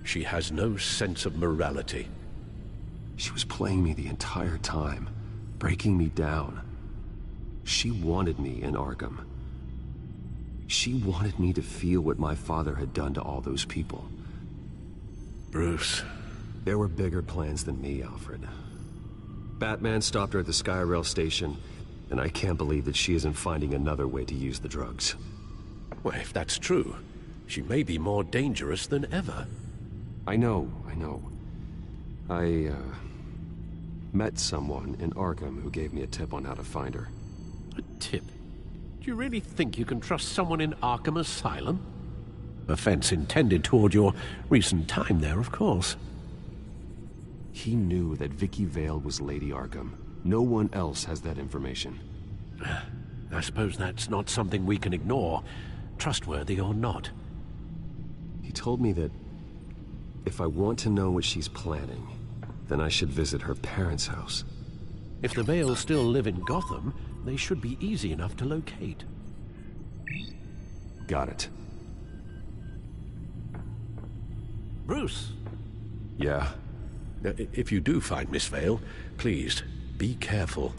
She has no sense of morality. She was playing me the entire time, breaking me down. She wanted me in Arkham. She wanted me to feel what my father had done to all those people. Bruce. There were bigger plans than me, Alfred. Batman stopped her at the Skyrail station, and I can't believe that she isn't finding another way to use the drugs. Well, if that's true, she may be more dangerous than ever. I know. I met someone in Arkham who gave me a tip on how to find her. A tip? Do you really think you can trust someone in Arkham Asylum? Offense intended toward your recent time there, of course. He knew that Vicky Vale was Lady Arkham. No one else has that information. I suppose that's not something we can ignore, trustworthy or not. He told me that if I want to know what she's planning, then I should visit her parents' house. If the Vales still live in Gotham, they should be easy enough to locate. Got it. Bruce! Yeah? If you do find Miss Vale, please, be careful.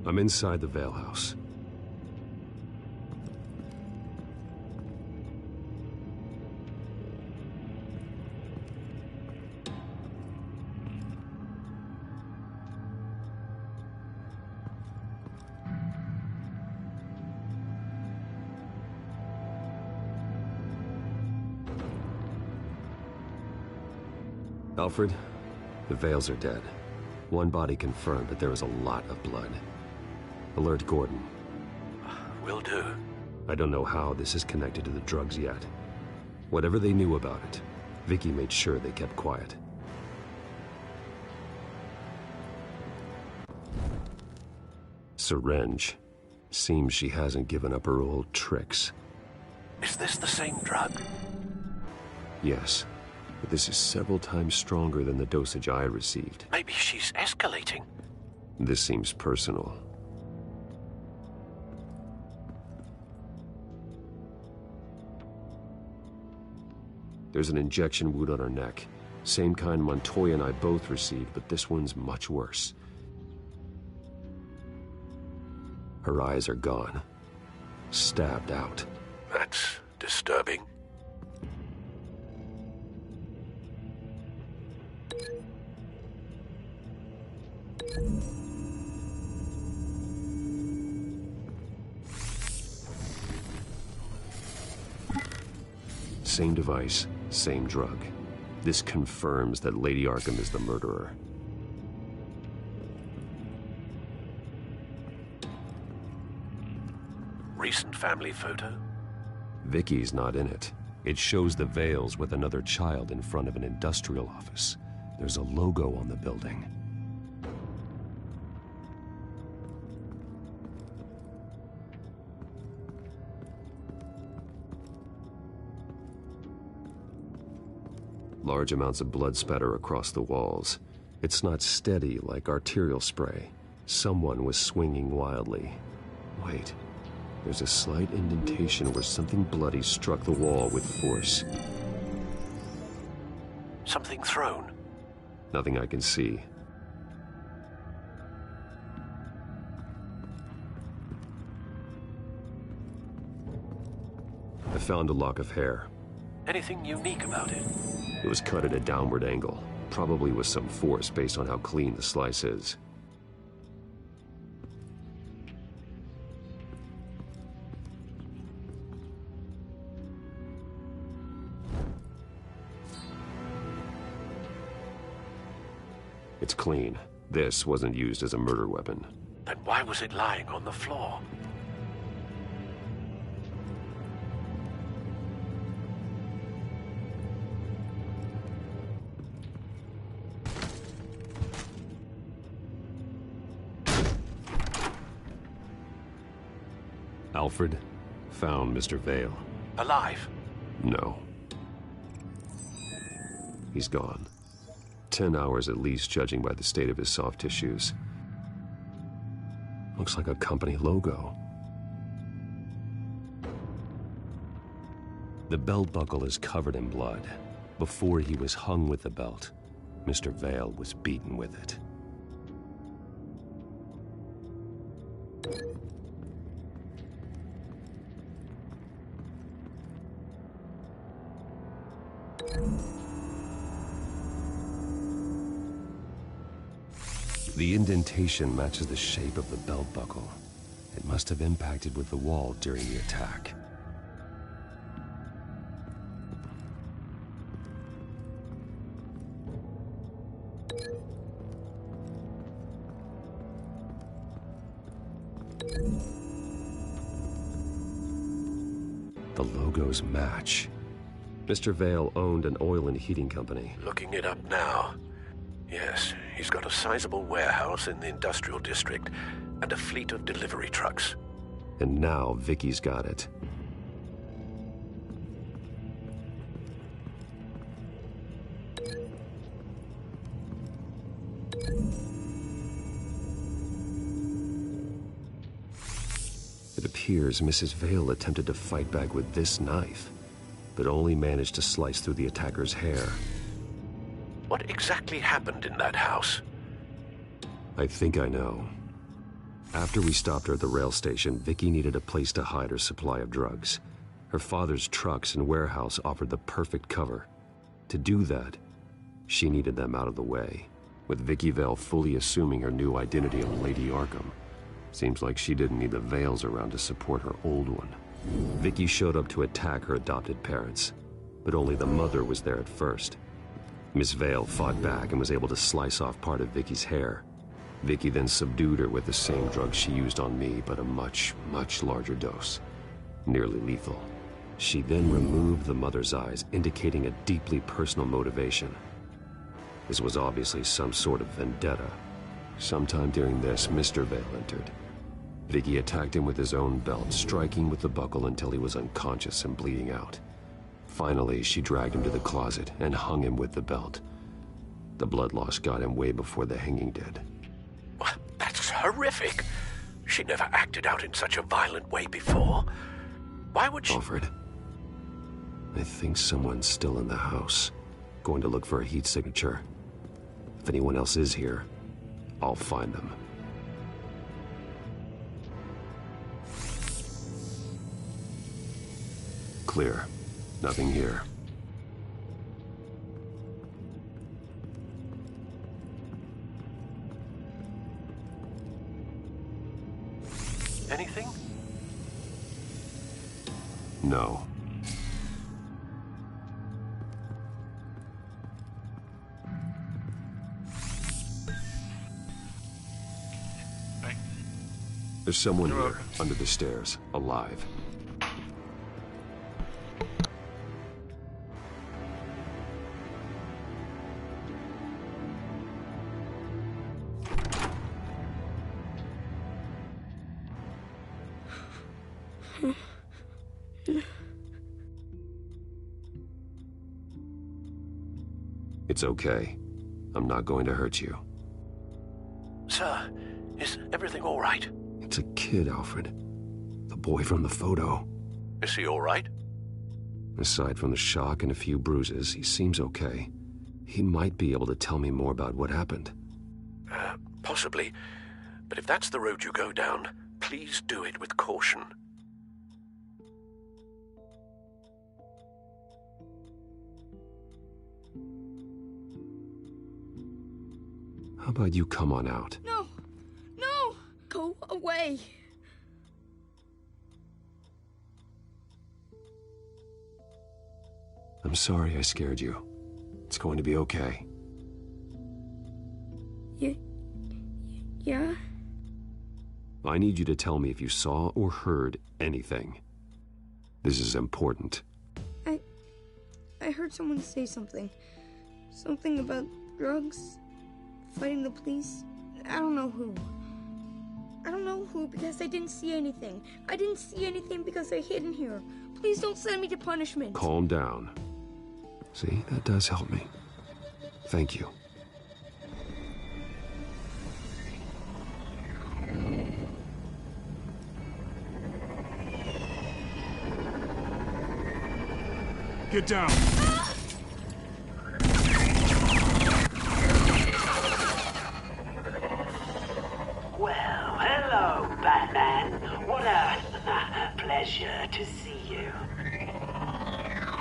I'm inside the Vale house. Alfred, the Vales are dead. One body confirmed, but there was a lot of blood. Alert Gordon. Will do. I don't know how this is connected to the drugs yet. Whatever they knew about it, Vicky made sure they kept quiet. Syringe. Seems she hasn't given up her old tricks. Is this the same drug? Yes, but this is several times stronger than the dosage I received. Maybe she's escalating. This seems personal. There's an injection wound on her neck. Same kind Montoya and I both received, but this one's much worse. Her eyes are gone. Stabbed out. That's disturbing. Same device, same drug. This confirms that Lady Arkham is the murderer. Recent family photo? Vicky's not in it. It shows the Vales with another child in front of an industrial office. There's a logo on the building. Large amounts of blood spatter across the walls. It's not steady like arterial spray. Someone was swinging wildly. Wait, there's a slight indentation where something bloody struck the wall with force. Something thrown? Nothing I can see. I found a lock of hair. Anything unique about it? It was cut at a downward angle, probably with some force based on how clean the slice is. It's clean. This wasn't used as a murder weapon. Then why was it lying on the floor? Alfred found Mr. Vale. Alive? No. He's gone. 10 hours at least, judging by the state of his soft tissues. Looks like a company logo. The belt buckle is covered in blood. Before he was hung with the belt, Mr. Vale was beaten with it. The indentation matches the shape of the belt buckle. It must have impacted with the wall during the attack. The logos match. Mr. Vale owned an oil and heating company. Looking it up now. Yes, he's got a sizable warehouse in the industrial district and a fleet of delivery trucks. And now Vicky's got it. It appears Mrs. Vale attempted to fight back with this knife, but only managed to slice through the attacker's hair. What exactly happened in that house? I think I know. After we stopped her at the rail station, Vicky needed a place to hide her supply of drugs. Her father's trucks and warehouse offered the perfect cover. To do that, she needed them out of the way, with Vicky Vale fully assuming her new identity of Lady Arkham. Seems like she didn't need the Vales around to support her old one. Vicky showed up to attack her adopted parents, but only the mother was there at first. Miss Vale fought back and was able to slice off part of Vicky's hair. Vicky then subdued her with the same drug she used on me, but a much, much larger dose. Nearly lethal. She then removed the mother's eyes, indicating a deeply personal motivation. This was obviously some sort of vendetta. Sometime during this, Mr. Vale entered. Vicky attacked him with his own belt, striking with the buckle until he was unconscious and bleeding out. Finally, she dragged him to the closet and hung him with the belt. The blood loss got him way before the hanging did. That's horrific. She never acted out in such a violent way before. Why would she... Alfred, I think someone's still in the house. Going to look for a heat signature. If anyone else is here, I'll find them. Clear. Nothing here. Anything? No. There's someone here, under the stairs, alive. It's okay. I'm not going to hurt you. Sir, is everything all right? It's a kid, Alfred. The boy from the photo. Is he all right? Aside from the shock and a few bruises, he seems okay. He might be able to tell me more about what happened. Possibly. But if that's the road you go down, please do it with caution. How about you come on out? No! No! Go away! I'm sorry I scared you. It's going to be okay. Yeah? I need you to tell me if you saw or heard anything. This is important. I heard someone say something. Something about drugs, fighting the police. I don't know who. I don't know who because I didn't see anything. I didn't see anything because I hid in here. Please don't send me to punishment. Calm down. See, that does help me. Thank you. Get down. Well, hello, Batman. What a pleasure to see you.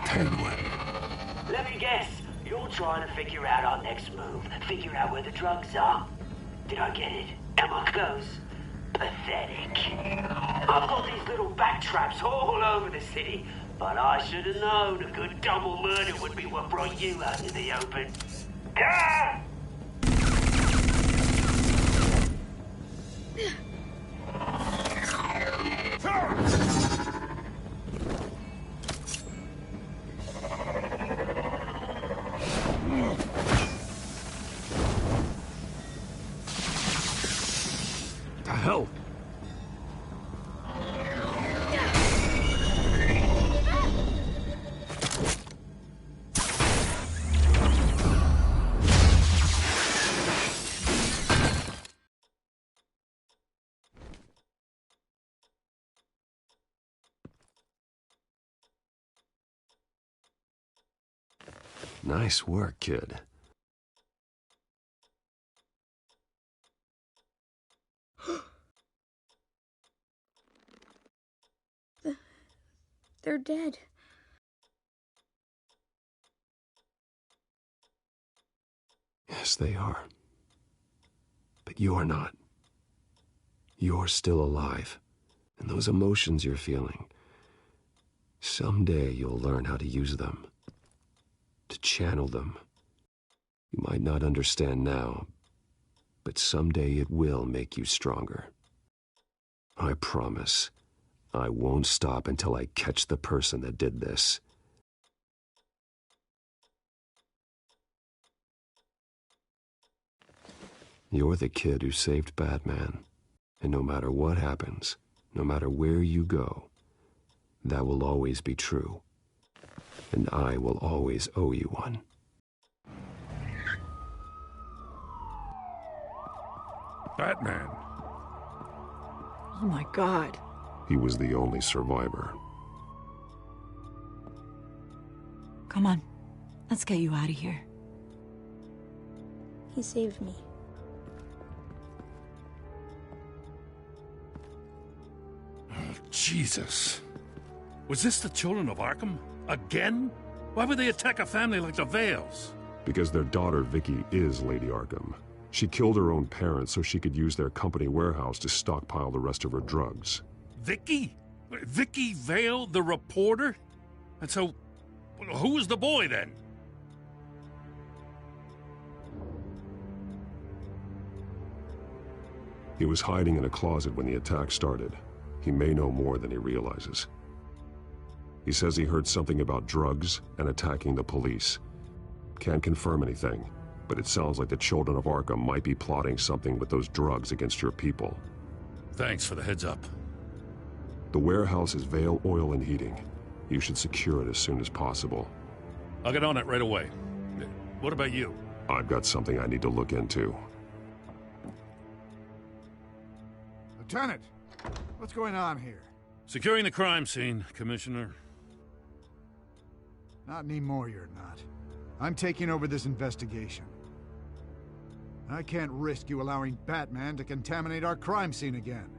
Penguin. Let me guess. You're trying to figure out our next move. Figure out where the drugs are. Did I get it? Am I close? Pathetic. I've got these little bat traps all over the city, but I should have known a good double murder would be what brought you out in the open. Ah! The hell? Nice work, kid. They're dead. Yes, they are. But you're not. You're still alive. And those emotions you're feeling, someday you'll learn how to use them. To channel them. You might not understand now, but someday it will make you stronger. I promise, I won't stop until I catch the person that did this. You're the kid who saved Batman, and no matter what happens, no matter where you go, that will always be true. And I will always owe you one. Batman. Oh my God. He was the only survivor. Come on. Let's get you out of here. He saved me. Jesus. Was this the children of Arkham? Again? Why would they attack a family like the Vales? Because their daughter, Vicky, is Lady Arkham. She killed her own parents so she could use their company warehouse to stockpile the rest of her drugs. Vicky? Vicky Vale, the reporter? And so, who was the boy then? He was hiding in a closet when the attack started. He may know more than he realizes. He says he heard something about drugs and attacking the police. Can't confirm anything, but it sounds like the children of Arkham might be plotting something with those drugs against your people. Thanks for the heads up. The warehouse is Vale Oil and Heating. You should secure it as soon as possible. I'll get on it right away. What about you? I've got something I need to look into. Lieutenant, what's going on here? Securing the crime scene, Commissioner. Not anymore, you're not. I'm taking over this investigation. I can't risk you allowing Batman to contaminate our crime scene again.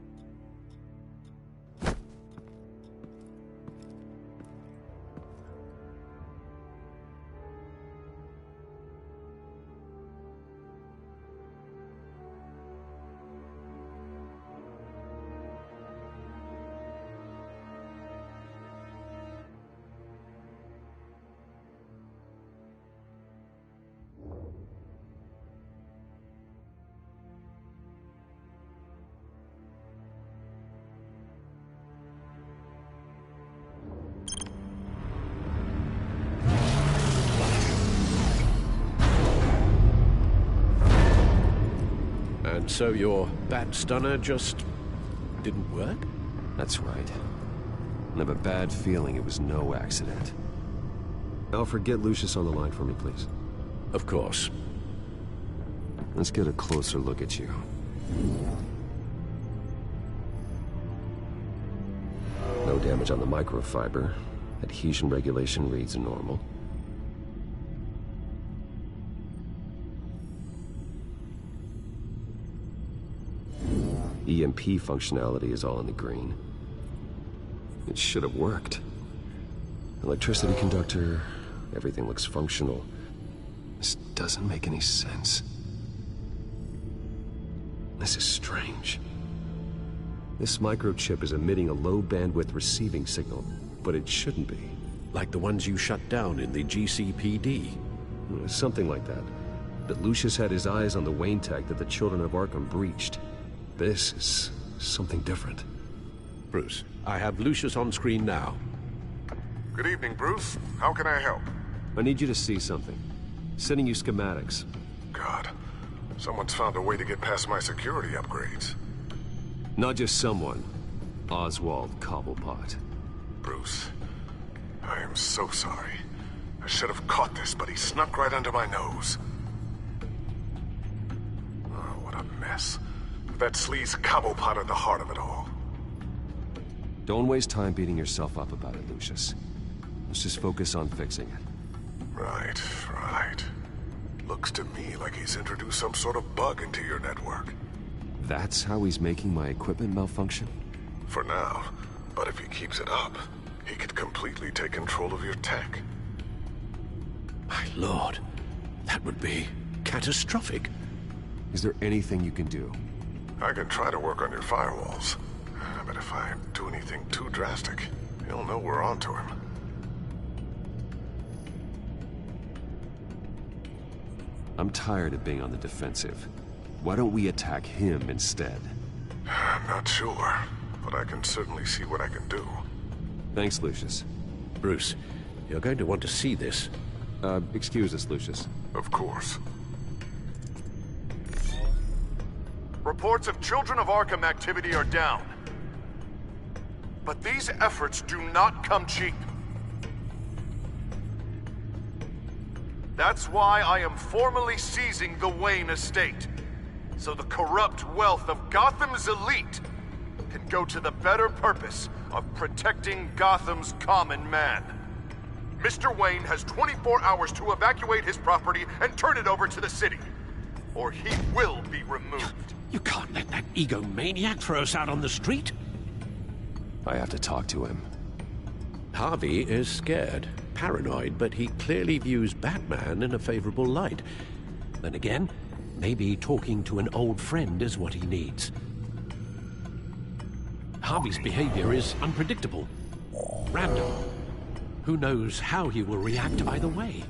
And so your bat stunner just didn't work? That's right. I have a bad feeling it was no accident. Alfred, get Lucius on the line for me, please. Of course. Let's get a closer look at you. No damage on the microfiber. Adhesion regulation reads normal. EMP functionality is all in the green. It should have worked. Electricity conductor, everything looks functional. This doesn't make any sense. This is strange. This microchip is emitting a low-bandwidth receiving signal, but it shouldn't be. Like the ones you shut down in the GCPD? Something like that. But Lucius had his eyes on the Wayne tech that the children of Arkham breached. This is something different. Bruce, I have Lucius on screen now. Good evening, Bruce. How can I help? I need you to see something. Sending you schematics. God, someone's found a way to get past my security upgrades. Not just someone. Oswald Cobblepot. Bruce, I am so sorry. I should have caught this, but he snuck right under my nose. Oh, what a mess. That sleaze Cobblepot at the heart of it all. Don't waste time beating yourself up about it, Lucius. Let's just focus on fixing it. Right. Looks to me like he's introduced some sort of bug into your network. That's how he's making my equipment malfunction? For now. But if he keeps it up, he could completely take control of your tech. My lord, that would be catastrophic. Is there anything you can do? I can try to work on your firewalls. But if I do anything too drastic, he'll know we're onto him. I'm tired of being on the defensive. Why don't we attack him instead? I'm not sure, but I can certainly see what I can do. Thanks, Lucius. Bruce, you're going to want to see this. Excuse us, Lucius. Of course. Reports of Children of Arkham activity are down. But these efforts do not come cheap. That's why I am formally seizing the Wayne estate, so the corrupt wealth of Gotham's elite can go to the better purpose of protecting Gotham's common man. Mr. Wayne has 24 hours to evacuate his property and turn it over to the city, or he will be removed. You can't let that egomaniac throw us out on the street. I have to talk to him. Harvey is scared, paranoid, but he clearly views Batman in a favorable light. Then again, maybe talking to an old friend is what he needs. Harvey's behavior is unpredictable, random. Who knows how he will react either way?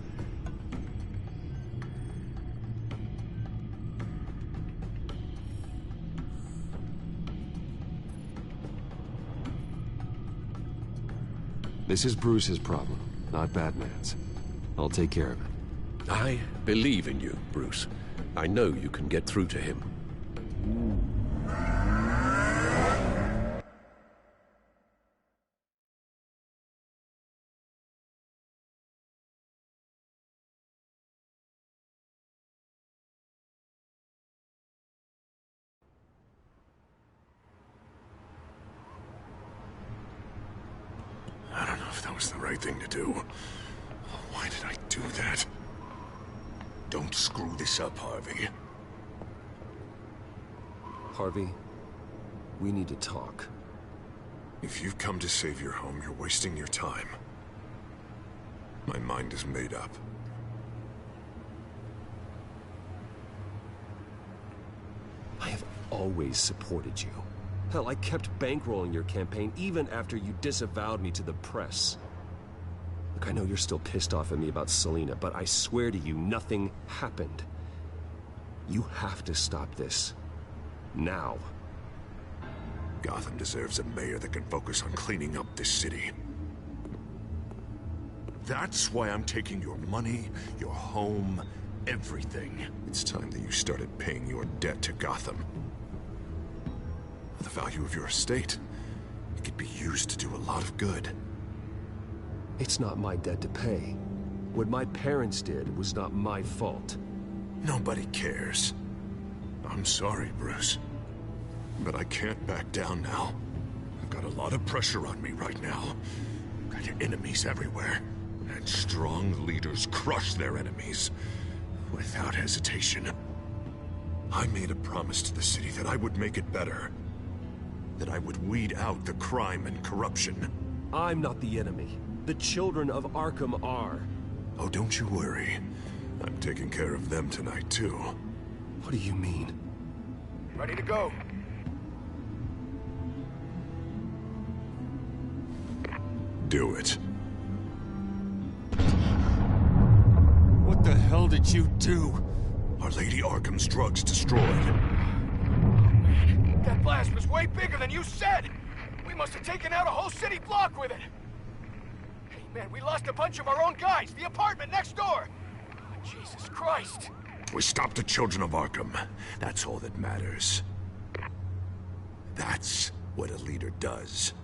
This is Bruce's problem, not Batman's. I'll take care of it. I believe in you, Bruce. I know you can get through to him. I don't know if that was the right thing to do. Why did I do that? Don't screw this up, Harvey. Harvey, we need to talk. If you've come to save your home, you're wasting your time. My mind is made up. I have always supported you. Hell, I kept bankrolling your campaign even after you disavowed me to the press. Look, I know you're still pissed off at me about Selina, but I swear to you, nothing happened. You have to stop this. Now. Gotham deserves a mayor that can focus on cleaning up this city. That's why I'm taking your money, your home, everything. It's time that you started paying your debt to Gotham. The value of your estate, it could be used to do a lot of good. It's not my debt to pay. What my parents did was not my fault. Nobody cares. I'm sorry, Bruce. But I can't back down now. I've got a lot of pressure on me right now. Got enemies everywhere. And strong leaders crush their enemies. Without hesitation. I made a promise to the city that I would make it better. That I would weed out the crime and corruption. I'm not the enemy. The children of Arkham are. Oh, don't you worry. I'm taking care of them tonight, too. What do you mean? Ready to go. Do it. What the hell did you do? Our Lady Arkham's drugs destroyed. That blast was way bigger than you said! We must have taken out a whole city block with it! Hey man, we lost a bunch of our own guys! The apartment next door! Oh, Jesus Christ! We stopped the children of Arkham. That's all that matters. That's what a leader does.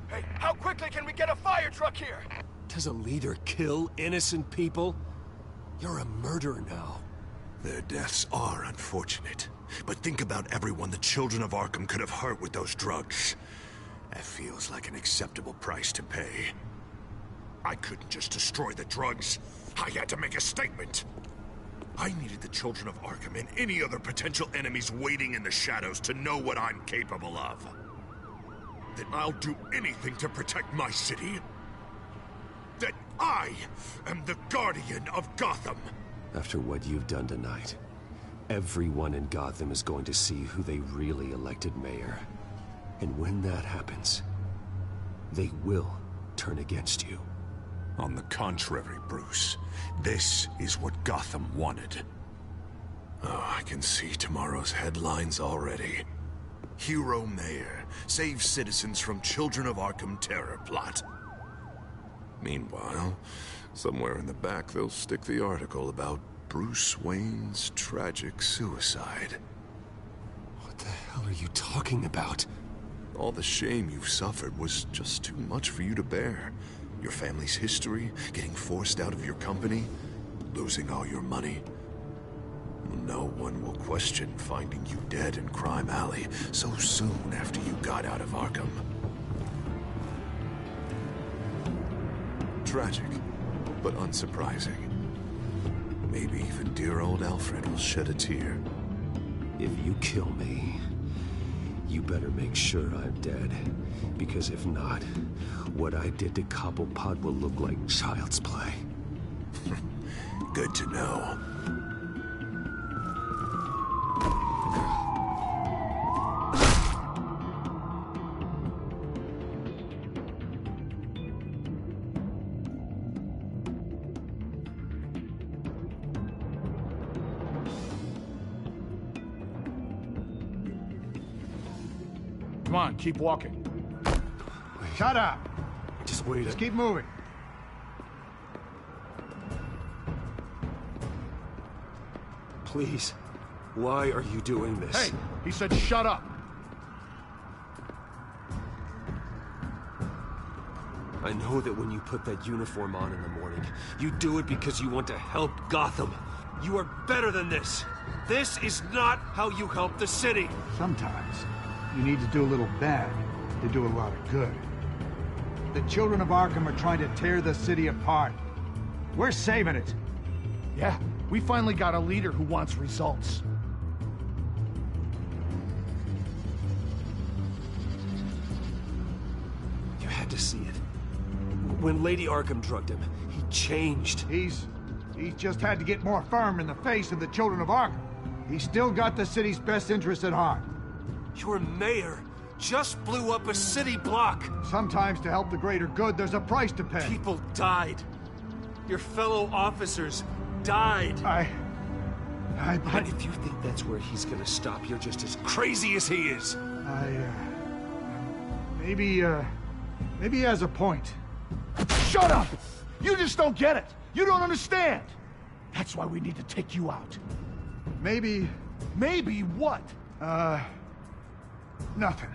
Hey, how quickly can we get a fire truck here? Does a leader kill innocent people? You're a murderer now. Their deaths are unfortunate. But think about everyone the children of Arkham could have hurt with those drugs. That feels like an acceptable price to pay. I couldn't just destroy the drugs. I had to make a statement. I needed the children of Arkham and any other potential enemies waiting in the shadows to know what I'm capable of. That I'll do anything to protect my city. That I am the guardian of Gotham. After what you've done tonight, everyone in Gotham is going to see who they really elected mayor. And when that happens, they will turn against you. On the contrary, Bruce, this is what Gotham wanted. Oh, I can see tomorrow's headlines already. Hero Mayor saves citizens from Children of Arkham terror plot. Meanwhile, somewhere in the back they'll stick the article about Bruce Wayne's tragic suicide. What the hell are you talking about? All the shame you've suffered was just too much for you to bear. Your family's history, getting forced out of your company, losing all your money. No one will question finding you dead in Crime Alley so soon after you got out of Arkham. Tragic, but unsurprising. Maybe even dear old Alfred will shed a tear. If you kill me, you better make sure I'm dead. Because if not, what I did to Cobblepot will look like child's play. Good to know. Come on, keep walking. Shut up! Just wait. Just keep moving. Please, why are you doing this? Hey, he said shut up! I know that when you put that uniform on in the morning, you do it because you want to help Gotham. You are better than this. This is not how you help the city. Sometimes, you need to do a little bad to do a lot of good. The children of Arkham are trying to tear the city apart. We're saving it. Yeah, we finally got a leader who wants results. You had to see it. When Lady Arkham drugged him, he changed. He's just had to get more firm in the face of the children of Arkham. He's still got the city's best interests at heart. Your mayor just blew up a city block. Sometimes to help the greater good, there's a price to pay. People died. Your fellow officers died. And if you think that's where he's gonna stop, you're just as crazy as he is. Maybe he has a point. Shut up! You just don't get it. You don't understand. That's why we need to take you out. Maybe what? Nothing.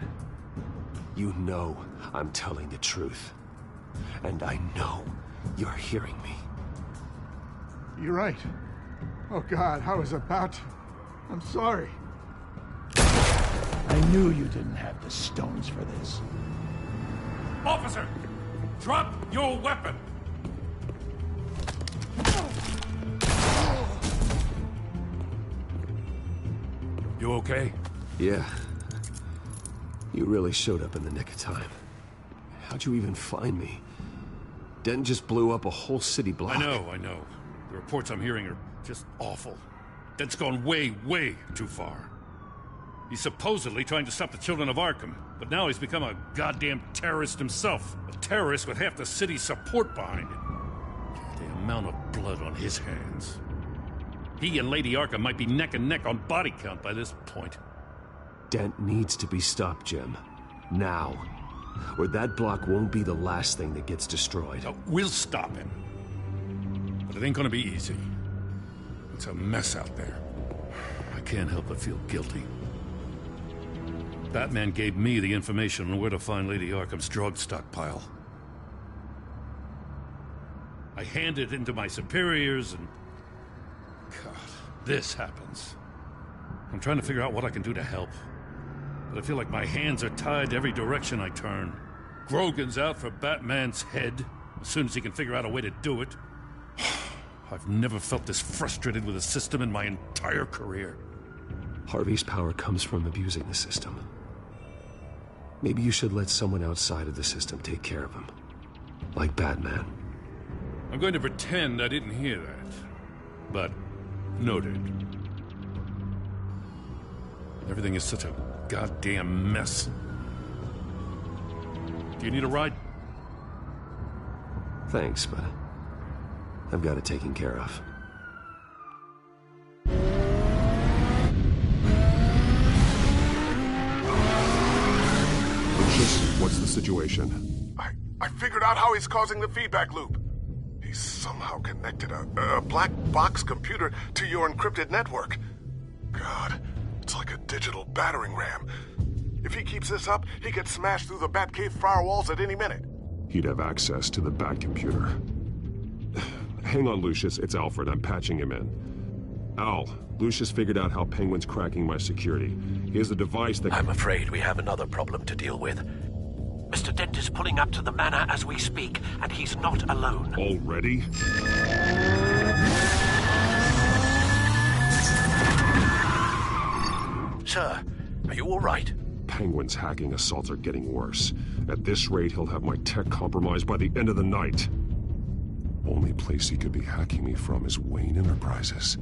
You know I'm telling the truth. And I know you're hearing me. You're right. Oh God, I was about to... I'm sorry. I knew you didn't have the stones for this. Officer! Drop your weapon! You okay? Yeah. You really showed up in the nick of time. How'd you even find me? Dent just blew up a whole city block. I know. The reports I'm hearing are just awful. Dent's gone way, way too far. He's supposedly trying to stop the children of Arkham, but now he's become a goddamn terrorist himself. A terrorist with half the city's support behind him. The amount of blood on his hands. He and Lady Arkham might be neck and neck on body count by this point. Dent needs to be stopped, Jim. Now. Or that block won't be the last thing that gets destroyed. We'll stop him. But it ain't gonna be easy. It's a mess out there. I can't help but feel guilty. Batman gave me the information on where to find Lady Arkham's drug stockpile. I handed it into my superiors and... God, this happens. I'm trying to figure out what I can do to help. But I feel like my hands are tied every direction I turn. Grogan's out for Batman's head, as soon as he can figure out a way to do it. I've never felt this frustrated with a system in my entire career. Harvey's power comes from abusing the system. Maybe you should let someone outside of the system take care of him. Like Batman. I'm going to pretend I didn't hear that. But, noted. Everything is such a goddamn mess. Do you need a ride? Thanks, but I've got it taken care of. Lucius, what's the situation? I figured out how he's causing the feedback loop. He's somehow connected a black box computer to your encrypted network. God, it's like a digital battering ram. If he keeps this up, he could smash through the Batcave firewalls at any minute. He'd have access to the Bat computer. Hang on, Lucius. It's Alfred. I'm patching him in. Al, Lucius figured out how Penguin's cracking my security. He has a device that... I'm afraid we have another problem to deal with. Mr. Dent is pulling up to the manor as we speak, and he's not alone. Already? Sir, are you all right? Penguin's hacking assaults are getting worse. At this rate, he'll have my tech compromised by the end of the night. Only place he could be hacking me from is Wayne Enterprises.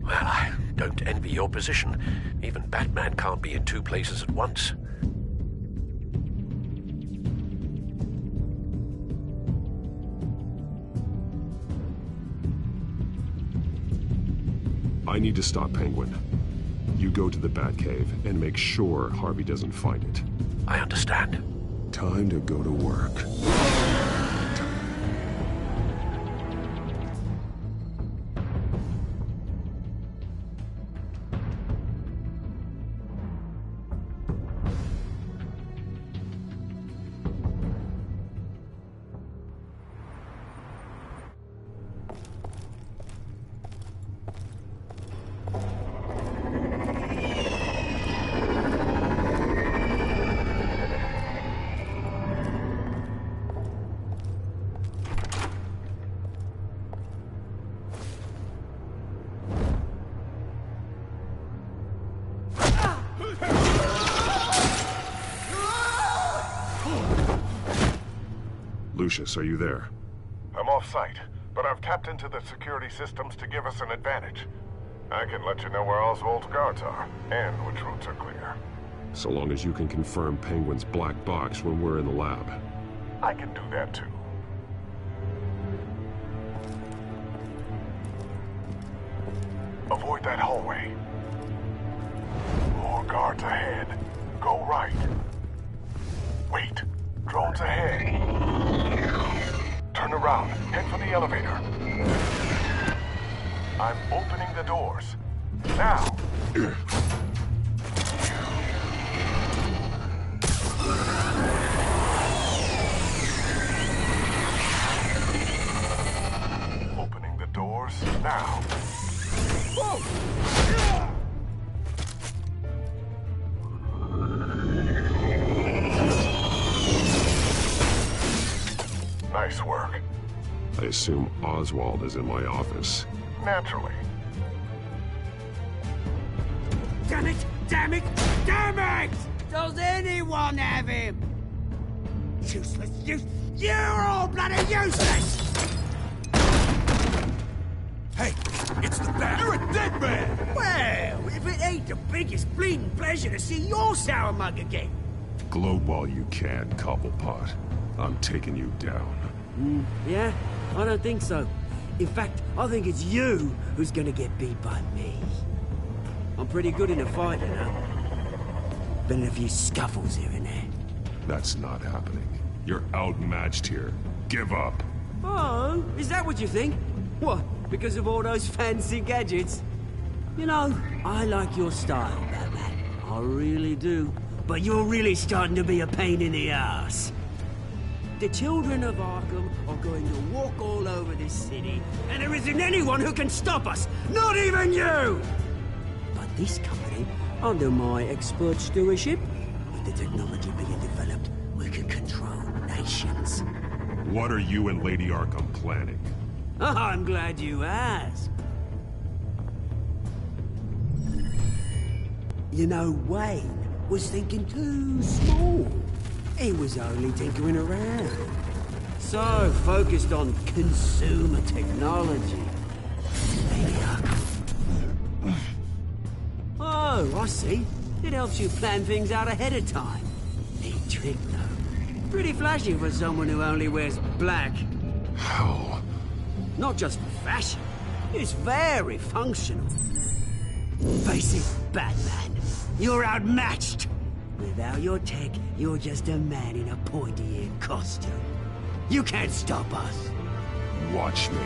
Well, I don't envy your position. Even Batman can't be in two places at once. I need to stop Penguin. You go to the Batcave and make sure Harvey doesn't find it. I understand. Time to go to work. Lucius, are you there? I'm off-site, but I've tapped into the security systems to give us an advantage. I can let you know where Oswald's guards are, and which routes are clear. So long as you can confirm Penguin's black box when we're in the lab. I can do that too. Avoid that hallway. More guards ahead. Go right. Wait. Drones ahead. Turn around. Head for the elevator. I'm opening the doors. Now! Opening the doors now. Whoa! Nice work. I assume Oswald is in my office. Naturally. Damn it! Damn it! Damn it! Does anyone have him? Useless! You're all bloody useless! Hey, it's the Bat. You're a dead man! Well, if it ain't the biggest bleeding pleasure to see your sour mug again. Gloat while you can, Cobblepot. I'm taking you down. Yeah? I don't think so. In fact, I think it's you who's gonna get beat by me. I'm pretty good in a fight, you know. Been in a few scuffles here and there. That's not happening. You're outmatched here. Give up. Oh, is that what you think? What, because of all those fancy gadgets? You know, I like your style, Batman. I really do. But you're really starting to be a pain in the ass. The children of Arkham are going to walk all over this city, and there isn't anyone who can stop us! Not even you! But this company, under my expert stewardship, with the technology being developed, we can control nations. What are you and Lady Arkham planning? I'm glad you asked. You know, Wayne was thinking too small. He was only tinkering around. So focused on consumer technology. Lady Arkham. Oh, I see. It helps you plan things out ahead of time. Neat trick, though. Pretty flashy for someone who only wears black. How? Not just for fashion. It's very functional. Face it, Batman. You're outmatched. Without your tech, you're just a man in a pointy-eared costume. You can't stop us. Watch me.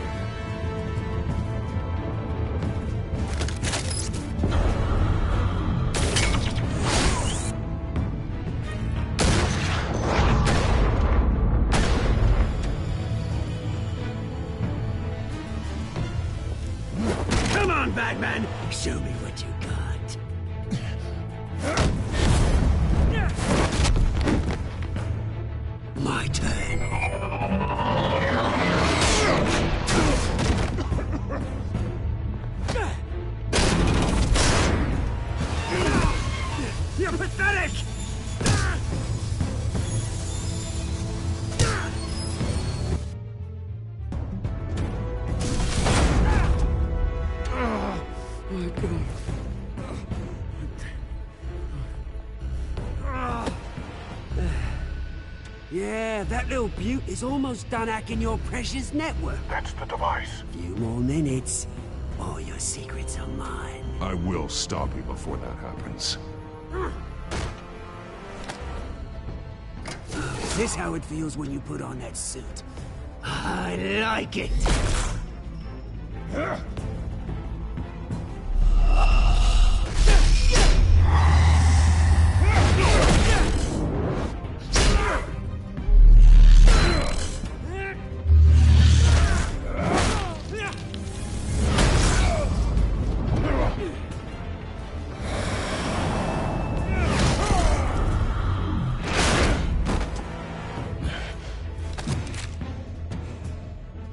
Come on, Batman! Show me what you got. My turn. You're pathetic! My God. Yeah, that little beaut is almost done hacking your precious network. That's the device. Few more minutes, all your secrets are mine. I will stop you before that happens. Is this how it feels when you put on that suit? I like it!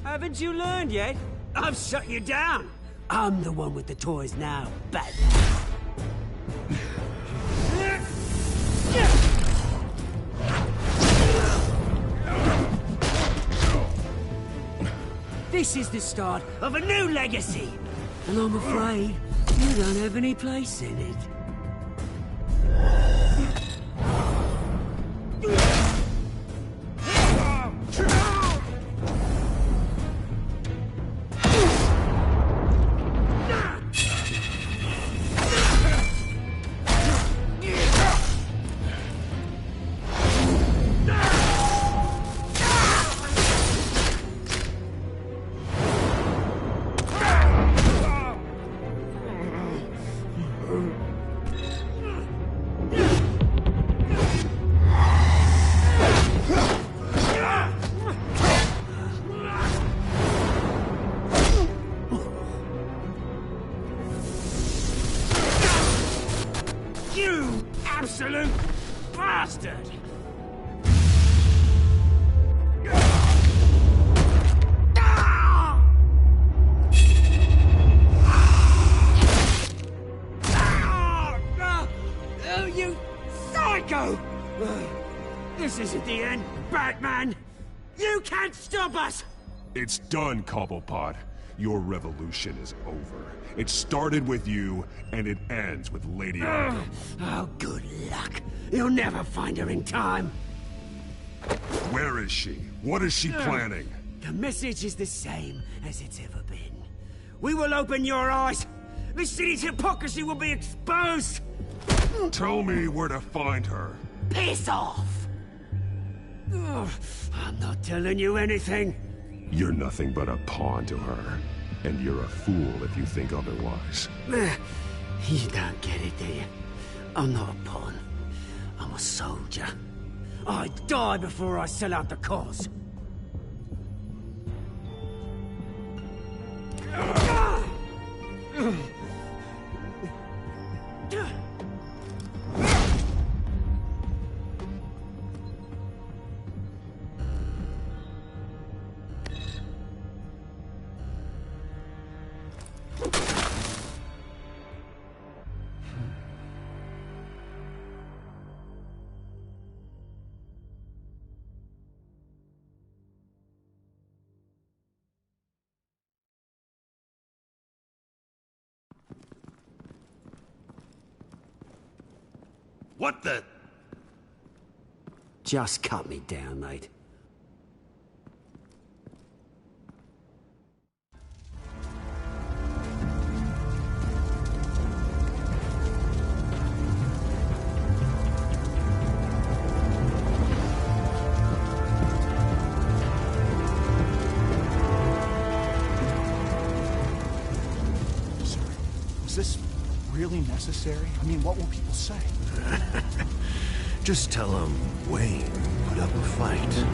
Haven't you learned yet? I've shut you down. I'm the one with the toys now, Batman. This is the start of a new legacy, and I'm afraid you don't have any place in it. You absolute bastard! Oh, you psycho! This isn't the end, Batman! You can't stop us! It's done, Cobblepot. Your revolution is over. It started with you, and it ends with Lady Arkham. Oh, good luck. You'll never find her in time. Where is she? What is she planning? The message is the same as it's ever been. We will open your eyes. The city's hypocrisy will be exposed. Tell me where to find her. Piss off! I'm not telling you anything. You're nothing but a pawn to her. And you're a fool if you think otherwise. You don't get it, do you? I'm not a pawn. I'm a soldier. I die before I sell out the cause. What the? Just cut me down, mate. Is this really necessary? I mean, what will people say? Just tell them Wayne put up a fight.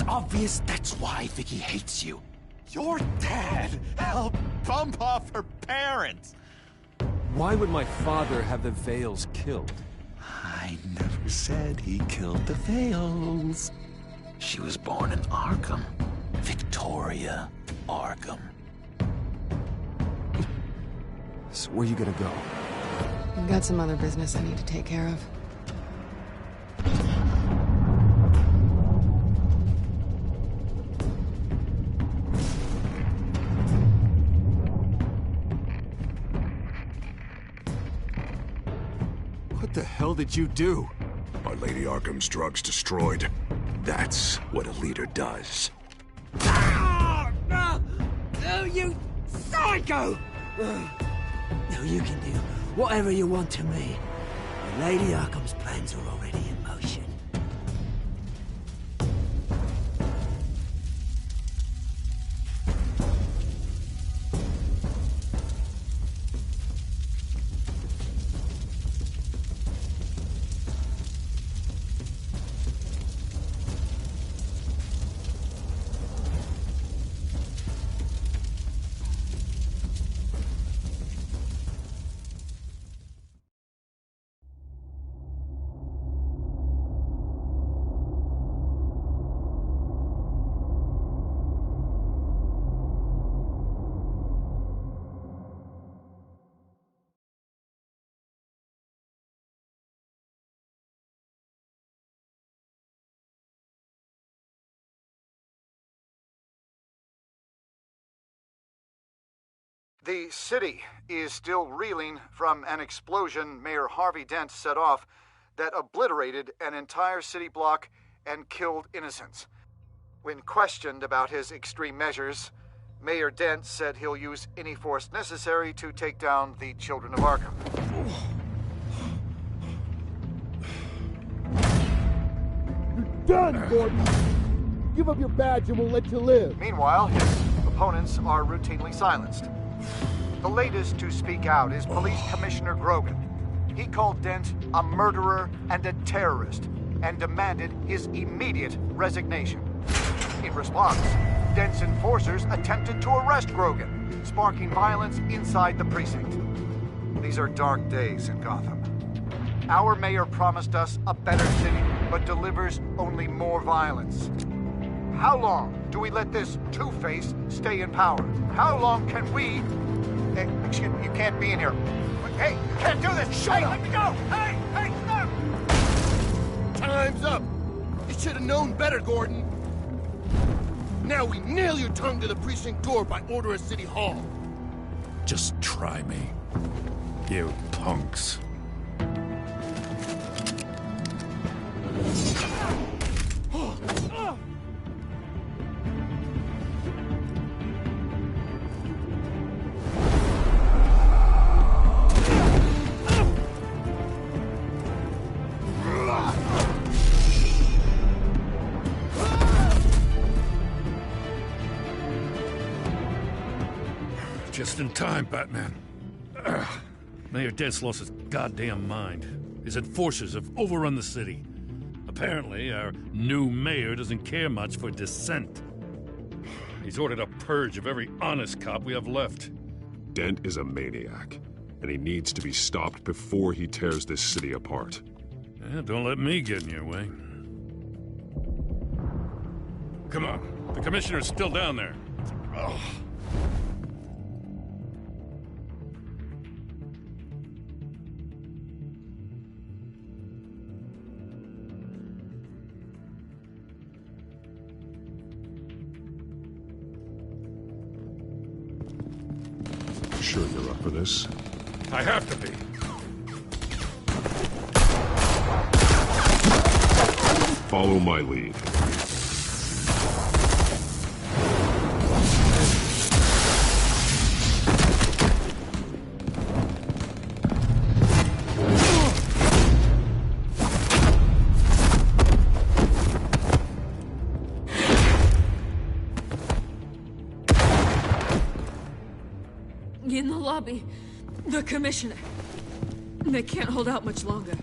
obvious that's why Vicky hates you. Your dad helped bump off her parents! Why would my father have the Vales killed? I never said he killed the Vales. She was born in Arkham. Victoria Arkham. So where you gonna go? I've got some other business I need to take care of. What the hell did you do? Are Lady Arkham's drugs destroyed? That's what a leader does. Oh, no! No, you psycho! No, you can do whatever you want to me. But Lady Arkham's plans are already in motion. The city is still reeling from an explosion Mayor Harvey Dent set off that obliterated an entire city block and killed innocents. When questioned about his extreme measures, Mayor Dent said he'll use any force necessary to take down the Children of Arkham. You're done, Gordon! Give up your badge and we'll let you live. Meanwhile, his opponents are routinely silenced. The latest to speak out is Police Commissioner Grogan. He called Dent a murderer and a terrorist and demanded his immediate resignation. In response, Dent's enforcers attempted to arrest Grogan, sparking violence inside the precinct. These are dark days in Gotham. Our mayor promised us a better city, but delivers only more violence. How long do we let this Two-Face stay in power? How long can we... Hey, excuse me, you can't be in here. Hey, you can't do this! Shut up! Let me go! Hey, stop! Time's up! You should have known better, Gordon. Now we nail your tongue to the precinct door by order of City Hall. Just try me, you punks. Just in time, Batman. Mayor Dent's lost his goddamn mind. His enforcers have overrun the city. Apparently, our new mayor doesn't care much for dissent. He's ordered a purge of every honest cop we have left. Dent is a maniac, and he needs to be stopped before he tears this city apart. Yeah, don't let me get in your way. Come on, the commissioner's still down there. Oh. Sure you're up for this? I have to be. Follow my lead. In the lobby, the commissioner. They can't hold out much longer.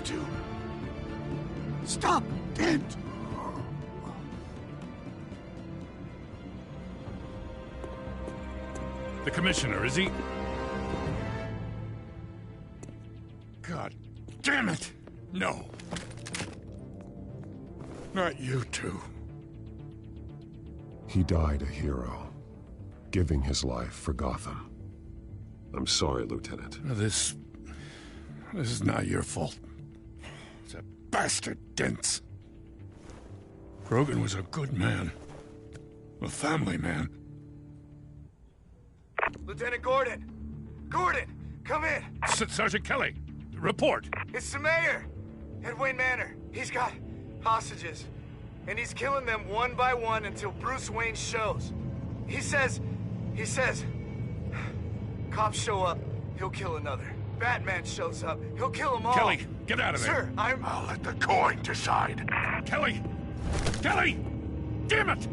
to. Stop, Dent! The Commissioner, is he? God damn it! No. Not you two. He died a hero, giving his life for Gotham. I'm sorry, Lieutenant. This is not your fault. It's a bastard Dent's. Grogan was a good man. A family man. Lieutenant Gordon! Gordon! Come in! Sergeant Kelly! Report! It's the mayor! At Wayne Manor. He's got hostages. And he's killing them one by one until Bruce Wayne shows. He says... Cops show up, he'll kill another. Batman shows up, he'll kill them all. Kelly, get out of there! Sir, I'll let the coin decide. Kelly! Kelly! Damn it!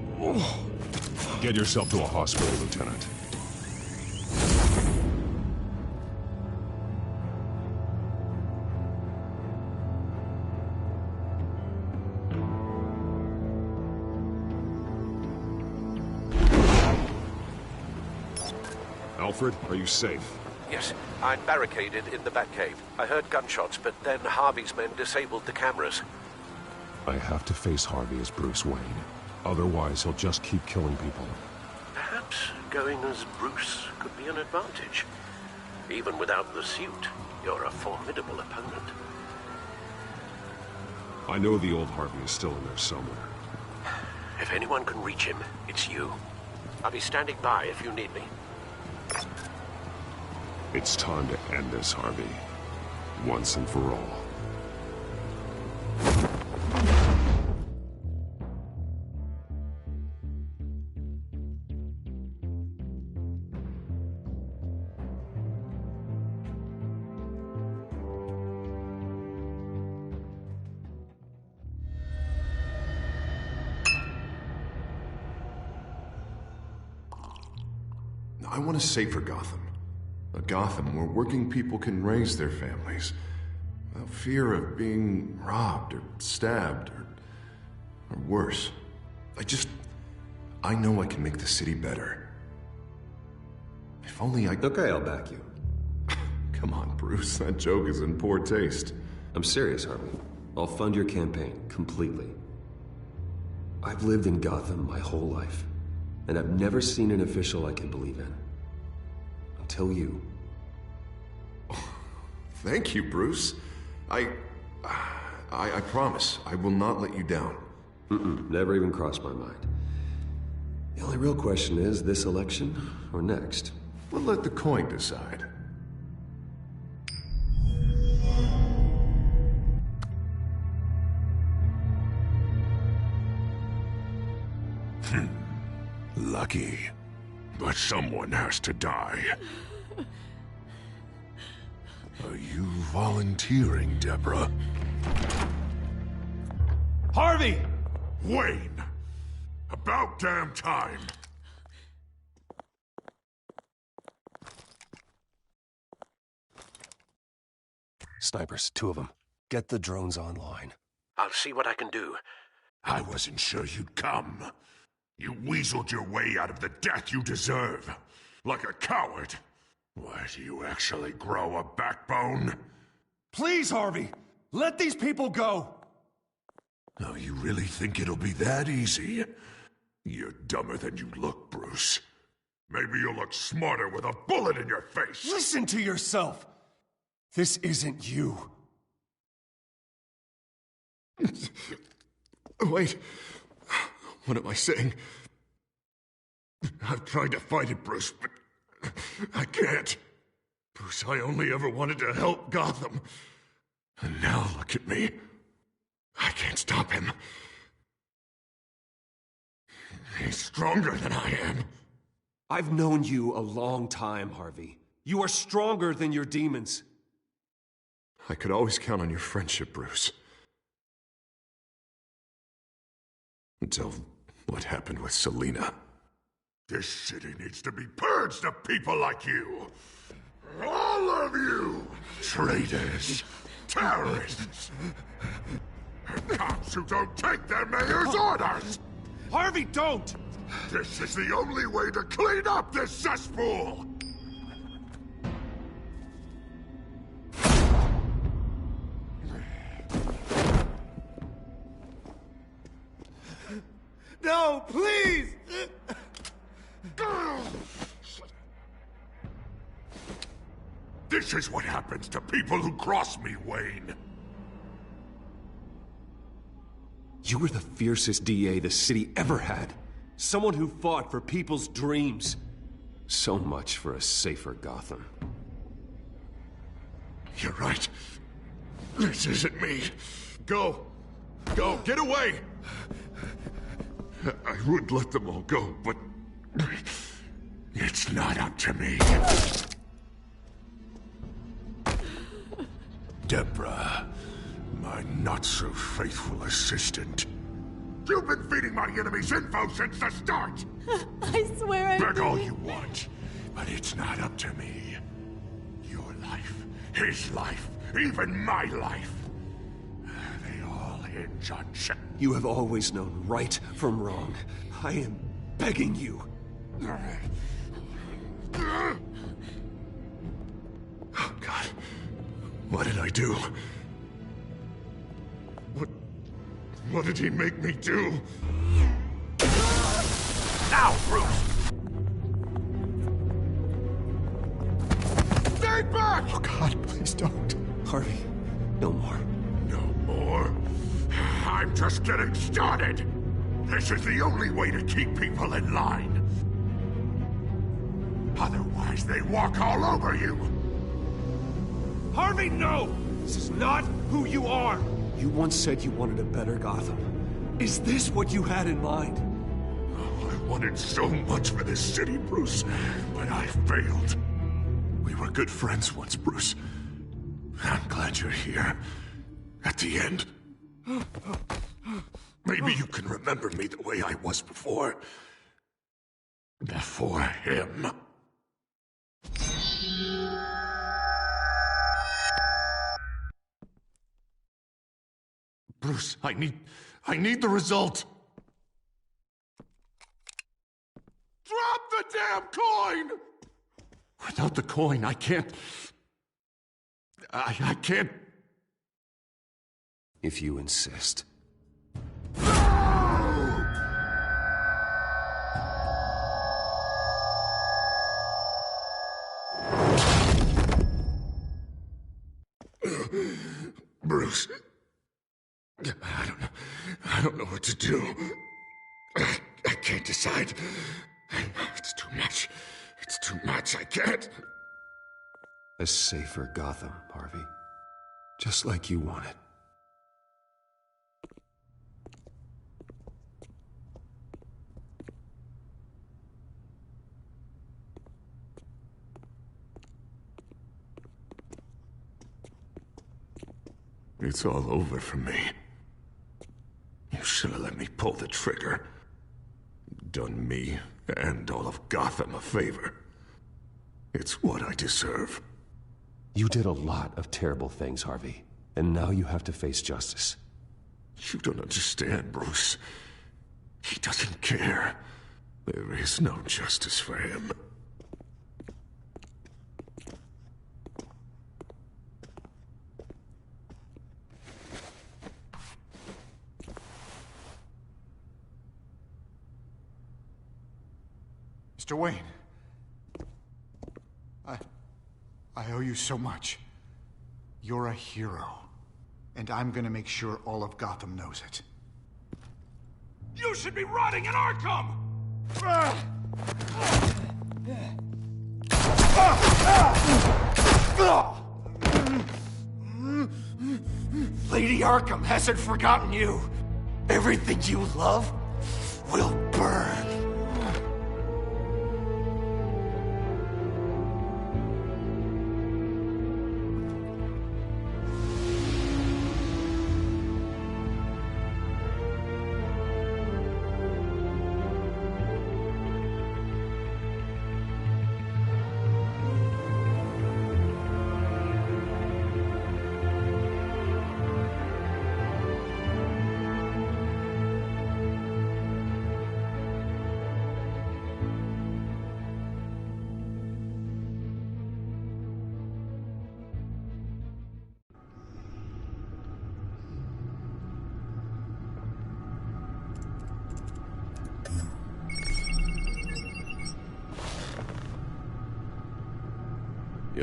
Get yourself to a hospital, Lieutenant. Alfred, are you safe? Yes, I'm barricaded in the Batcave. I heard gunshots, but then Harvey's men disabled the cameras. I have to face Harvey as Bruce Wayne. Otherwise, he'll just keep killing people. Perhaps going as Bruce could be an advantage. Even without the suit, you're a formidable opponent. I know the old Harvey is still in there somewhere. If anyone can reach him, it's you. I'll be standing by if you need me. It's time to end this, Harvey. Once and for all. I want a safer Gotham. A Gotham where working people can raise their families without fear of being robbed or stabbed or worse. I know I can make the city better. If only I... Okay, I'll back you. Come on, Bruce. That joke is in poor taste. I'm serious, Harvey. I'll fund your campaign, completely. I've lived in Gotham my whole life, and I've never seen an official I can believe in. Until you. Thank you, Bruce. I promise, I will not let you down. Never even crossed my mind. The only real question is, this election or next? We'll let the coin decide. Lucky. But someone has to die. Are you volunteering, Deborah? Harvey! Wayne! About damn time! Snipers, 2 of them. Get the drones online. I'll see what I can do. I wasn't sure you'd come. You weaseled your way out of the death you deserve. Like a coward. Why, do you actually grow a backbone? Please, Harvey! Let these people go! Oh, you really think it'll be that easy? You're dumber than you look, Bruce. Maybe you'll look smarter with a bullet in your face. Listen to yourself! This isn't you. Wait. What am I saying? I've tried to fight it, Bruce, but I can't. Bruce, I only ever wanted to help Gotham. And now look at me. I can't stop him. He's stronger than I am. I've known you a long time, Harvey. You are stronger than your demons. I could always count on your friendship, Bruce. Until what happened with Selina. This city needs to be purged of people like you. All of you! Traitors! Terrorists! Cops who don't take their mayor's orders! Harvey, don't! This is the only way to clean up this cesspool! No, please! This is what happens to people who cross me, Wayne. You were the fiercest DA the city ever had. Someone who fought for people's dreams. So much for a safer Gotham. You're right. This isn't me. Go. Go. Get away. I would let them all go, but it's not up to me. Deborah, my not-so-faithful assistant. You've been feeding my enemies info since the start! I swear I Beg all did. you want, but it's not up to me. Your life, his life, even my life. They all hinge on Shep. You have always known right from wrong. I am begging you. Oh, God. What did I do? What did he make me do? Now, Bruce! Stay back! Oh, God, please don't. Harvey, no more. No more? I'm just getting started! This is the only way to keep people in line. Otherwise, they walk all over you! Harvey, no! This is not who you are! You once said you wanted a better Gotham. Is this what you had in mind? Oh, I wanted so much for this city, Bruce, but I failed. We were good friends once, Bruce. I'm glad you're here. At the end. Maybe you can remember me the way I was before. Before him. Bruce, I need the result. Drop the damn coin! Without the coin, I can't... I can't... If you insist. Bruce... I don't know what to do. I can't decide. It's too much. It's too much. I can't. A safer Gotham, Harvey. Just like you wanted. It's all over for me. You should have let me pull the trigger. Done me and all of Gotham a favor. It's what I deserve. You did a lot of terrible things, Harvey. And now you have to face justice. You don't understand, Bruce. He doesn't care. There is no justice for him. Mr. Wayne. I owe you so much. You're a hero. And I'm gonna make sure all of Gotham knows it. You should be rotting in Arkham! Lady Arkham hasn't forgotten you. Everything you love will burn.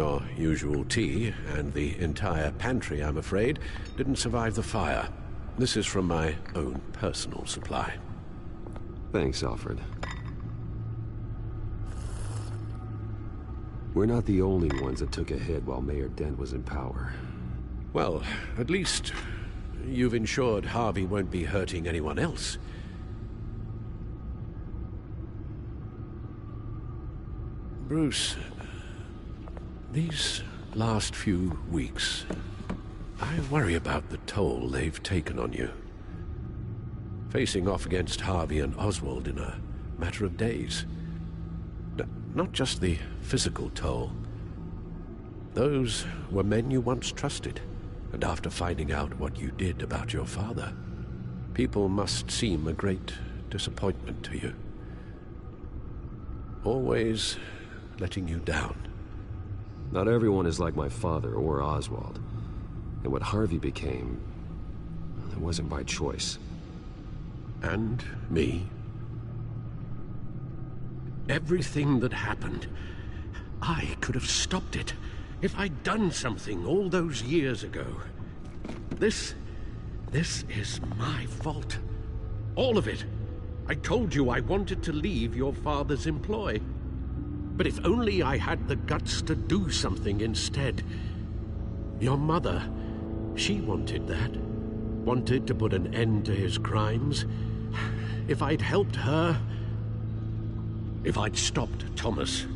Your usual tea, and the entire pantry, I'm afraid, didn't survive the fire. This is from my own personal supply. Thanks, Alfred. We're not the only ones that took a hit while Mayor Dent was in power. Well, at least you've ensured Harvey won't be hurting anyone else. Bruce, these last few weeks, I worry about the toll they've taken on you. Facing off against Harvey and Oswald in a matter of days. Not just the physical toll. Those were men you once trusted, and after finding out what you did about your father, people must seem a great disappointment to you. Always letting you down. Not everyone is like my father or Oswald. And what Harvey became, it wasn't by choice. And me. Everything that happened, I could have stopped it if I'd done something all those years ago. This is my fault. All of it. I told you I wanted to leave your father's employ. But if only I had the guts to do something instead. Your mother, she wanted that. Wanted to put an end to his crimes. If I'd helped her, if I'd stopped Thomas,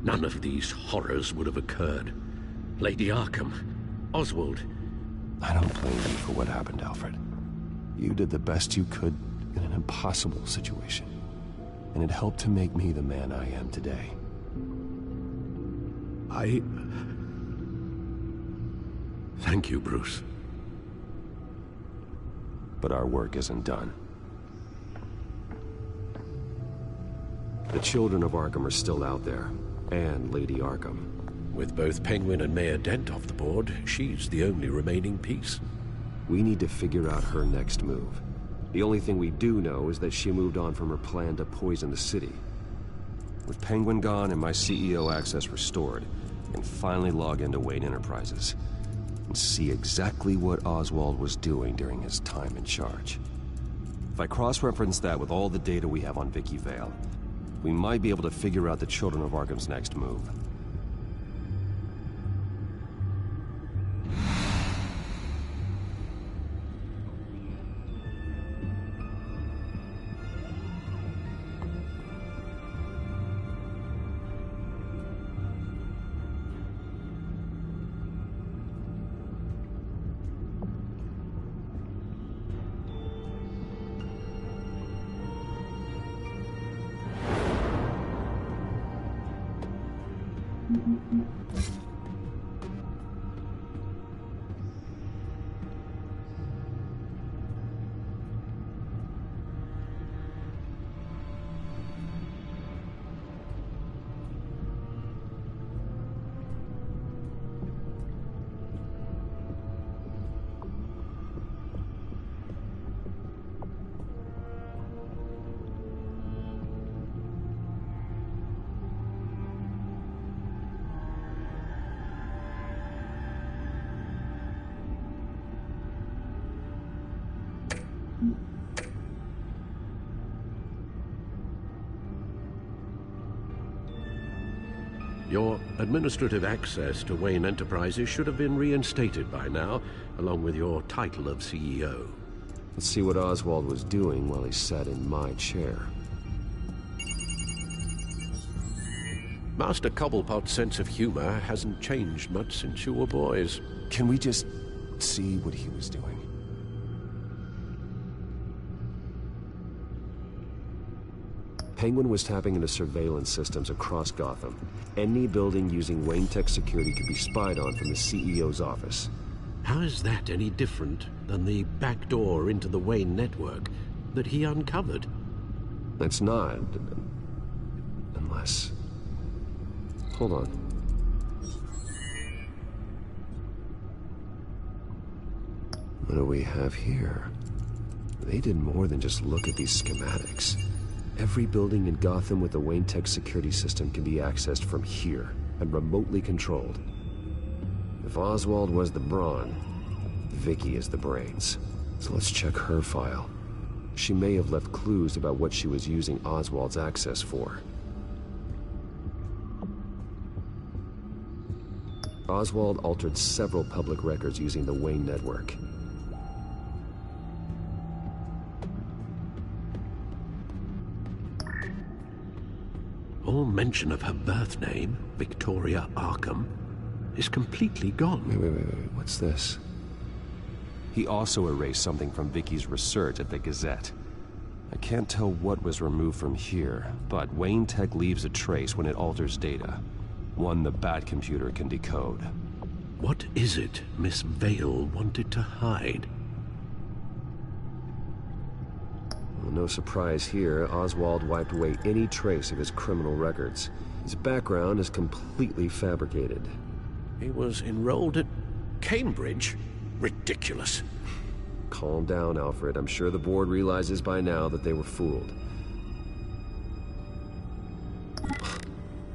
none of these horrors would have occurred. Lady Arkham, Oswald. I don't blame you for what happened, Alfred. You did the best you could in an impossible situation. And it helped to make me the man I am today. Thank you, Bruce. But our work isn't done. The children of Arkham are still out there, and Lady Arkham. With both Penguin and Mayor Dent off the board, she's the only remaining piece. We need to figure out her next move. The only thing we do know is that she moved on from her plan to poison the city. With Penguin gone and my CEO access restored, I can finally log into Wayne Enterprises and see exactly what Oswald was doing during his time in charge. If I cross-reference that with all the data we have on Vicky Vale, we might be able to figure out the Children of Arkham's next move. Your administrative access to Wayne Enterprises should have been reinstated by now, along with your title of CEO. Let's see what Oswald was doing while he sat in my chair. Master Cobblepot's sense of humor hasn't changed much since you were boys. Can we just see what he was doing? Penguin was tapping into surveillance systems across Gotham. Any building using Wayne Tech security could be spied on from the CEO's office. How is that any different than the back door into the Wayne network that he uncovered? That's not. Unless... Hold on. What do we have here? They did more than just look at these schematics. Every building in Gotham with the Wayne Tech security system can be accessed from here. and remotely controlled. If Oswald was the brawn, Vicky is the brains. So let's check her file. She may have left clues about what she was using Oswald's access for. Oswald altered several public records using the Wayne network. All mention of her birth name, Victoria Arkham, is completely gone. Wait, what's this? He also erased something from Vicky's research at the Gazette. I can't tell what was removed from here, but Wayne Tech leaves a trace when it alters data. One the Batcomputer can decode. What is it Miss Vale wanted to hide? Well, no surprise here, Oswald wiped away any trace of his criminal records. His background is completely fabricated. He was enrolled at Cambridge? Ridiculous. Calm down, Alfred. I'm sure the board realizes by now that they were fooled.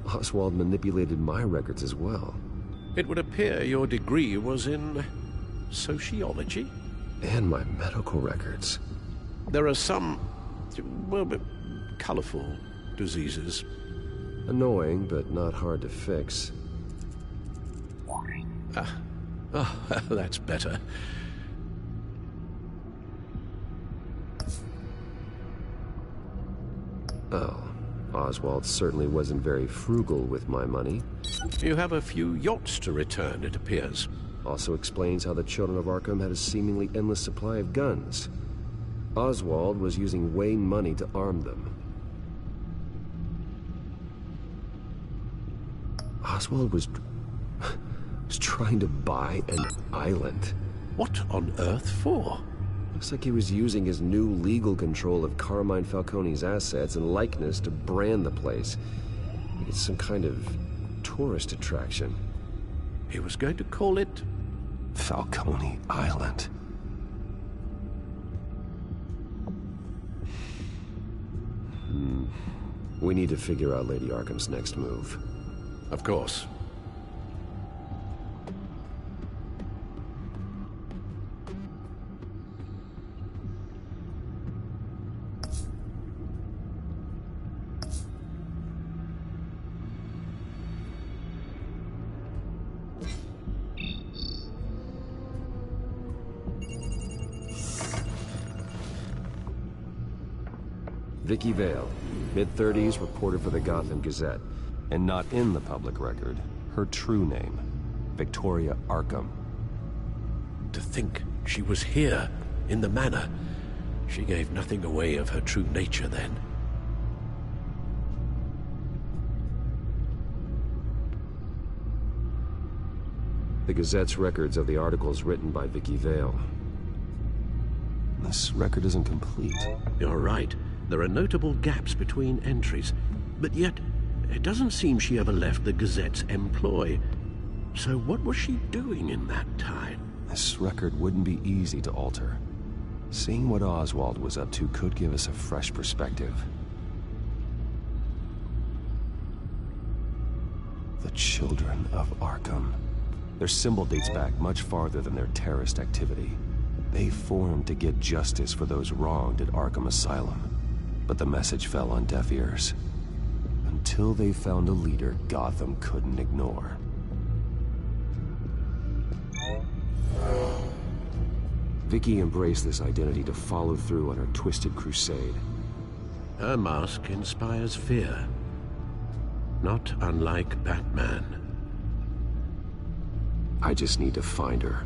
Oswald manipulated my records as well. It would appear your degree was in sociology? And my medical records. There are some, well, colorful diseases. Annoying, but not hard to fix. Oh, that's better. Oh, Oswald certainly wasn't very frugal with my money. You have a few yachts to return, it appears. Also explains how the Children of Arkham had a seemingly endless supply of guns. Oswald was using Wayne money to arm them. Oswald was trying to buy an island. What on earth for? Looks like he was using his new legal control of Carmine Falcone's assets and likeness to brand the place. It's some kind of tourist attraction. He was going to call it Falcone Island. We need to figure out Lady Arkham's next move. Of course. Vicky Vale, mid-30s, reporter for the Gotham Gazette. And not in the public record, her true name, Victoria Arkham. To think she was here, in the manor. She gave nothing away of her true nature then. The Gazette's records of the articles written by Vicky Vale. This record isn't complete. You're right. There are notable gaps between entries, but yet it doesn't seem she ever left the Gazette's employ. So what was she doing in that time? This record wouldn't be easy to alter. Seeing what Oswald was up to could give us a fresh perspective. The Children of Arkham. Their symbol dates back much farther than their terrorist activity. They formed to get justice for those wronged at Arkham Asylum. But the message fell on deaf ears. Until they found a leader Gotham couldn't ignore. Vicky embraced this identity to follow through on her twisted crusade. Her mask inspires fear. Not unlike Batman. I just need to find her.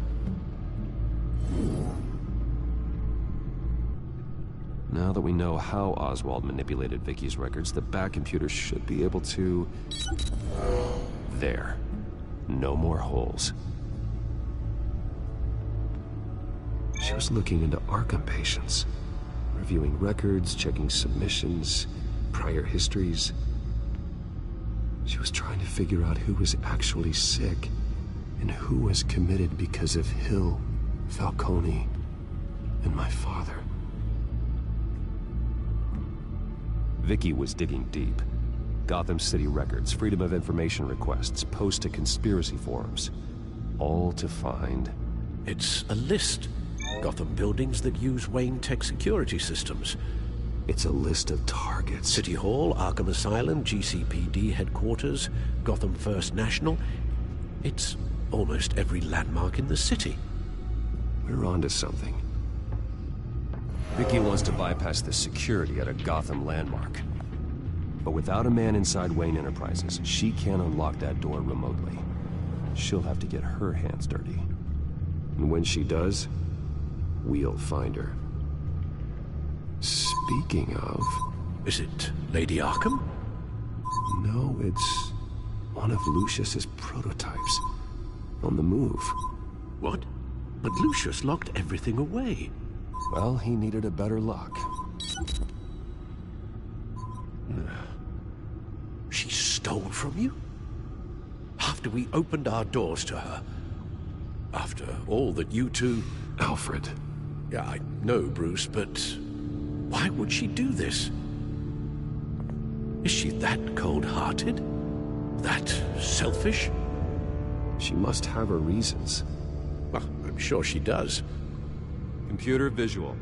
Now that we know how Oswald manipulated Vicky's records, the Batcomputer should be able to... There. No more holes. She was looking into Arkham patients, reviewing records, checking submissions, prior histories. She was trying to figure out who was actually sick and who was committed because of Hill, Falcone, and my father. Vicky was digging deep. Gotham City records, Freedom of Information requests, posts to conspiracy forums. All to find... It's a list. Gotham buildings that use Wayne Tech security systems. It's a list of targets. City Hall, Arkham Asylum, GCPD headquarters, Gotham First National. It's almost every landmark in the city. We're onto something. Vicky wants to bypass the security at a Gotham landmark. But without a man inside Wayne Enterprises, she can't unlock that door remotely. She'll have to get her hands dirty. And when she does, we'll find her. Speaking of... Is it Lady Arkham? No, it's one of Lucius's prototypes. On the move. What? But Lucius locked everything away. Well, he needed a better lock. She stole from you? After we opened our doors to her? After all that you two... Alfred. Yeah, I know, Bruce, but... why would she do this? Is she that cold-hearted? That selfish? She must have her reasons. Well, I'm sure she does. Computer visual.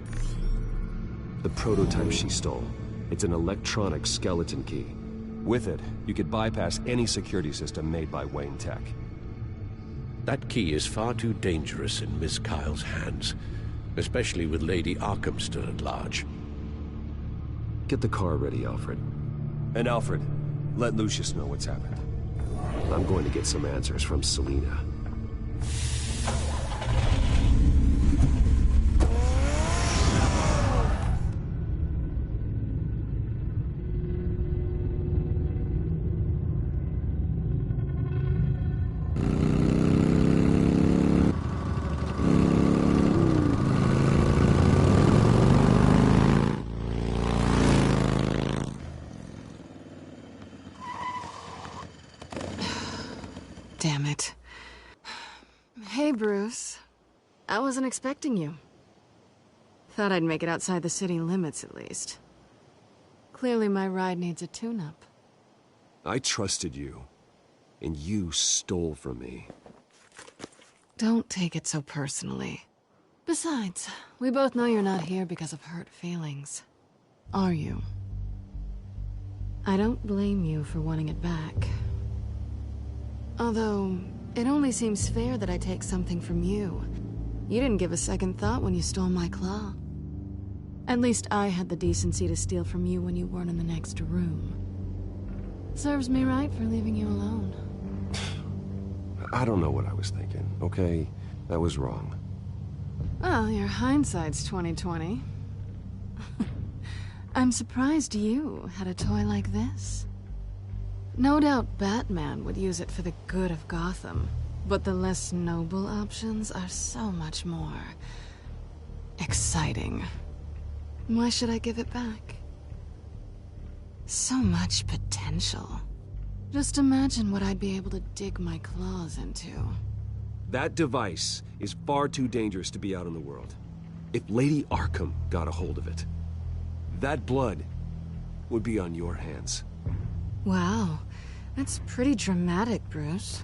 The prototype she stole. It's an electronic skeleton key. With it, you could bypass any security system made by Wayne Tech. That key is far too dangerous in Miss Kyle's hands, especially with Lady Arkham still at large. Get the car ready, Alfred. And Alfred, let Lucius know what's happened. I'm going to get some answers from Selina. Damn it. Hey, Bruce. I wasn't expecting you. Thought I'd make it outside the city limits, at least. Clearly my ride needs a tune-up. I trusted you, and you stole from me. Don't take it so personally. Besides, we both know you're not here because of hurt feelings. Are you? I don't blame you for wanting it back. Although, it only seems fair that I take something from you. You didn't give a second thought when you stole my claw. At least I had the decency to steal from you when you weren't in the next room. Serves me right for leaving you alone. I don't know what I was thinking, okay? That was wrong. Well, your hindsight's 20/20. I'm surprised you had a toy like this. No doubt Batman would use it for the good of Gotham, but the less noble options are so much more... exciting. Why should I give it back? So much potential. Just imagine what I'd be able to dig my claws into. That device is far too dangerous to be out in the world. If Lady Arkham got a hold of it, that blood would be on your hands. Wow, that's pretty dramatic, Bruce.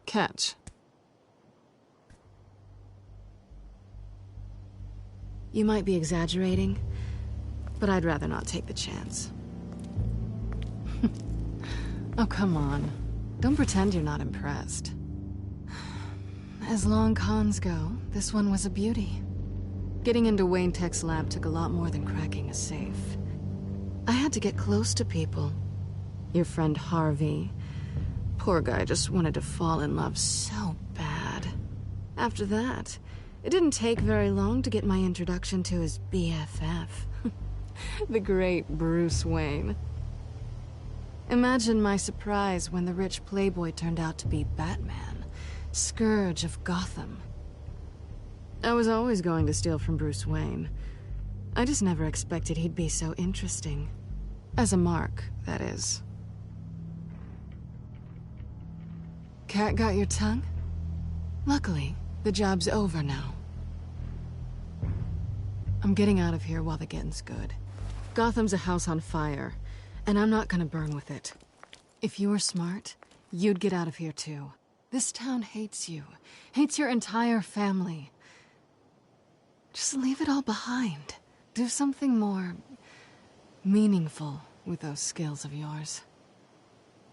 Catch. You might be exaggerating, but I'd rather not take the chance. Oh, come on. Don't pretend you're not impressed. As long cons go, this one was a beauty. Getting into Wayne Tech's lab took a lot more than cracking a safe. I had to get close to people. Your friend Harvey. Poor guy just wanted to fall in love so bad. After that, it didn't take very long to get my introduction to his BFF. The great Bruce Wayne. Imagine my surprise when the rich playboy turned out to be Batman, Scourge of Gotham. I was always going to steal from Bruce Wayne. I just never expected he'd be so interesting. As a mark, that is. Cat got your tongue? Luckily, the job's over now. I'm getting out of here while the getting's good. Gotham's a house on fire, and I'm not gonna burn with it. If you were smart, you'd get out of here too. This town hates you. Hates your entire family. Just leave it all behind. Do something more meaningful with those skills of yours.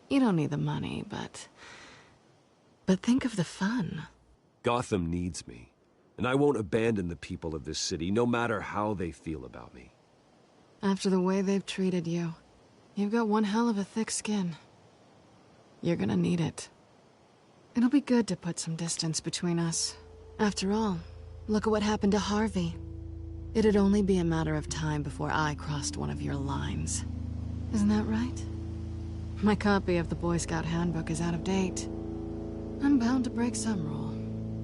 You don't need the money, but think of the fun. Gotham needs me, and I won't abandon the people of this city, no matter how they feel about me. After the way they've treated you, you've got one hell of a thick skin. You're gonna need it. It'll be good to put some distance between us. After all, look at what happened to Harvey. It'd only be a matter of time before I crossed one of your lines. Isn't that right? My copy of the Boy Scout Handbook is out of date. I'm bound to break some rule.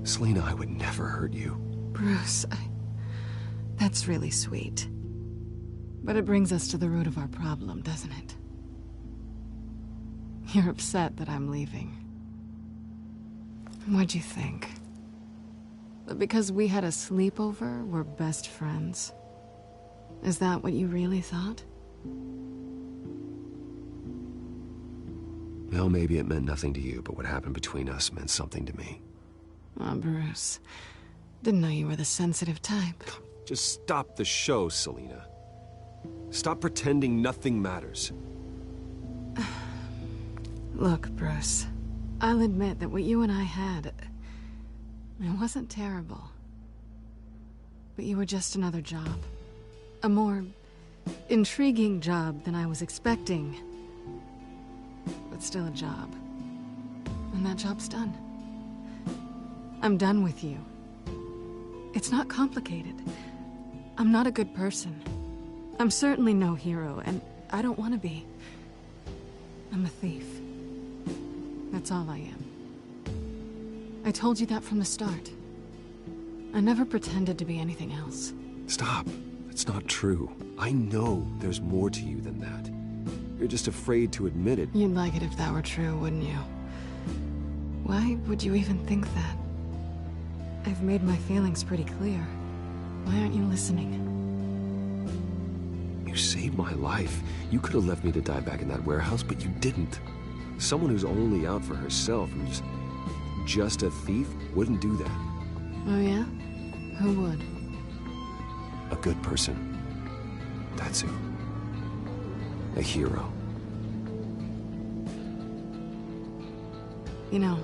Selina, I would never hurt you. Bruce, that's really sweet. But it brings us to the root of our problem, doesn't it? You're upset that I'm leaving. What'd you think? That because we had a sleepover, we're best friends? Is that what you really thought? Well, maybe it meant nothing to you, but what happened between us meant something to me. Oh, Bruce. Didn't know you were the sensitive type. Just stop the show, Selina. Stop pretending nothing matters. Look, Bruce. I'll admit that what you and I had... it wasn't terrible. But you were just another job. A more intriguing job than I was expecting. But still a job. And that job's done. I'm done with you. It's not complicated. I'm not a good person. I'm certainly no hero, and I don't want to be. I'm a thief. That's all I am. I told you that from the start. I never pretended to be anything else. Stop. That's not true. I know there's more to you than that. You're just afraid to admit it. You'd like it if that were true, wouldn't you? Why would you even think that? I've made my feelings pretty clear. Why aren't you listening? You saved my life. You could have left me to die back in that warehouse, but you didn't. Someone who's only out for herself and just a thief wouldn't do that. Oh yeah? Who would? A good person. That's who. A hero. You know,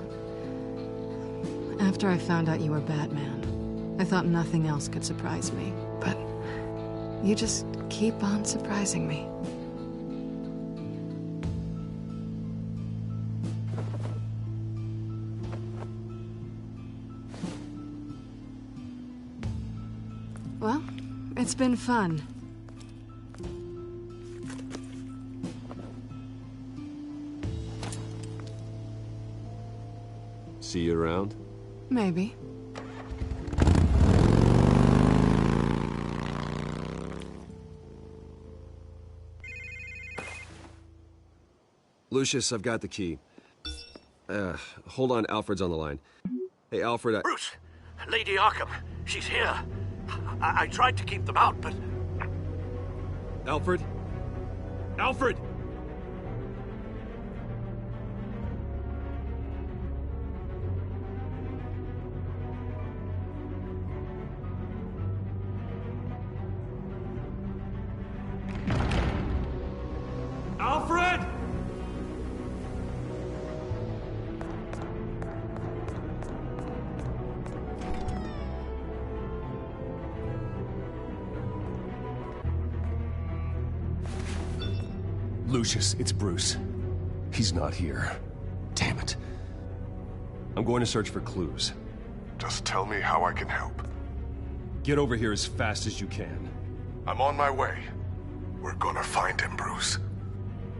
after I found out you were Batman, I thought nothing else could surprise me. But you just keep on surprising me. Well, it's been fun. See you around? Maybe. Lucius, I've got the key. Hold on, Alfred's on the line. Hey, Alfred, Bruce! Lady Arkham, she's here. I tried to keep them out, but... Alfred? Alfred! Alfred! Lucius, it's Bruce. He's not here. Damn it. I'm going to search for clues. Just tell me how I can help. Get over here as fast as you can. I'm on my way. We're gonna find him, Bruce.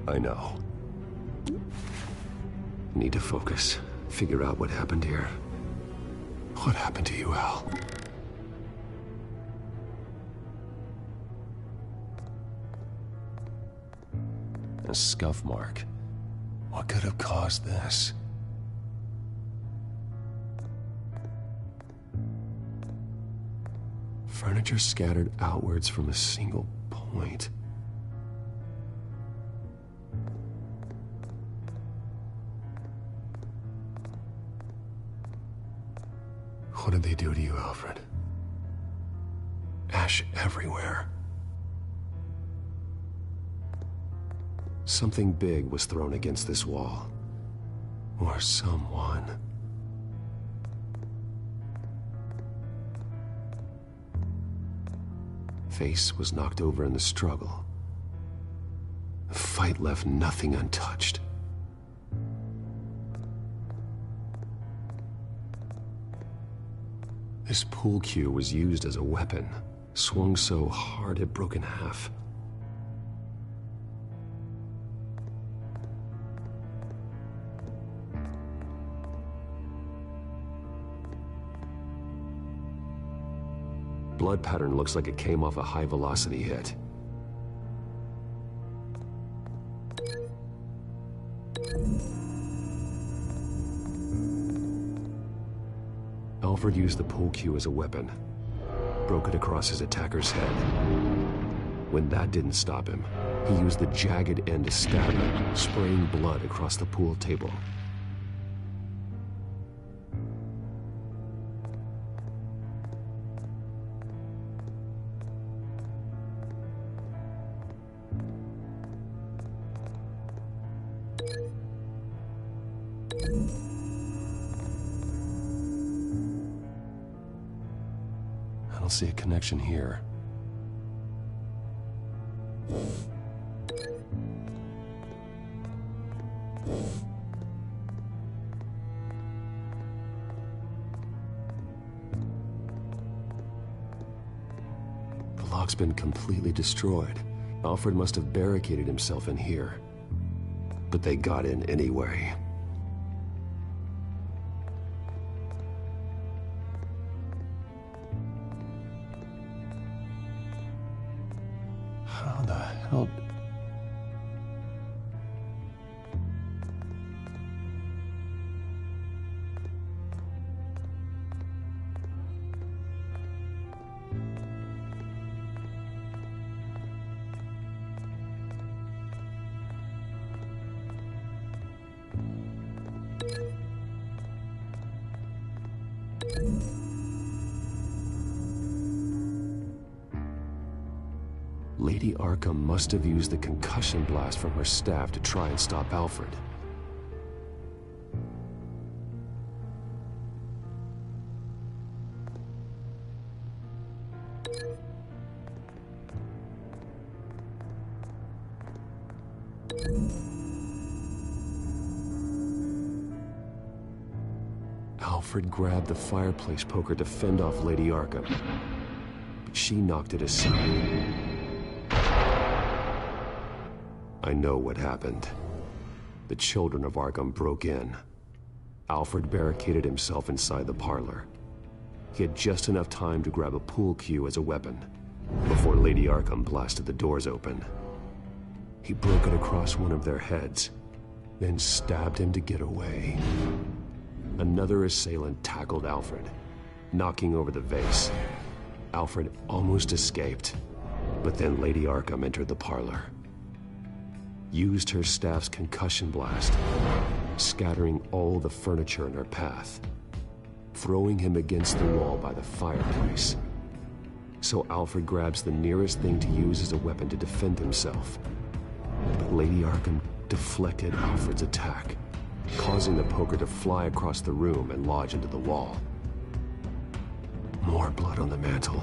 I know. Need to focus. Figure out what happened here. What happened to you, Al? A scuff mark. What could have caused this? Furniture scattered outwards from a single point. What did they do to you, Alfred? Ash everywhere. Something big was thrown against this wall. Or someone. Face was knocked over in the struggle. The fight left nothing untouched. This pool cue was used as a weapon, swung so hard it broke in half. Blood pattern looks like it came off a high-velocity hit. Alfred used the pool cue as a weapon, broke it across his attacker's head. When that didn't stop him, he used the jagged end to stab him, spraying blood across the pool table. I don't see a connection here. The lock's been completely destroyed. Alfred must have barricaded himself in here. But they got in anyway. How the hell... Lady Arkham must have used the concussion blast from her staff to try and stop Alfred. Alfred grabbed the fireplace poker to fend off Lady Arkham, but she knocked it aside. I know what happened. The children of Arkham broke in. Alfred barricaded himself inside the parlor. He had just enough time to grab a pool cue as a weapon before Lady Arkham blasted the doors open. He broke it across one of their heads, then stabbed him to get away. Another assailant tackled Alfred, knocking over the vase. Alfred almost escaped, but then Lady Arkham entered the parlor. Used her staff's concussion blast, scattering all the furniture in her path, throwing him against the wall by the fireplace. So Alfred grabs the nearest thing to use as a weapon to defend himself. But Lady Arkham deflected Alfred's attack, causing the poker to fly across the room and lodge into the wall. More blood on the mantel.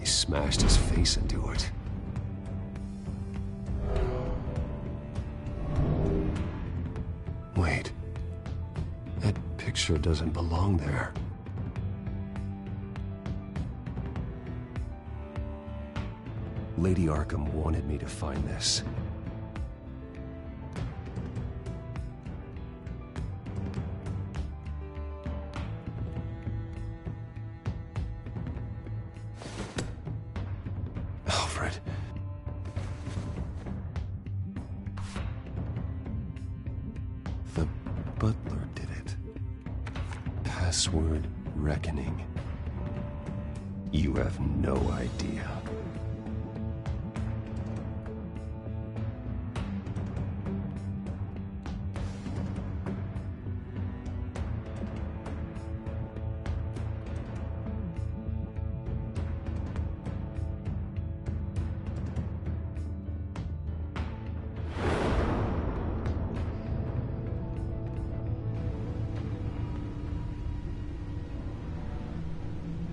He smashed his face into it. Wait. That picture doesn't belong there. Lady Arkham wanted me to find this. Alfred. The butler did it. Password reckoning. You have no idea.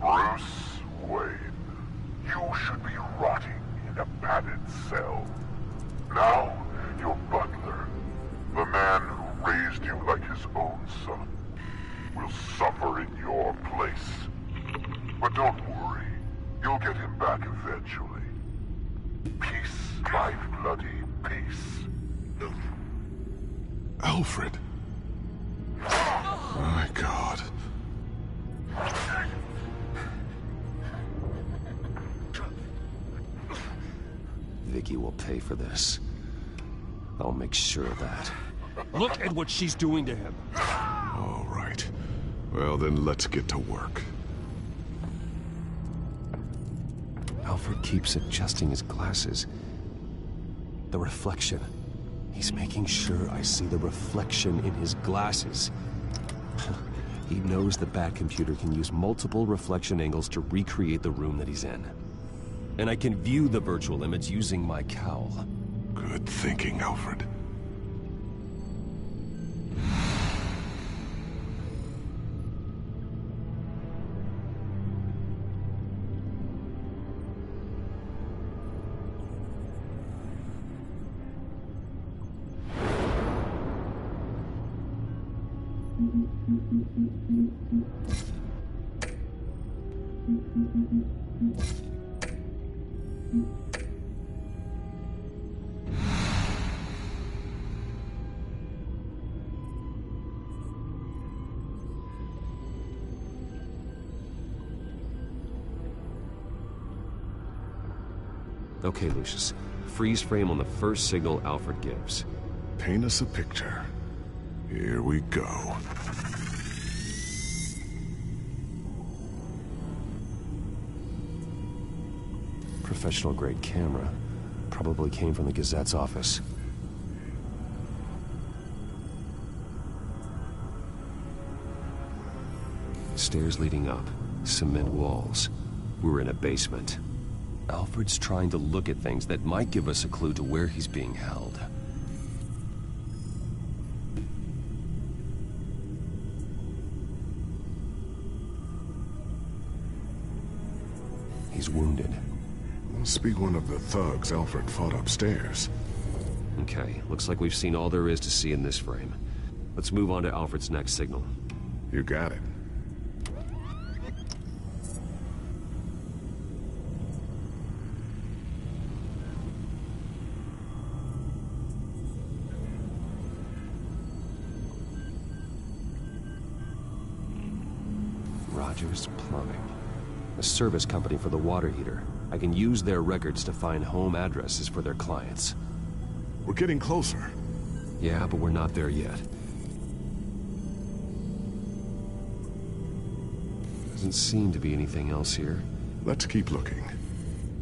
Bruce Wayne, you should be rotting in a padded cell. Now, your butler, the man who raised you like his own son, will suffer in your place. But don't worry, you'll get him back eventually. Peace, my bloody peace. Alfred. My God. Vicky will pay for this. I'll make sure of that. Look at what she's doing to him. All right. Well, then let's get to work. Alfred keeps adjusting his glasses. The reflection. He's making sure I see the reflection in his glasses. He knows the Batcomputer can use multiple reflection angles to recreate the room that he's in. And I can view the virtual image using my cowl. Good thinking, Alfred. Okay, Lucius. Freeze frame on the first signal Alfred gives. Paint us a picture. Here we go. Professional-grade camera. Probably came from the Gazette's office. Stairs leading up. Cement walls. We're in a basement. Alfred's trying to look at things that might give us a clue to where he's being held. He's wounded. Must be one of the thugs Alfred fought upstairs. Okay, looks like we've seen all there is to see in this frame. Let's move on to Alfred's next signal. You got it. Rogers Plumbing. A service company for the water heater. I can use their records to find home addresses for their clients. We're getting closer. Yeah, but we're not there yet. Doesn't seem to be anything else here. Let's keep looking.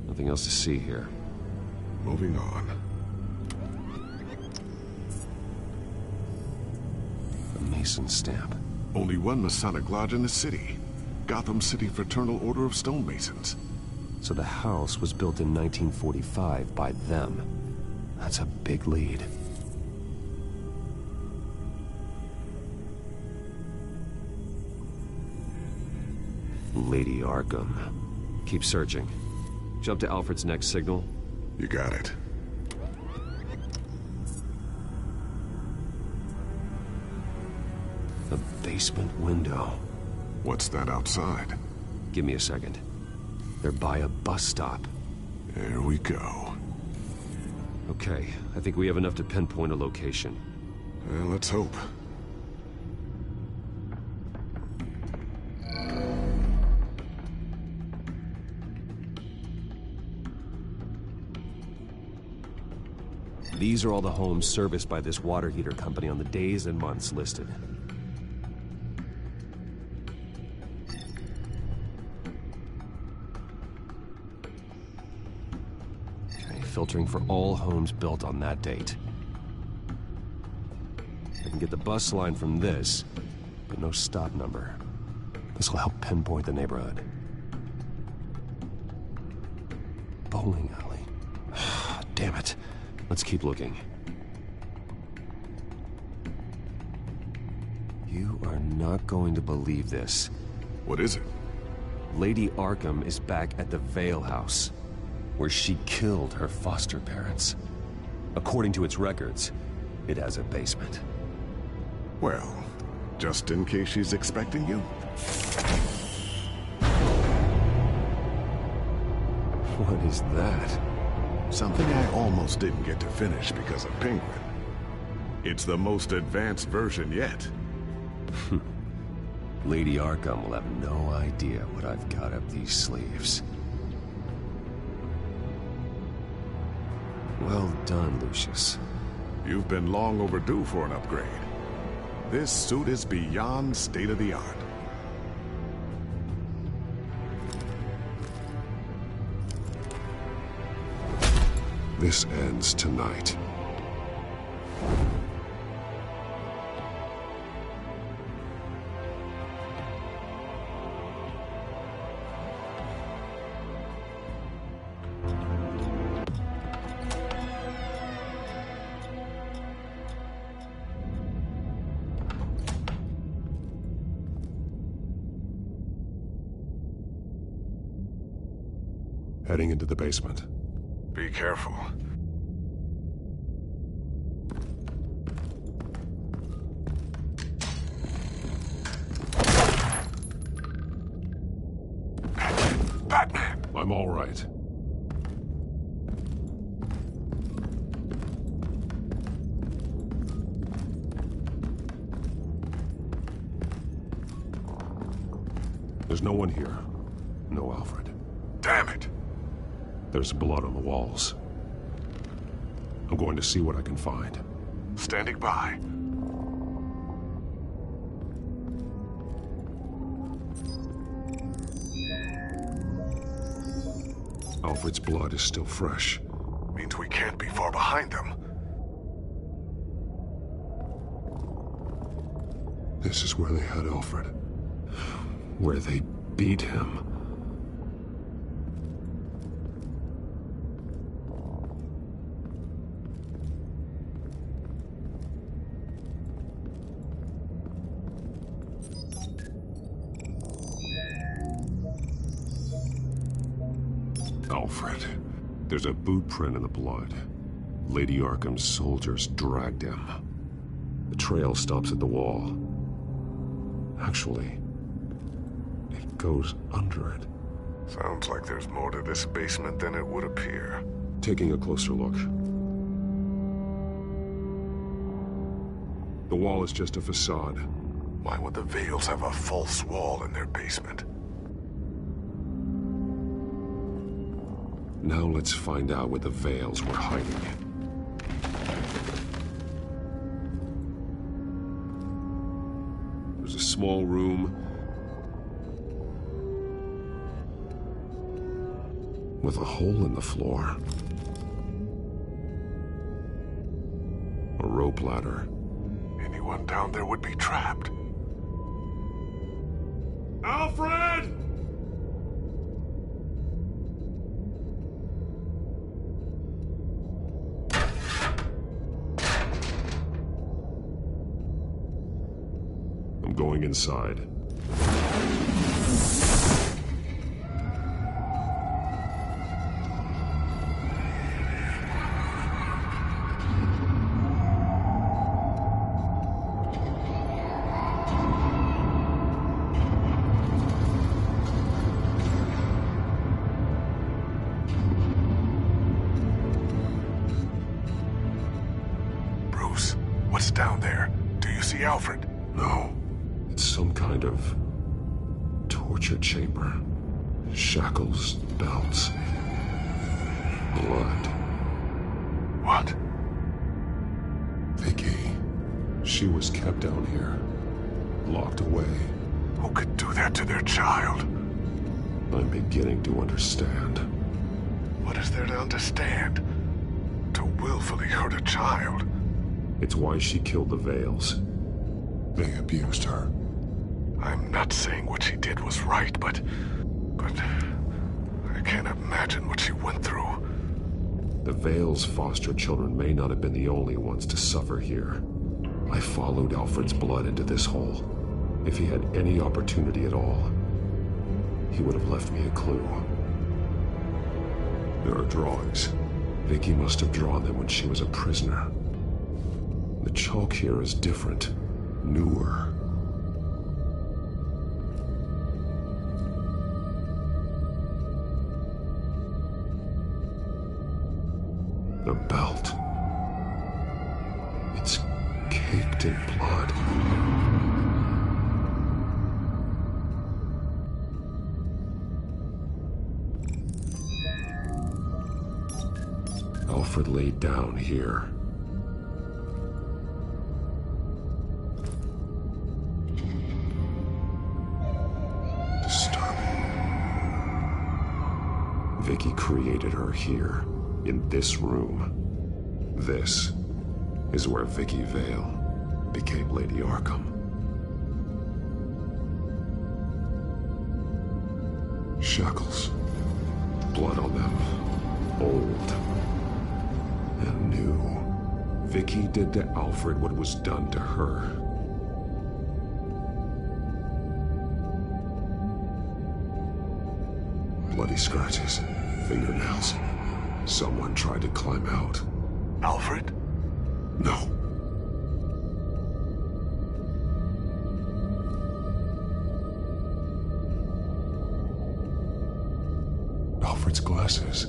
Nothing else to see here. Moving on. A Mason stamp. Only one Masonic lodge in the city. Gotham City Fraternal Order of Stonemasons. So the house was built in 1945 by them. That's a big lead. Lady Arkham. Keep searching. Jump to Alfred's next signal. You got it. A basement window. What's that outside? Give me a second. They're by a bus stop. There we go. Okay, I think we have enough to pinpoint a location. Well, let's hope. These are all the homes serviced by this water heater company on the days and months listed. filtering for all homes built on that date. I can get the bus line from this, but no stop number. This will help pinpoint the neighborhood. Bowling alley. Damn it. Let's keep looking. You are not going to believe this. What is it? Lady Arkham is back at the Vale House, where she killed her foster parents. According to its records, it has a basement. Well, just in case she's expecting you. What is that? Something I almost didn't get to finish because of Penguin. It's the most advanced version yet. Lady Arkham will have no idea what I've got up these sleeves. Well done, Lucius. You've been long overdue for an upgrade. This suit is beyond state-of-the-art. This ends tonight. Heading into the basement. Be careful. Batman! I'm all right. There's no one here. No Alfred. Damn it! There's blood on the walls. I'm going to see what I can find. Standing by. Alfred's blood is still fresh. Means we can't be far behind them. This is where they had Alfred. Where they beat him. Alfred. There's a boot print in the blood. Lady Arkham's soldiers dragged him. The trail stops at the wall. Actually, it goes under it. Sounds like there's more to this basement than it would appear. Taking a closer look. The wall is just a facade. Why would the Vales have a false wall in their basement? Now let's find out where the Vales were hiding. There's a small room with a hole in the floor. A rope ladder. Anyone down there would be trapped. Alfred! I'm going inside. Bruce, what's down there? Do you see Alfred? No. It's some kind of torture chamber. Shackles, belts, blood. What? Vicky. She was kept down here, locked away. Who could do that to their child? I'm beginning to understand. What is there to understand? willfully hurt a child. It's why she killed the Vales. They abused her. I'm not saying what she did was right, but I can't imagine what she went through. The Vales' foster children may not have been the only ones to suffer here. I followed Alfred's blood into this hole. If he had any opportunity at all, he would have left me a clue. There are drawings. Vicky must have drawn them when she was a prisoner. The chalk here is different, newer. The belt. It's caked in blood. Alfred laid down here. Disturbing. Vicky created her here, in this room. This is where Vicky Vale became Lady Arkham. Shackles. Blood on them. Old. And new. Vicky did to Alfred what was done to her. Bloody scratches. Fingernails. Someone tried to climb out. Alfred? No. Alfred's glasses.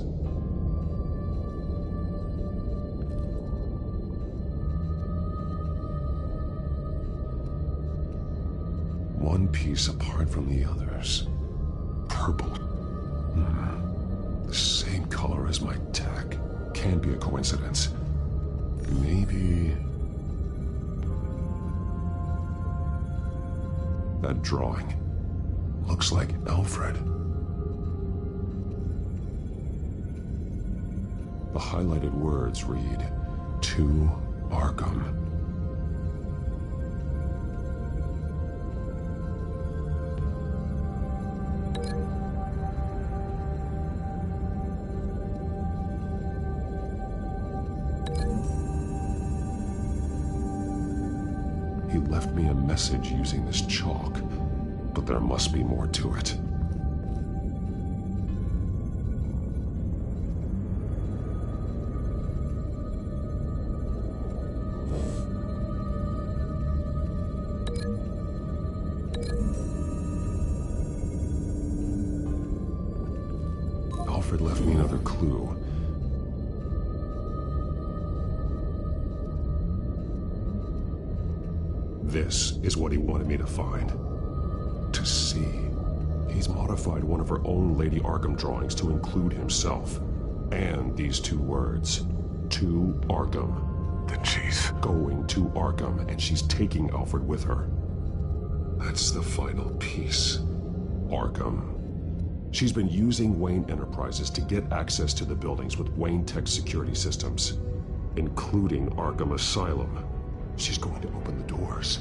One piece apart from the others. Purple. The same color as my tech. Can't be a coincidence. Maybe... that drawing looks like Alfred. The highlighted words read, "To Arkham." He left me a message using this chalk, but there must be more to it. Alfred left me another clue. This is what he wanted me to find. To see. He's modified one of her own Lady Arkham drawings to include himself. And these two words. To Arkham. Then she's going to Arkham, and she's taking Alfred with her. That's the final piece. Arkham. She's been using Wayne Enterprises to get access to the buildings with Wayne Tech security systems, including Arkham Asylum. She's going to open the doors,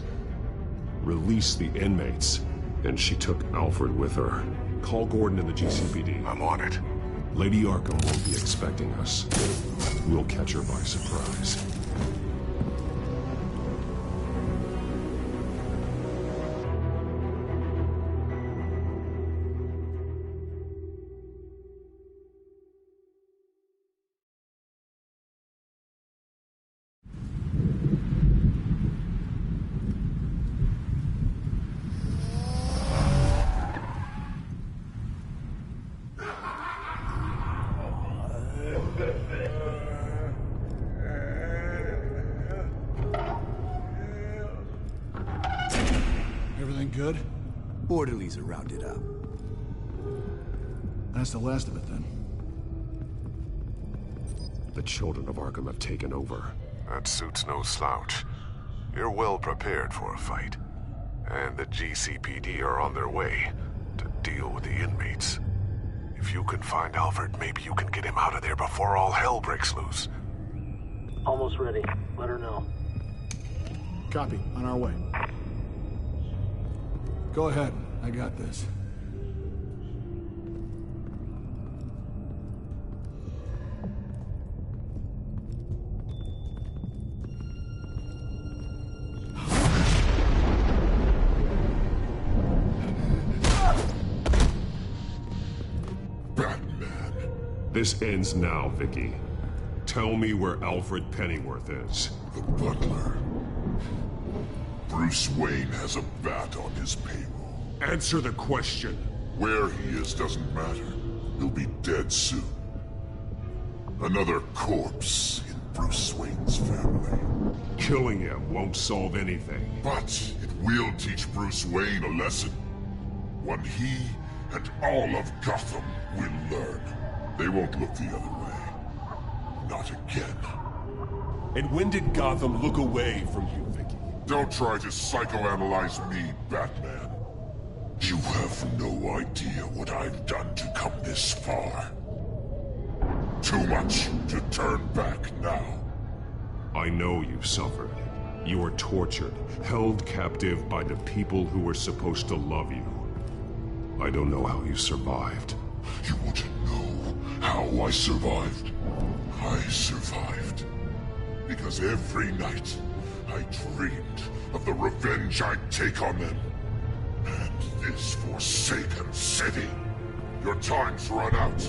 release the inmates, and she took Alfred with her. Call Gordon and the GCPD. I'm on it. Lady Arkham won't be expecting us. We'll catch her by surprise. Everything good? Orderlies are rounded up. That's the last of it, then. The children of Arkham have taken over. That suit's no slouch. You're well prepared for a fight. And the GCPD are on their way to deal with the inmates. If you can find Alfred, maybe you can get him out of there before all hell breaks loose. Almost ready. Let her know. Copy. On our way. Go ahead. I got this. This ends now, Vicky. Tell me where Alfred Pennyworth is. The butler. Bruce Wayne has a bat on his payroll. Answer the question. Where he is doesn't matter. He'll be dead soon. Another corpse in Bruce Wayne's family. Killing him won't solve anything. But it will teach Bruce Wayne a lesson. One he and all of Gotham will learn. They won't look the other way. Not again. And when did Gotham look away from you, Vicky? Don't try to psychoanalyze me, Batman. You have no idea what I've done to come this far. Too much to turn back now. I know you've suffered. You were tortured, held captive by the people who were supposed to love you. I don't know how you survived. You want to know how I survived? I survived because every night I dreamed of the revenge I'd take on them. And this forsaken city. Your time's run out.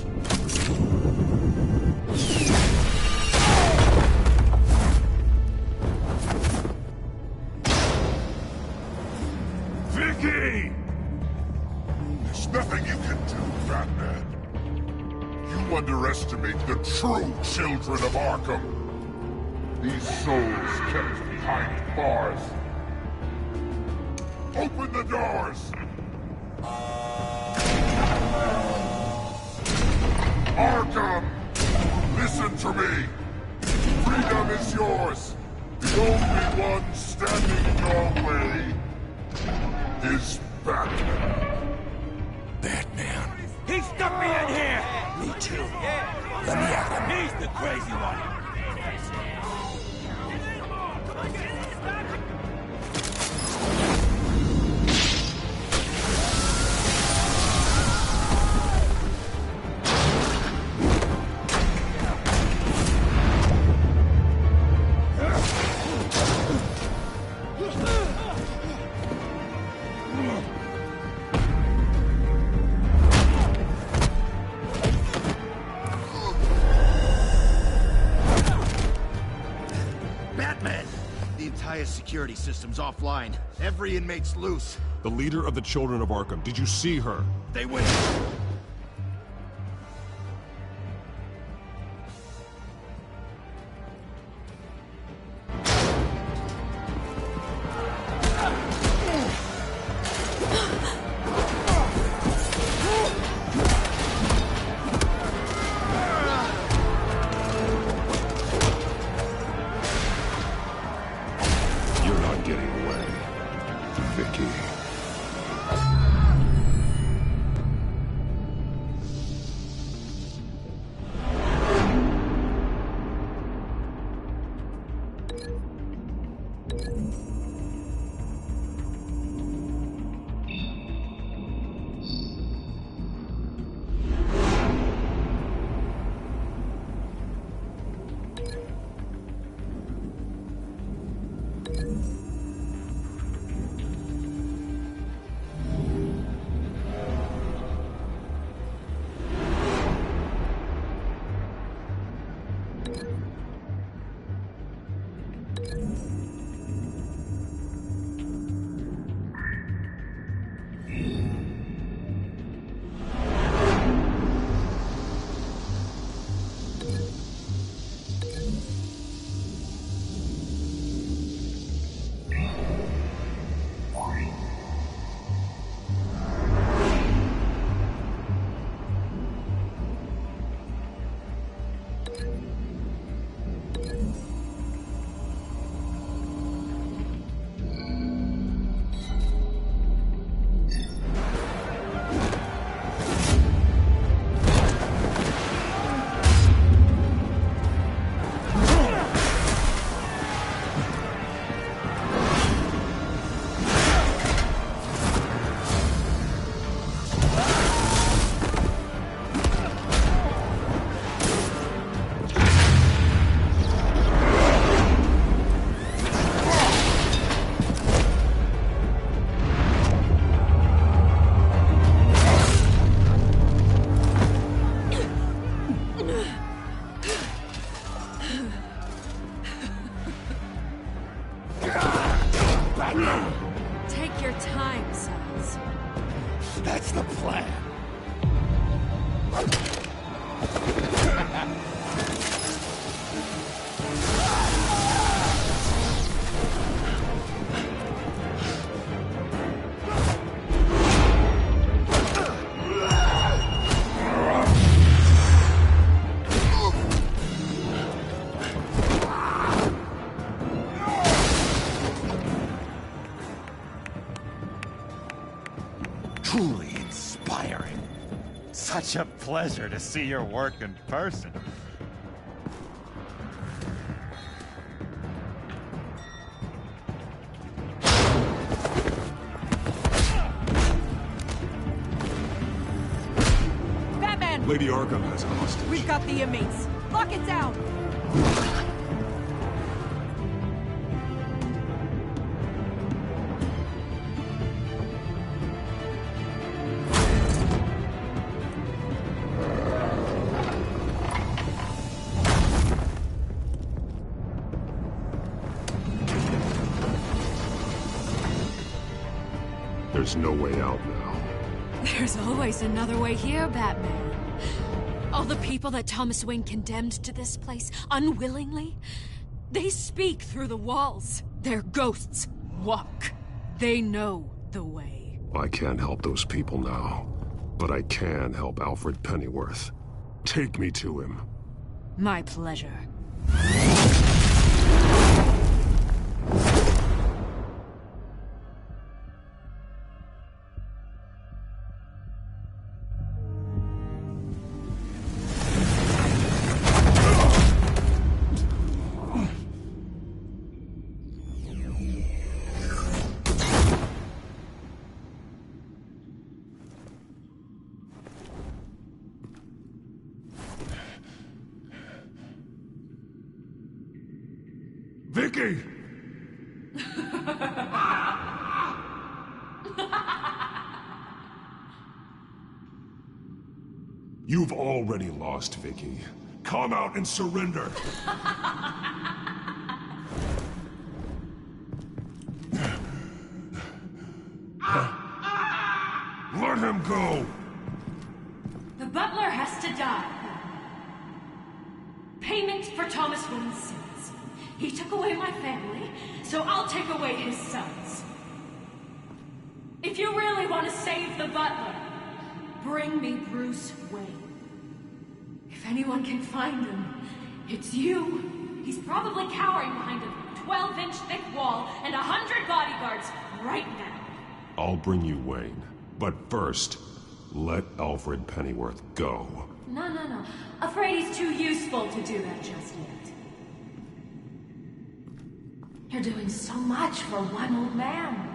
Vicky! There's nothing you can do, Batman. You underestimate the true children of Arkham. These souls kept behind bars. Open the doors! Arkham! Listen to me! Freedom is yours! The only one standing in your way is Batman. Batman. He stuck me in here! Me too. Let me at him. He's the crazy one! Security system's offline. Every inmate's loose. The leader of the Children of Arkham. Did you see her? They went. Take your time, sons. That's the plan. Truly inspiring. Such a pleasure to see your work in person. Batman! Lady Arkham has a hostage. We've got the inmates. Lock it down! There's no way out now. There's always another way here, Batman. All the people that Thomas Wayne condemned to this place unwillingly, they speak through the walls. Their ghosts walk. They know the way. I can't help those people now, but I can help Alfred Pennyworth. Take me to him. My pleasure. Vicky! You've already lost, Vicky. Come out and surrender! Let him go! The butler has to die. Payment for Thomas Wayne's sins. He took away my family, so I'll take away his sons. If you really want to save the butler, bring me Bruce Wayne. If anyone can find him, it's you. He's probably cowering behind a 12-inch thick wall and 100 bodyguards right now. I'll bring you Wayne, but first, let Alfred Pennyworth go. No. Afraid he's too useful to do that just yet. You're doing so much for one old man.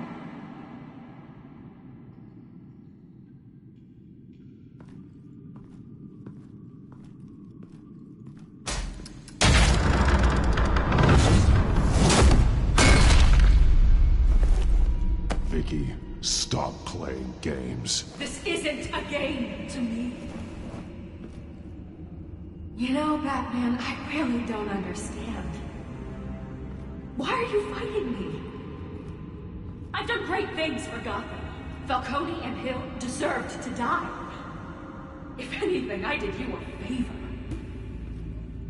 Vicky, stop playing games. This isn't a game to me. You know, Batman, I really don't understand. Why are you fighting me? I've done great things for Gotham. Falcone and Hill deserved to die. If anything, I did you a favor.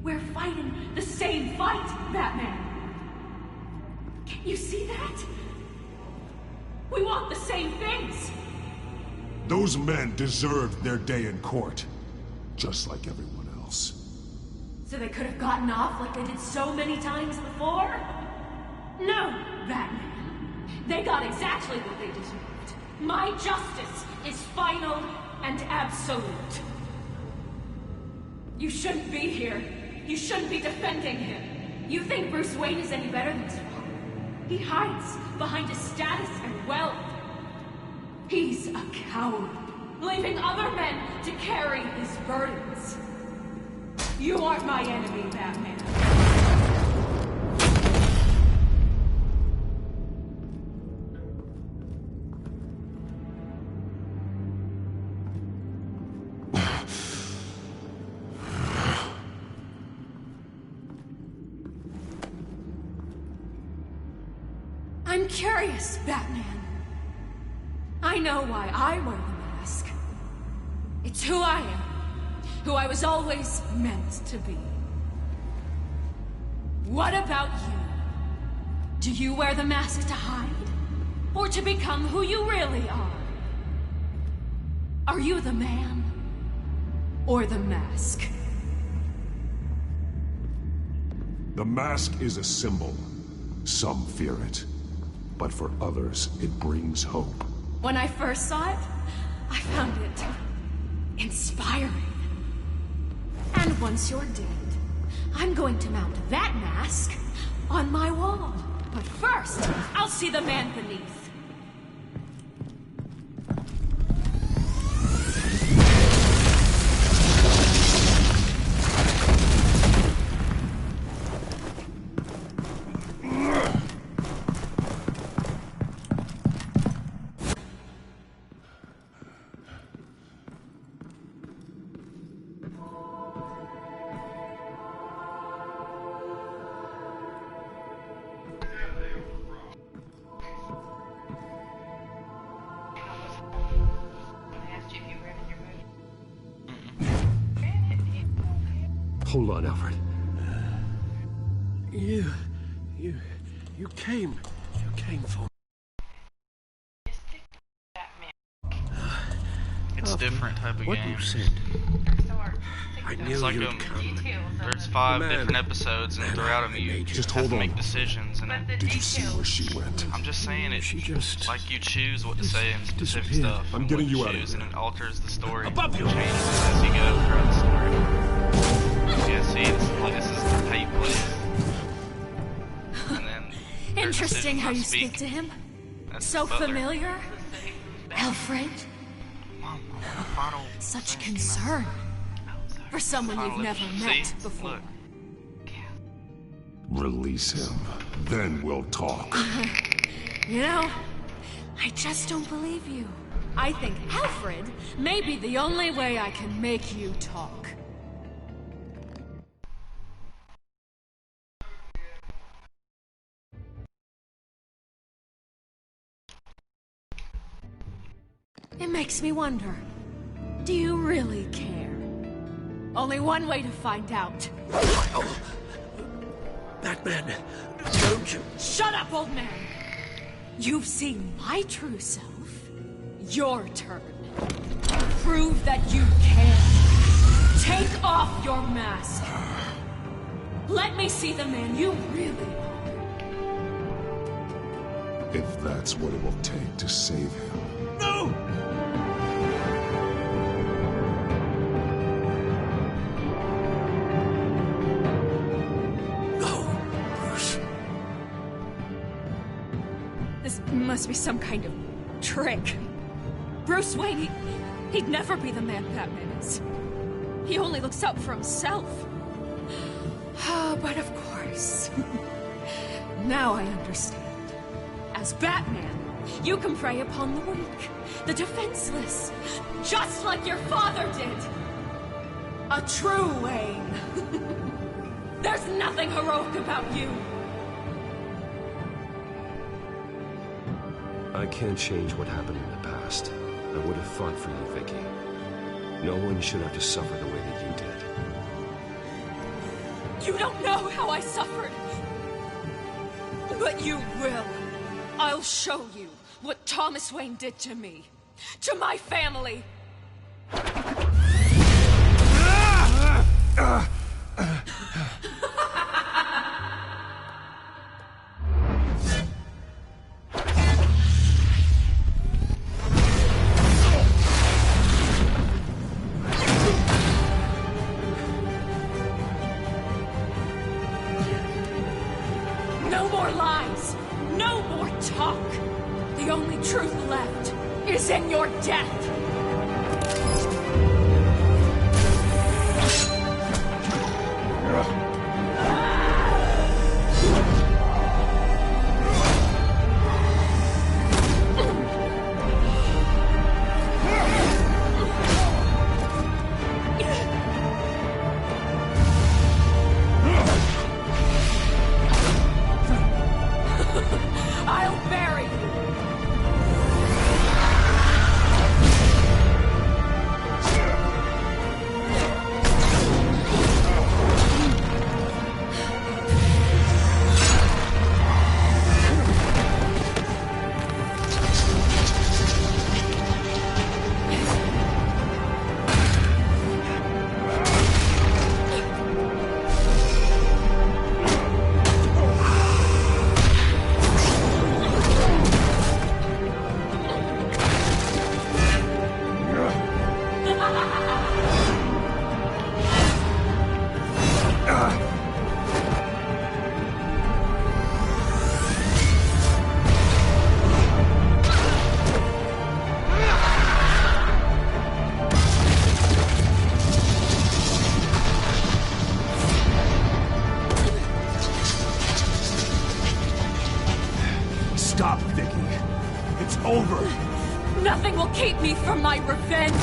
We're fighting the same fight, Batman. Can you see that? We want the same things. Those men deserved their day in court, just like everyone else. So they could have gotten off like they did so many times before? No, Batman. They got exactly what they deserved. My justice is final and absolute. You shouldn't be here. You shouldn't be defending him. You think Bruce Wayne is any better than his father? He hides behind his status and wealth. He's a coward, leaving other men to carry his burdens. You aren't my enemy, Batman. I'm curious, Batman. I know why I wear the mask. It's who I am. Who I was always meant to be. What about you? Do you wear the mask to hide? Or to become who you really are? Are you the man? Or the mask? The mask is a symbol. Some fear it. But for others, it brings hope. When I first saw it, I found it inspiring. And once you're dead, I'm going to mount that mask on my wall. But first, I'll see the man beneath. Hold on, Alfred. You came for me. It's a different type of what game. You said. I knew it's like you'd come. There's 5 Man, different episodes, and throughout them you just have hold to on. make decisions. And Did you see where she went? I'm just saying it. She just like you choose what to say in specific disappeared. stuff. I'm and getting what you out of choose, here. and it alters the story. Above you. Changes as you go throughout the story. Yeah, see, this is how you play it. And then there's Interesting decisions how I you speak to him. That's So the butler. familiar. Alfred? Such concern. For someone you've never met before. Release him. Then we'll talk. You know, I just don't believe you. I think Alfred may be the only way I can make you talk. It makes me wonder, do you really care? Only one way to find out. Batman, don't you... Shut up, old man! You've seen my true self. Your turn. Prove that you can. Take off your mask. Let me see the man you really are. If that's what it will take to save him. No! This must be some kind of trick. Bruce Wayne, he'd never be the man Batman is. He only looks out for himself. But of course. Now I understand. As Batman, you can prey upon the weak, the defenseless, just like your father did. A true Wayne. There's nothing heroic about you. I can't change what happened in the past. I would have fought for you, Vicky. No one should have to suffer the way that you did. You don't know how I suffered. But you will. I'll show you what Thomas Wayne did to me. To my family. No more lies! No more talk! The only truth left is in your death! I'll bury you! Stop, Vicky. It's over. Nothing will keep me from my revenge!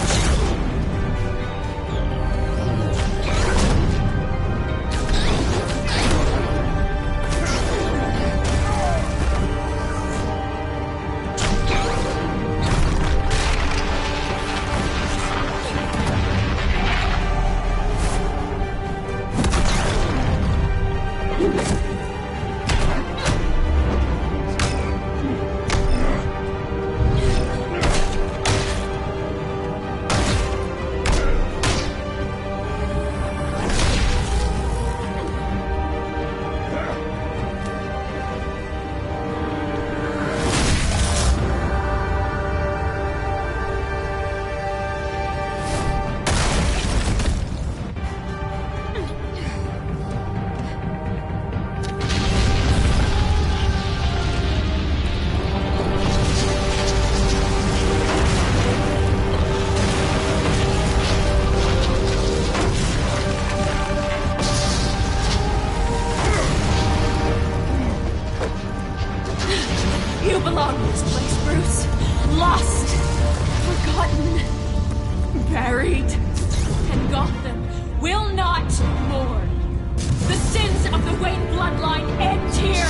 You belong in this place, Bruce. Lost, forgotten, buried. And Gotham will not mourn. The sins of the Wayne bloodline end here.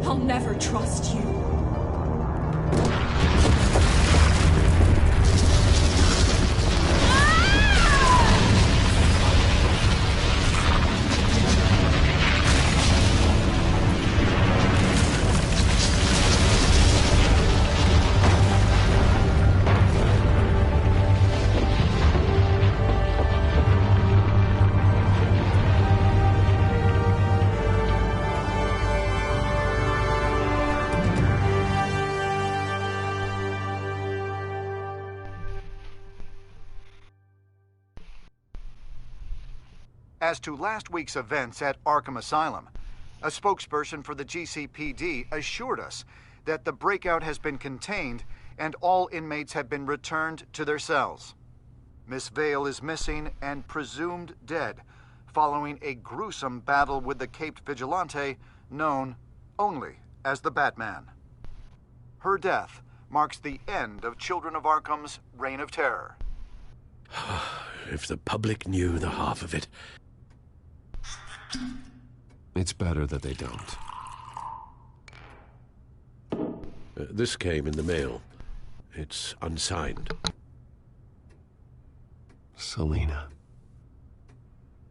I'll never trust you. As to last week's events at Arkham Asylum, a spokesperson for the GCPD assured us that the breakout has been contained and all inmates have been returned to their cells. Miss Vale is missing and presumed dead, following a gruesome battle with the caped vigilante known only as the Batman. Her death marks the end of Children of Arkham's reign of terror. If the public knew the half of it. It's better that they don't. This came in the mail. It's unsigned. Selina.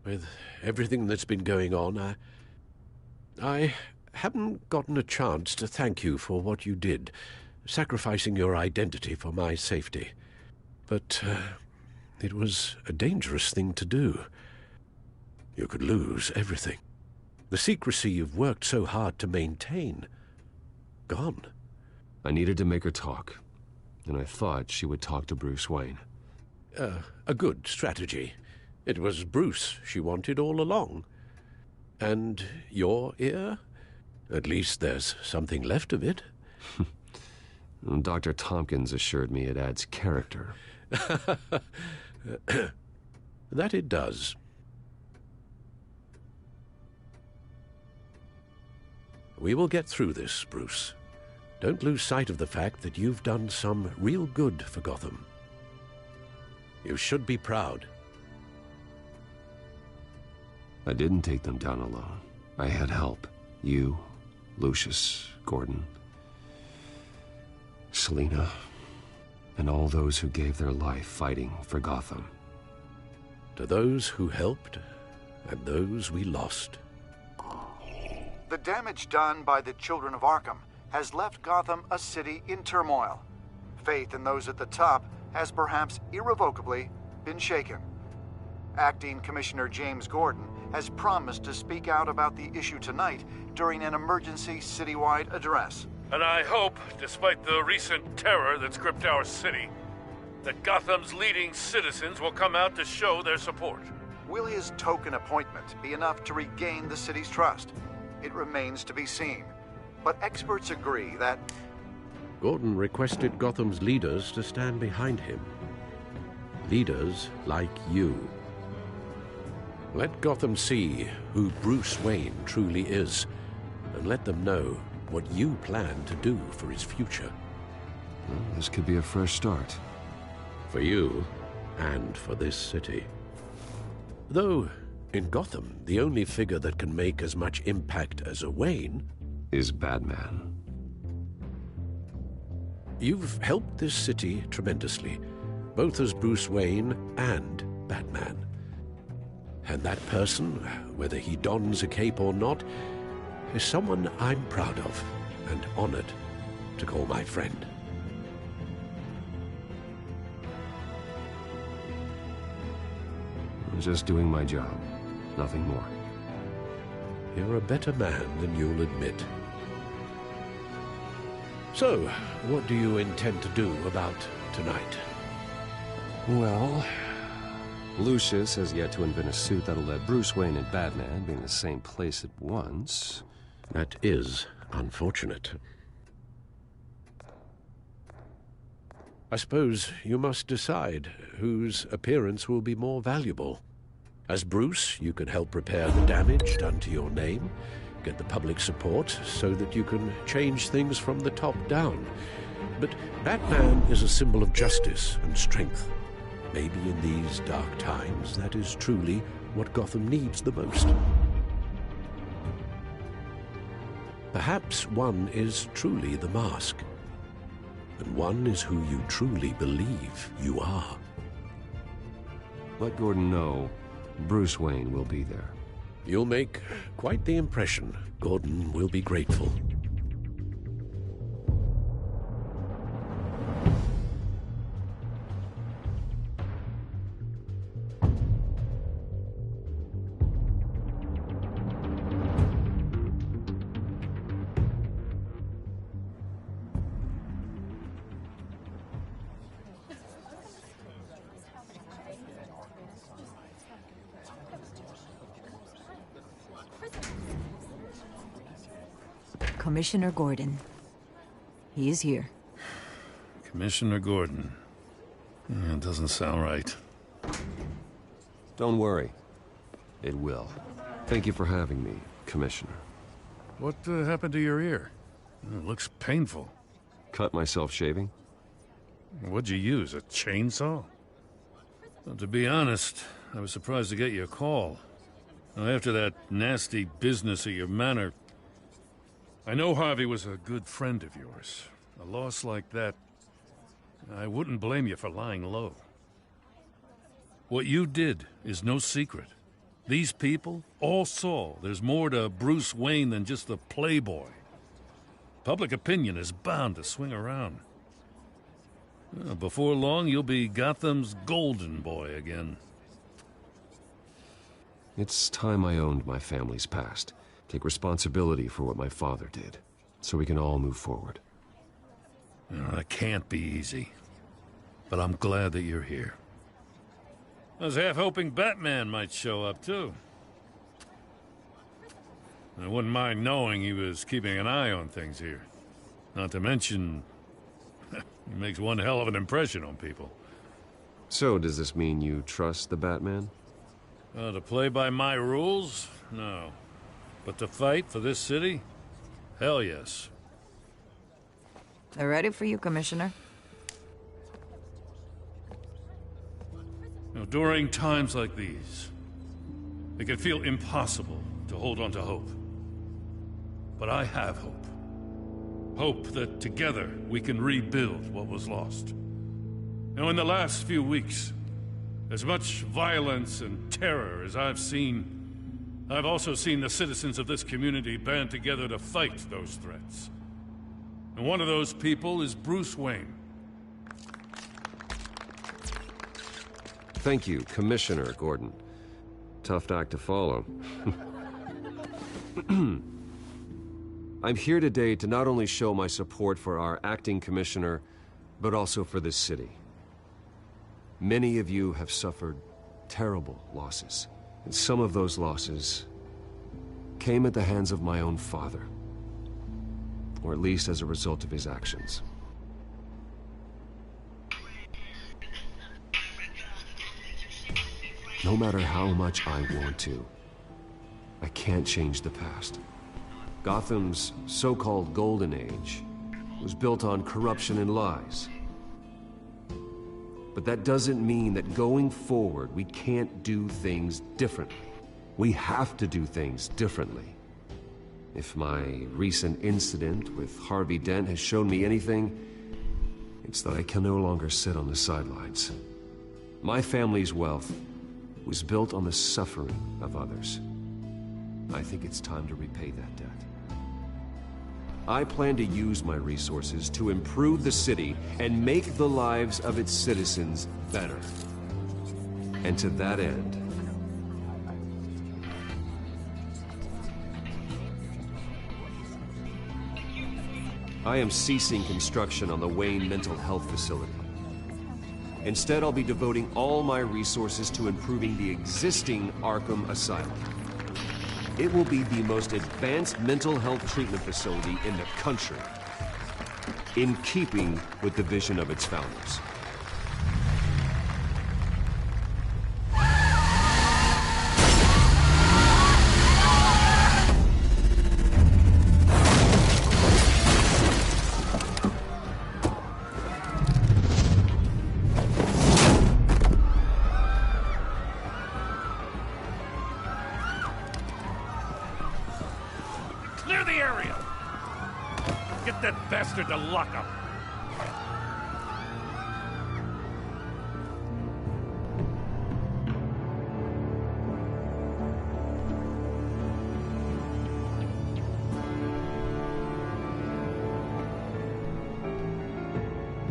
With everything that's been going on, I haven't gotten a chance to thank you for what you did, sacrificing your identity for my safety. But it was a dangerous thing to do. You could lose everything. The secrecy you've worked so hard to maintain. Gone. I needed to make her talk, and I thought she would talk to Bruce Wayne. A good strategy. It was Bruce she wanted all along. And your ear? At least there's something left of it. Dr. Tompkins assured me it adds character. That it does. We will get through this, Bruce. Don't lose sight of the fact that you've done some real good for Gotham. You should be proud. I didn't take them down alone. I had help. You, Lucius, Gordon, Selina, and all those who gave their life fighting for Gotham. To those who helped, and those we lost. The damage done by the Children of Arkham has left Gotham a city in turmoil. Faith in those at the top has perhaps irrevocably been shaken. Acting Commissioner James Gordon has promised to speak out about the issue tonight during an emergency citywide address. And I hope, despite the recent terror that's gripped our city, that Gotham's leading citizens will come out to show their support. Will his token appointment be enough to regain the city's trust? It remains to be seen. But experts agree that... Gordon requested Gotham's leaders to stand behind him. Leaders like you. Let Gotham see who Bruce Wayne truly is, and let them know what you plan to do for his future. Well, this could be a fresh start. For you, and for this city. Though, in Gotham, the only figure that can make as much impact as a Wayne is Batman. You've helped this city tremendously, both as Bruce Wayne and Batman. And that person, whether he dons a cape or not, is someone I'm proud of and honored to call my friend. I'm just doing my job, nothing more. You're a better man than you'll admit. So, what do you intend to do about tonight? Well, Lucius has yet to invent a suit that'll let Bruce Wayne and Batman be in the same place at once. That is unfortunate. I suppose you must decide whose appearance will be more valuable. As Bruce, you can help repair the damage done to your name, get the public support so that you can change things from the top down. But Batman is a symbol of justice and strength. Maybe in these dark times, that is truly what Gotham needs the most. Perhaps one is truly the mask, and one is who you truly believe you are. Let Gordon know Bruce Wayne will be there. You'll make quite the impression. Gordon will be grateful. Commissioner Gordon. He is here. Commissioner Gordon. It doesn't sound right. Don't worry. It will. Thank you for having me, Commissioner. What happened to your ear? It looks painful. Cut myself shaving. What'd you use, a chainsaw? Well, to be honest, I was surprised to get your call. Now, after that nasty business at your manor, I know Harvey was a good friend of yours. A loss like that, I wouldn't blame you for lying low. What you did is no secret. These people all saw there's more to Bruce Wayne than just the playboy. Public opinion is bound to swing around. Before long, you'll be Gotham's golden boy again. It's time I owned my family's past. Take responsibility for what my father did, so we can all move forward. That can't be easy. But I'm glad that you're here. I was half hoping Batman might show up, too. I wouldn't mind knowing he was keeping an eye on things here. Not to mention, he makes one hell of an impression on people. So, does this mean you trust the Batman? To play by my rules? No. But to fight for this city? Hell yes. They're ready for you, Commissioner. During times like these, it can feel impossible to hold on to hope. But I have hope. Hope that together we can rebuild what was lost. In the last few weeks, as much violence and terror as I've seen, I've also seen the citizens of this community band together to fight those threats. And one of those people is Bruce Wayne. Thank you, Commissioner Gordon. Tough act to follow. I'm here today to not only show my support for our acting commissioner, but also for this city. Many of you have suffered terrible losses, and some of those losses came at the hands of my own father, or at least as a result of his actions. No matter how much I want to, I can't change the past. Gotham's so-called Golden Age was built on corruption and lies. But that doesn't mean that going forward we can't do things differently. We have to do things differently. If my recent incident with Harvey Dent has shown me anything, it's that I can no longer sit on the sidelines. My family's wealth was built on the suffering of others. I think it's time to repay that debt. I plan to use my resources to improve the city and make the lives of its citizens better. And to that end, I am ceasing construction on the Wayne Mental Health Facility. Instead, I'll be devoting all my resources to improving the existing Arkham Asylum. It will be the most advanced mental health treatment facility in the country, in keeping with the vision of its founders. Clear the area! Get that bastard to lockup!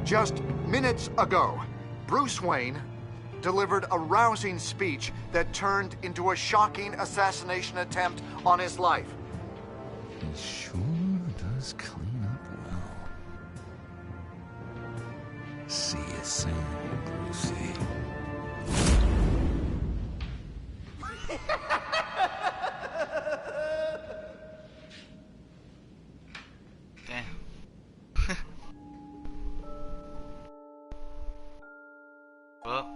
Just minutes ago, Bruce Wayne delivered a rousing speech that turned into a shocking assassination attempt on his life. He sure does clean up well. See you soon, Brucey. Damn. Well,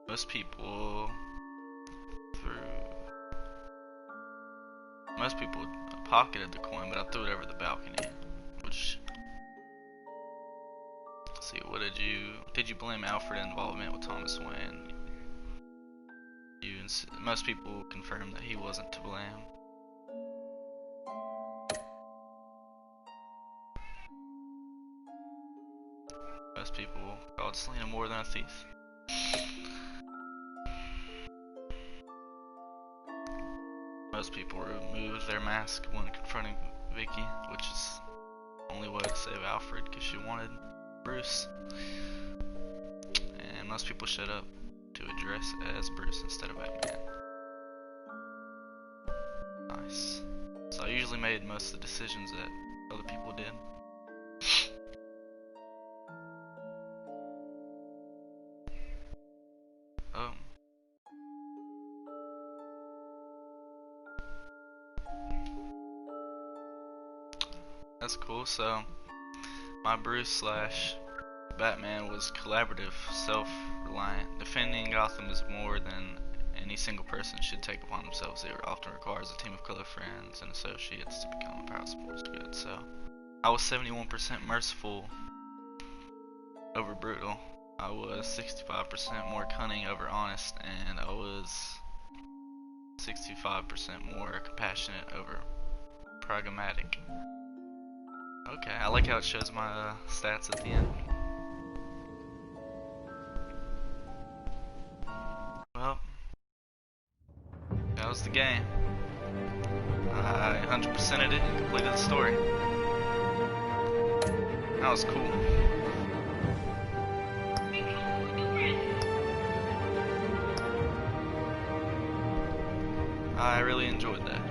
most people pocketed the coin, but I threw it over the balcony. Which, let's see, what did you blame Alfred's involvement with Thomas Wayne? Most people confirmed that he wasn't to blame. Most people called Selina more than a thief. Most people removed their mask when confronting Vicky, which is the only way to save Alfred because she wanted Bruce. And most people showed up to address as Bruce instead of Batman. usually made most of the decisions that other people did. That's cool. So my Bruce / Batman was collaborative, self-reliant. Defending Gotham is more than any single person should take upon themselves. It often requires a team of close friends and associates to become a powerful force good. So I was 71% merciful over brutal. I was 65% more cunning over honest, and I was 65% more compassionate over pragmatic. Okay, I like how it shows my stats at the end. Well, that was the game. I 100%ed it and completed the story. That was cool. I really enjoyed that.